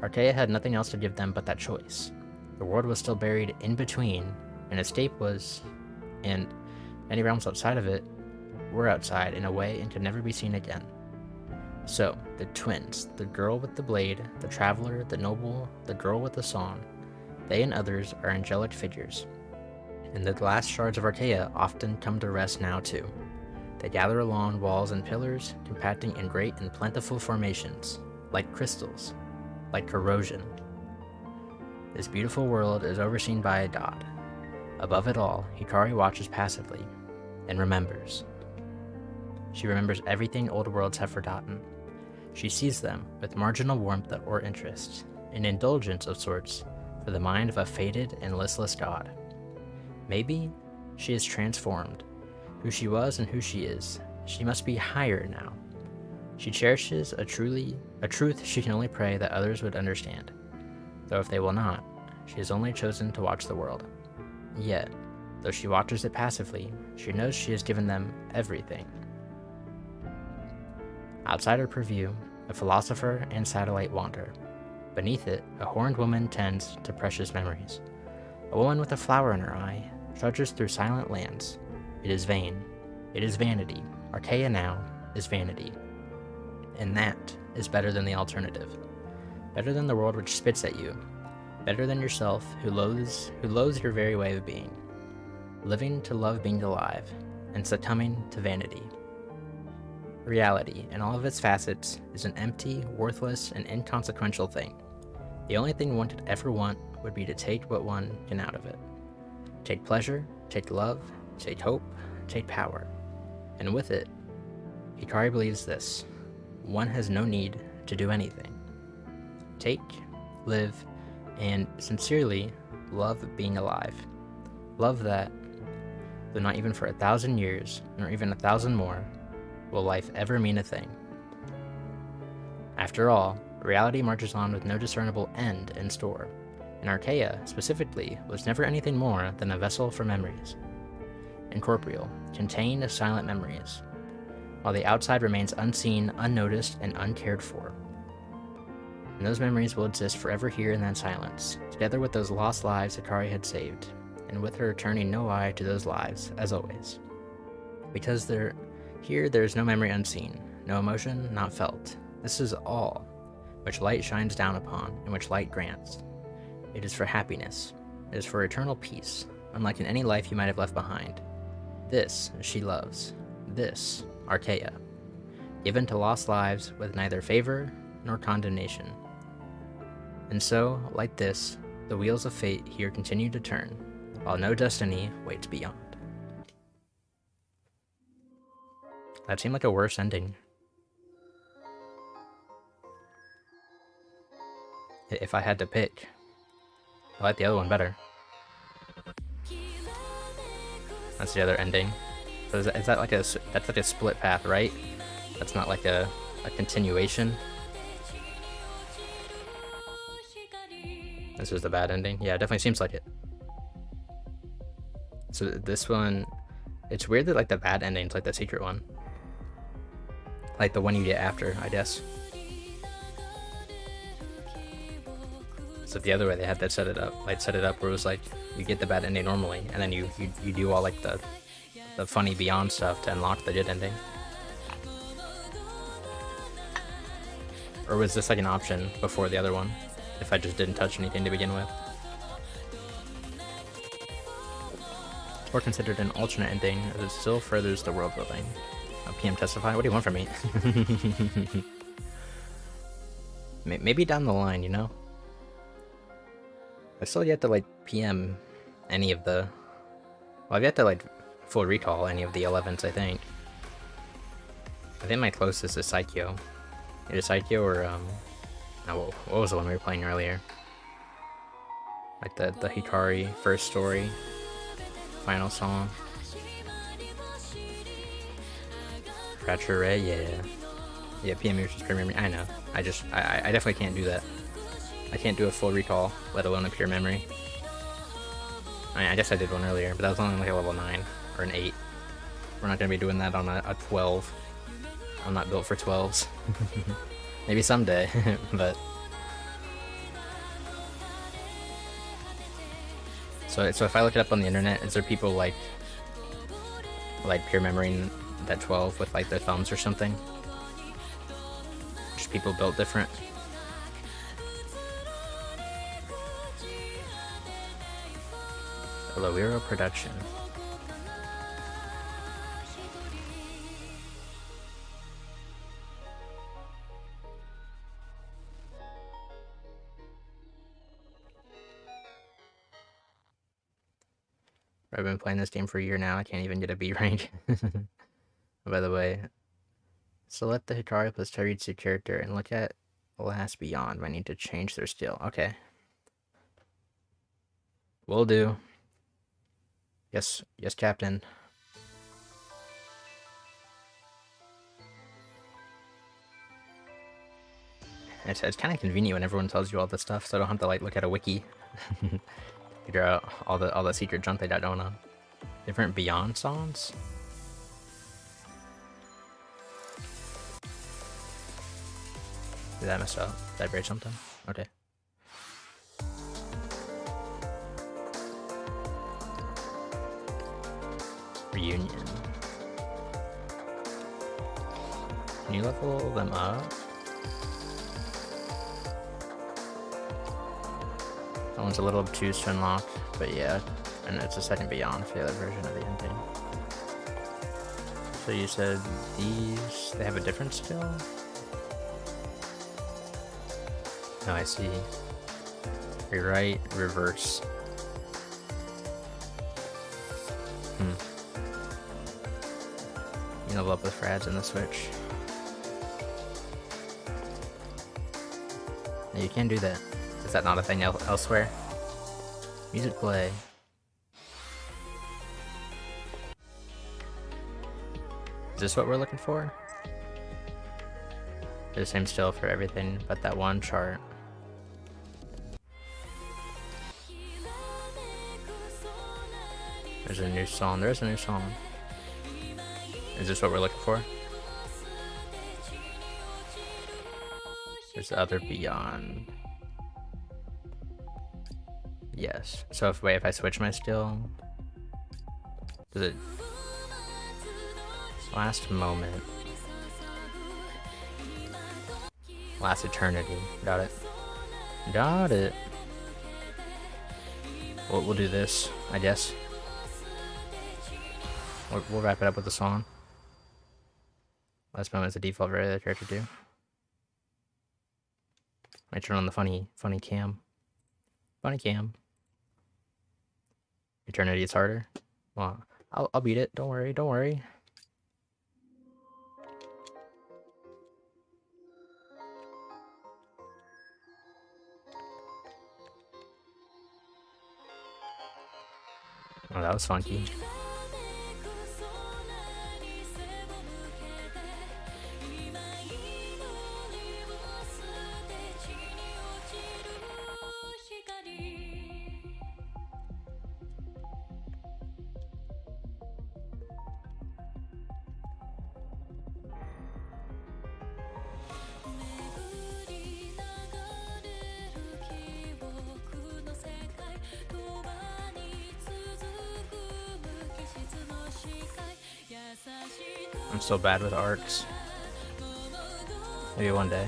Arcaea had nothing else to give them but that choice. The world was still buried in between, and escape was, and any realms outside of it were outside in a way and could never be seen again. So, the twins, the girl with the blade, the traveler, the noble, the girl with the song, they and others are angelic figures. And the glass shards of Arcaea often come to rest now too. They gather along walls and pillars, compacting in great and plentiful formations, like crystals, like corrosion. This beautiful world is overseen by a god. Above it all, Hikari watches passively, and remembers. She remembers everything old worlds have forgotten. She sees them with marginal warmth or interest, an indulgence of sorts for the mind of a faded and listless god. Maybe she is transformed. Who she was and who she is, she must be higher now. She cherishes a truth she can only pray that others would understand. Though if they will not, she has only chosen to watch the world. Yet, though she watches it passively, she knows she has given them everything. Outside her purview, a philosopher and satellite wander. Beneath it, a horned woman tends to precious memories. A woman with a flower in her eye trudges through silent lands. It is vain. It is vanity. Arcaea now is vanity. And that is better than the alternative. Better than the world which spits at you. Better than yourself who loathes your very way of being. Living to love being alive, and succumbing to vanity. Reality, in all of its facets, is an empty, worthless, and inconsequential thing. The only thing one could ever want would be to take what one can out of it. Take pleasure, take love, take hope, take power. And with it, Hikari believes this: one has no need to do anything. Take, live, and sincerely love being alive. Love that, though not even for 1,000 years, nor even 1,000 more, will life ever mean a thing. After all, reality marches on with no discernible end in store, and Arcaea, specifically, was never anything more than a vessel for memories. Incorporeal, contained of silent memories, while the outside remains unseen, unnoticed, and uncared for. And those memories will exist forever here in that silence, together with those lost lives Hikari had saved, and with her turning no eye to those lives, as always. Because there is no memory unseen, no emotion not felt. This is all which light shines down upon, and which light grants. It is for happiness. It is for eternal peace, unlike in any life you might have left behind. This she loves. This, Arcaea, given to lost lives with neither favor nor condemnation. And so, like this, the wheels of fate here continue to turn, while no destiny waits beyond. That seemed like a worse ending. If I had to pick, I like the other one better. That's the other ending. So is that like that's like a split path, right? That's not like a continuation. This is the bad ending. Yeah, it definitely seems like it. So this one, it's weird that like the bad ending's like the secret one. Like the one you get after, I guess. So the other way they had that set it up where it was like you get the bad ending normally, and then you do all like the funny beyond stuff to unlock the good ending. Or was this like an option before the other one, if I just didn't touch anything to begin with? Or considered an alternate ending, as it still furthers the world building. PM testify? What do you want from me? Maybe down the line, you know? I still yet to like PM any of the... Well, I've yet to like full recall any of the 11s, I think. I think my closest is Psycho. Either Psycho or, oh, what was the one we were playing earlier? Like the Hikari first story, final song. Fracture, yeah. Yeah, PM is just pure memory. I know. I definitely can't do that. I can't do a full recall, let alone a pure memory. I mean, I guess I did one earlier, but that was only like a level 9 or an 8. We're not gonna be doing that on a 12. I'm not built for 12s. Maybe someday, but... So if I look it up on the internet, is there people like pure memorying that 12 with like their thumbs or something? Just people built different. Loiro production. I've been playing this game for a year now. I can't even get a B rank. By the way, select the Hikari plus Taritsu character and look at Last Beyond. I need to change their skill. Okay. Will do. Yes, Captain. It's kind of convenient when everyone tells you all this stuff, so I don't have to like look at a wiki. Figure out all the secret junk they got going on. Different Beyond songs? Did I mess up? Did I break something? Okay. Reunion. Can you level them up? That one's a little obtuse to unlock, but yeah, and it's a second beyond for the other version of the ending. So you said these, they have a different skill? No, I see. Rewrite, reverse. You level up with frads in the Switch. No, you can't do that. Is that not a thing elsewhere? Music play. Is this what we're looking for? The same still for everything but that one chart. There's a new song. There's a new song. Is this what we're looking for? There's the other beyond. Yes. So if I switch my skill, does it last moment? Last eternity. Got it. Got it. We'll do this, I guess. We'll wrap it up with a song. Last moment is the default variable the character do. Might turn on the funny cam. Funny cam. Eternity is harder. Well, I'll beat it. Don't worry. Don't worry. Oh, that was funky. I'm so bad with arcs. Maybe one day.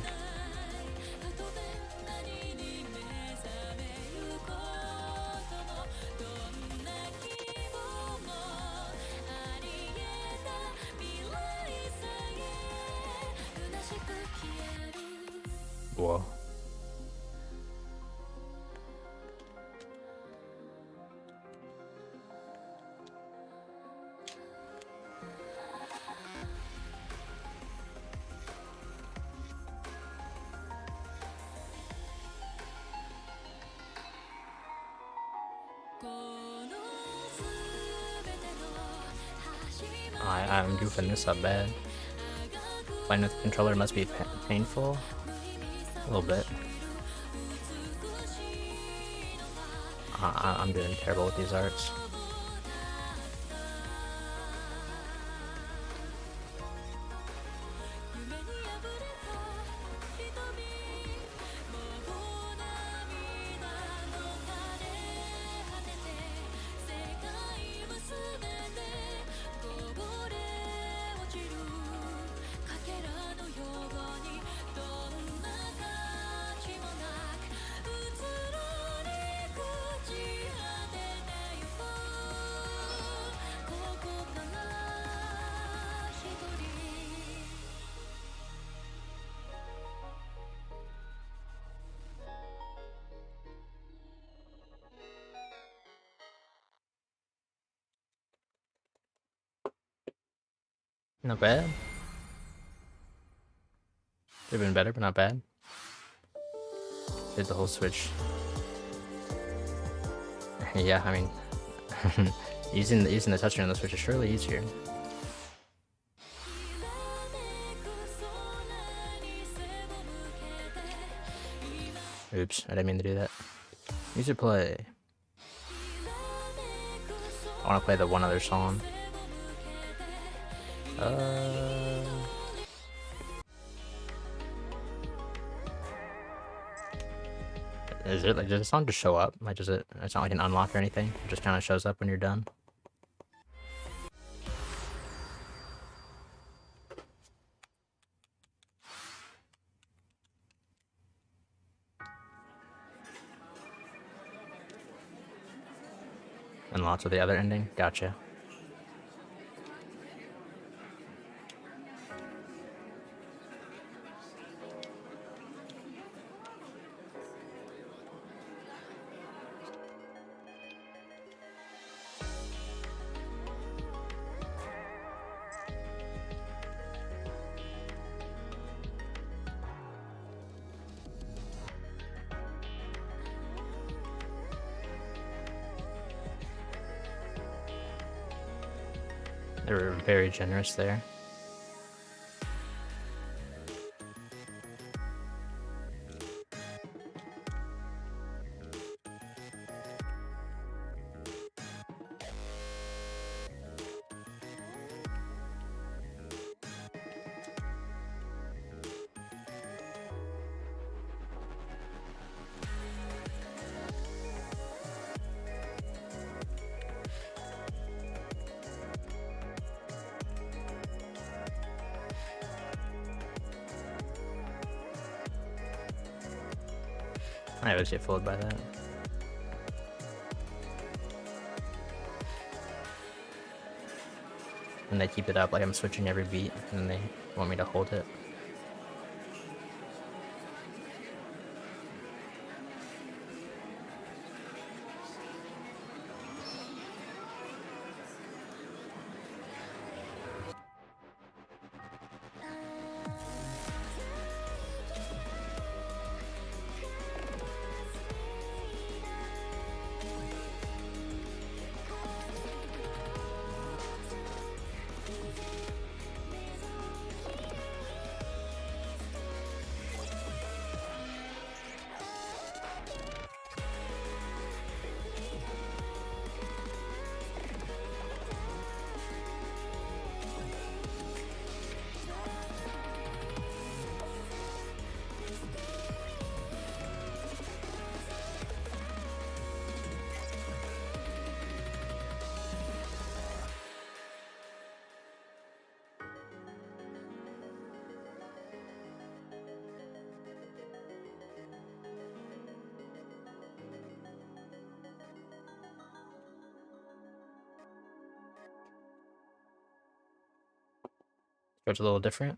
Whoa. I'm goofing this up bad. Playing with the controller must be painful. A little bit. I'm doing terrible with these arts. Not bad. Could have been better, but not bad. Did the whole Switch. Yeah, I mean, using the touchscreen on the Switch is surely easier. Oops, I didn't mean to do that. Music play. I want to play the one other song. Is it like, does the song just show up? Like, does it? It's not like an unlock or anything. It just kind of shows up when you're done. And lots of the other ending. Gotcha. They were very generous there. I always get fooled by that. And they keep it up like I'm switching every beat, and they want me to hold it. It's a little different.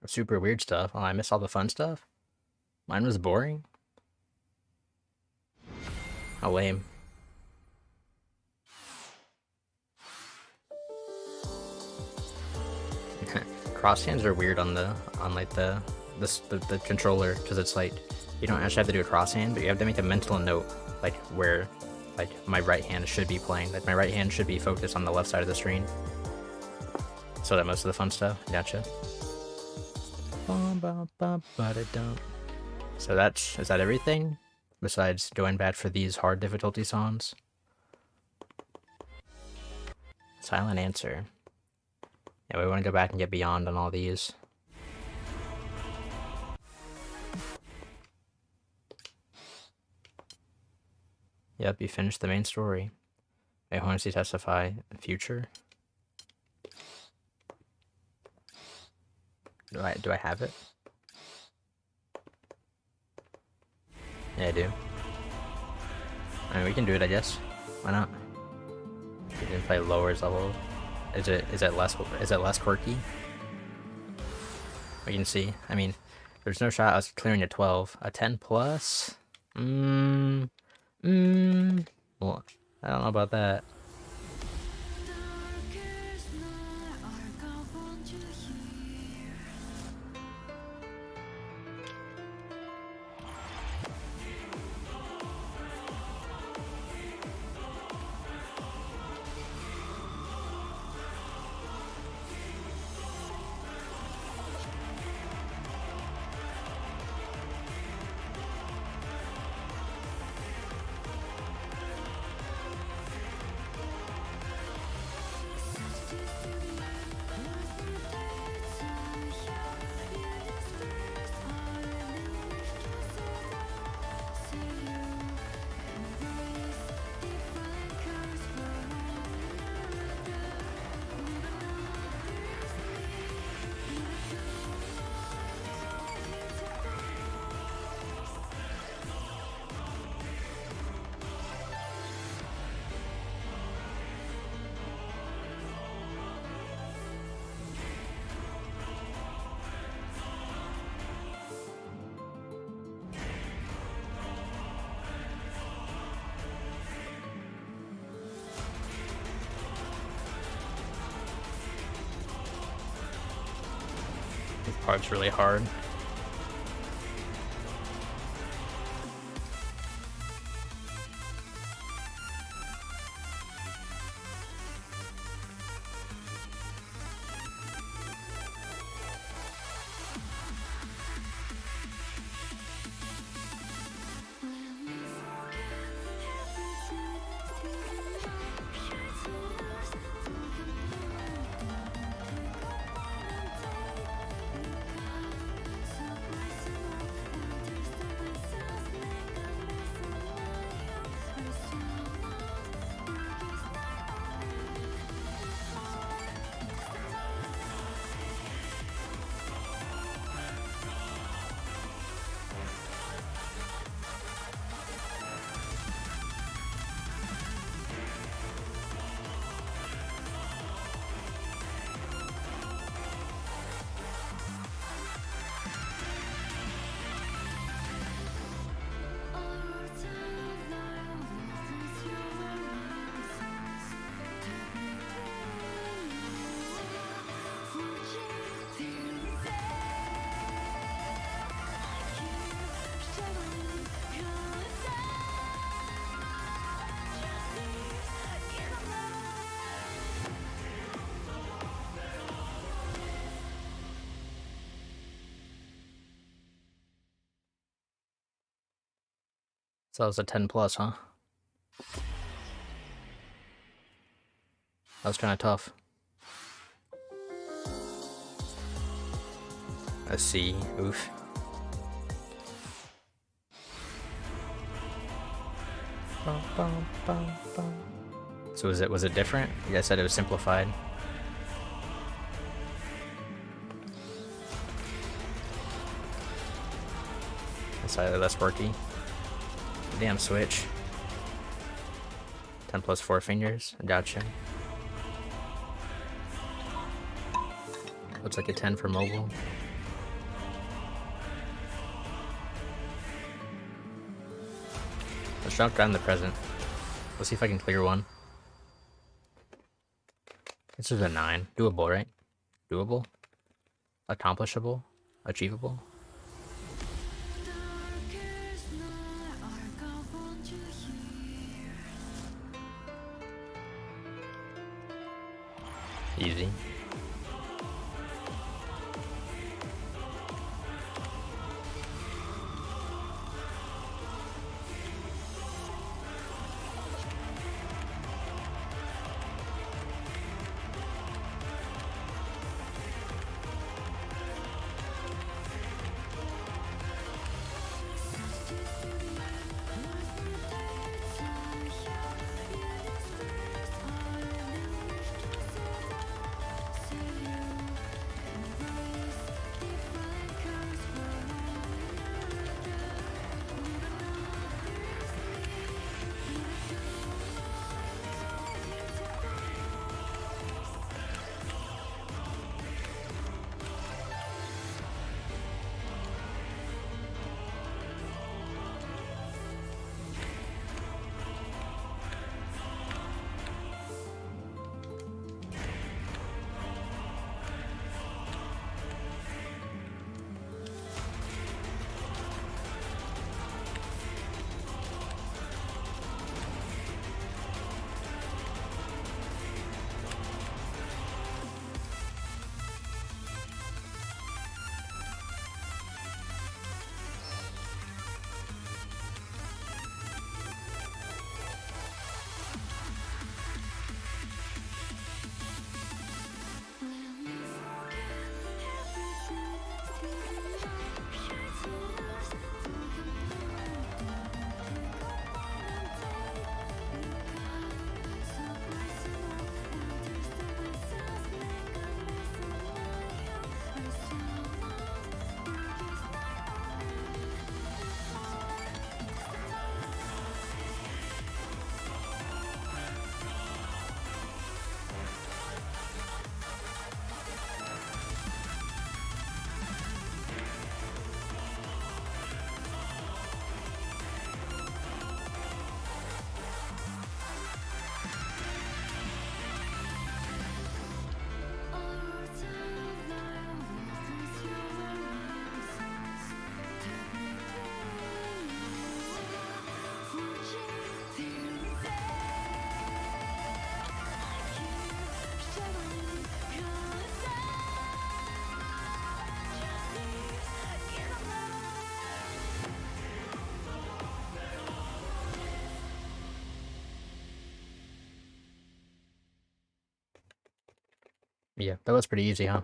Super weird stuff. Oh, I missed all the fun stuff. Mine was boring. How lame. Cross hands are weird on the controller, because it's like you don't actually have to do a cross hand, but you have to make a mental note like where like my right hand should be playing. Like my right hand should be focused on the left side of the screen. So that most of the fun stuff. Gotcha. So is that everything? Besides going bad for these hard difficulty songs? Silent answer. Yeah, we want to go back and get beyond on all these. Yep, you finished the main story. I want to see testify future. Do I have it? Yeah, I do. I mean, we can do it, I guess. Why not? We can play lowers level. Is it less quirky? We can see. I mean, there's no shot I was clearing a 12. A 10 plus? Well, I don't know about that. part's really hard. So that was a 10 plus, huh? That was kind of tough. A C, oof. So was it different? You guys said it was simplified. It's slightly less worky. Damn Switch. 10 plus 4 fingers. Gotcha. Looks like a 10 for mobile. Let's drop down the present. Let's see if I can clear one. This is a 9. Doable, right? Doable? Accomplishable? Achievable? Easy. Yeah, that was pretty easy, huh?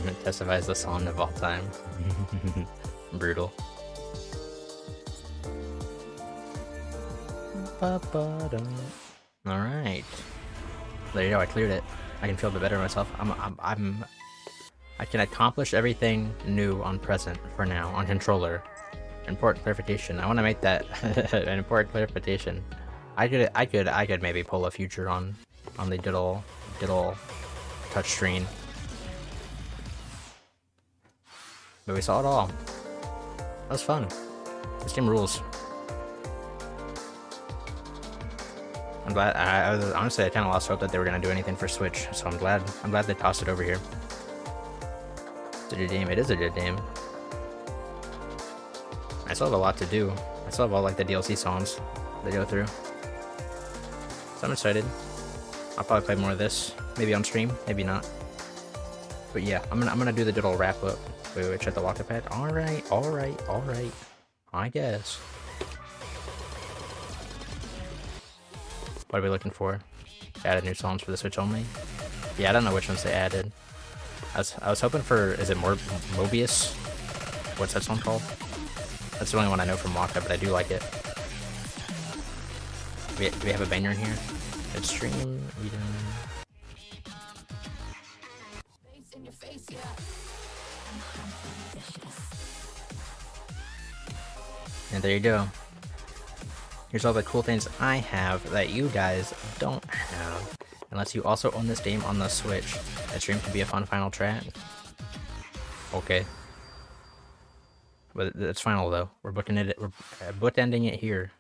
It testifies the song of all time. Brutal. Alright. There you go, I cleared it. I can feel a bit better myself. I can accomplish everything new on present for now, on controller. Important clarification. I want to make that an important clarification. I could maybe pull a future on the diddle touchscreen. But we saw it all. That was fun. This game rules. I'm glad. Honestly, I kind of lost hope that they were gonna do anything for Switch, so I'm glad they tossed it over here. It's a good game. It is a good game. I still have a lot to do. I still have all like the DLC songs to go through. So I'm excited. I'll probably play more of this. Maybe on stream, maybe not. But yeah, I'm gonna do the diddle wrap up. Wait, check the locket pad. Alright. I guess. What are we looking for? Added new songs for the Switch only? Yeah, I don't know which ones they added. I was hoping for, is it more Mobius? What's that song called? That's the only one I know from Waka, but I do like it. Do we have a banger in here? It's stream, we don't... And there you go. Here's all the cool things I have that you guys don't have. Unless you also own this game on the Switch. That stream could be a fun final track. Okay. But it's final though. We're bookending it here.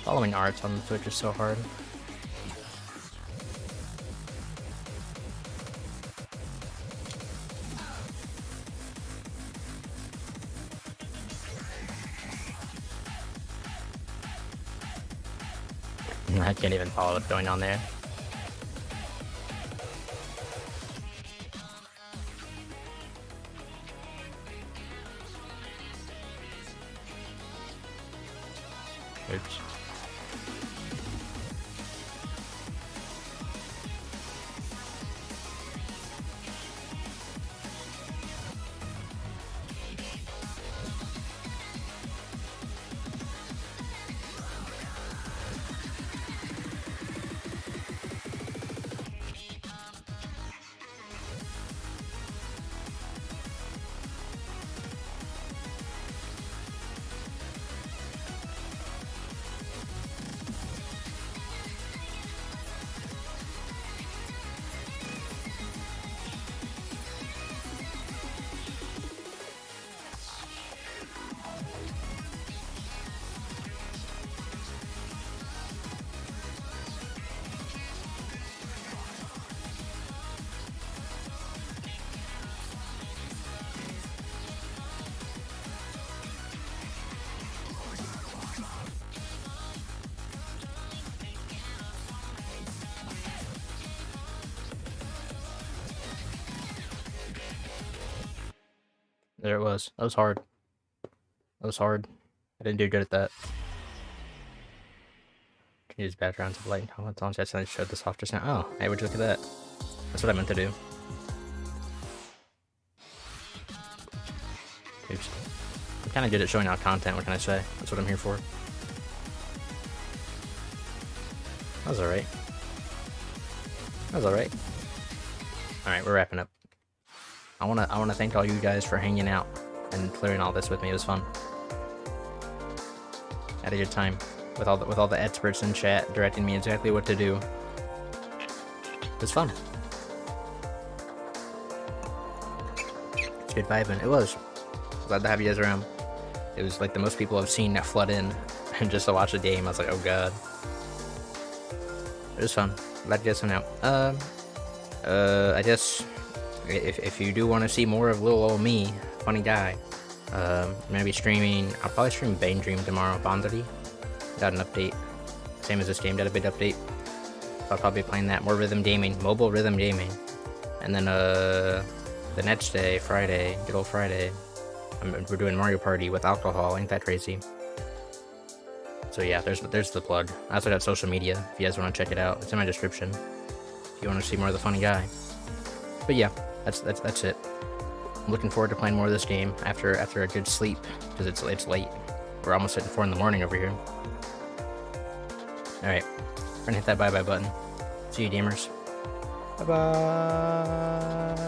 Following arts on the Switch is so hard. I can't even follow what's going on there. Oops. There it was. That was hard. That was hard. I didn't do good at that. Can use backgrounds of light and comments on chat, and I showed this off just now. Oh, hey, would you look at that? That's what I meant to do. Oops. I'm kind of good at showing out content, what can I say? That's what I'm here for. That was alright. That was alright. Alright, we're wrapping up. I wanna thank all you guys for hanging out and clearing all this with me. It was fun. Had a good time. with all the experts in chat directing me exactly what to do. It was fun. It's good vibing. It was. Glad to have you guys around. It was like the most people I've seen that flood in and just to watch the game. I was like, oh god. It was fun. Glad you guys hung out. I guess if you do want to see more of little old me, funny guy, I'm gonna be streaming. I'll probably stream Bane Dream tomorrow. Bandari got an update, same as this game. Got a big update. I'll probably be playing that. More rhythm gaming, mobile rhythm gaming, and then the next day, Friday, good old Friday, we're doing Mario Party with alcohol. Ain't that crazy? So yeah, there's the plug. I also got social media if you guys want to check it out. It's in my description if you want to see more of the funny guy. But yeah, that's it. I'm looking forward to playing more of this game after a good sleep, because it's late. We're almost hitting 4 in the morning over here. Alright, we're gonna hit that bye-bye button. See you, gamers. Bye-bye.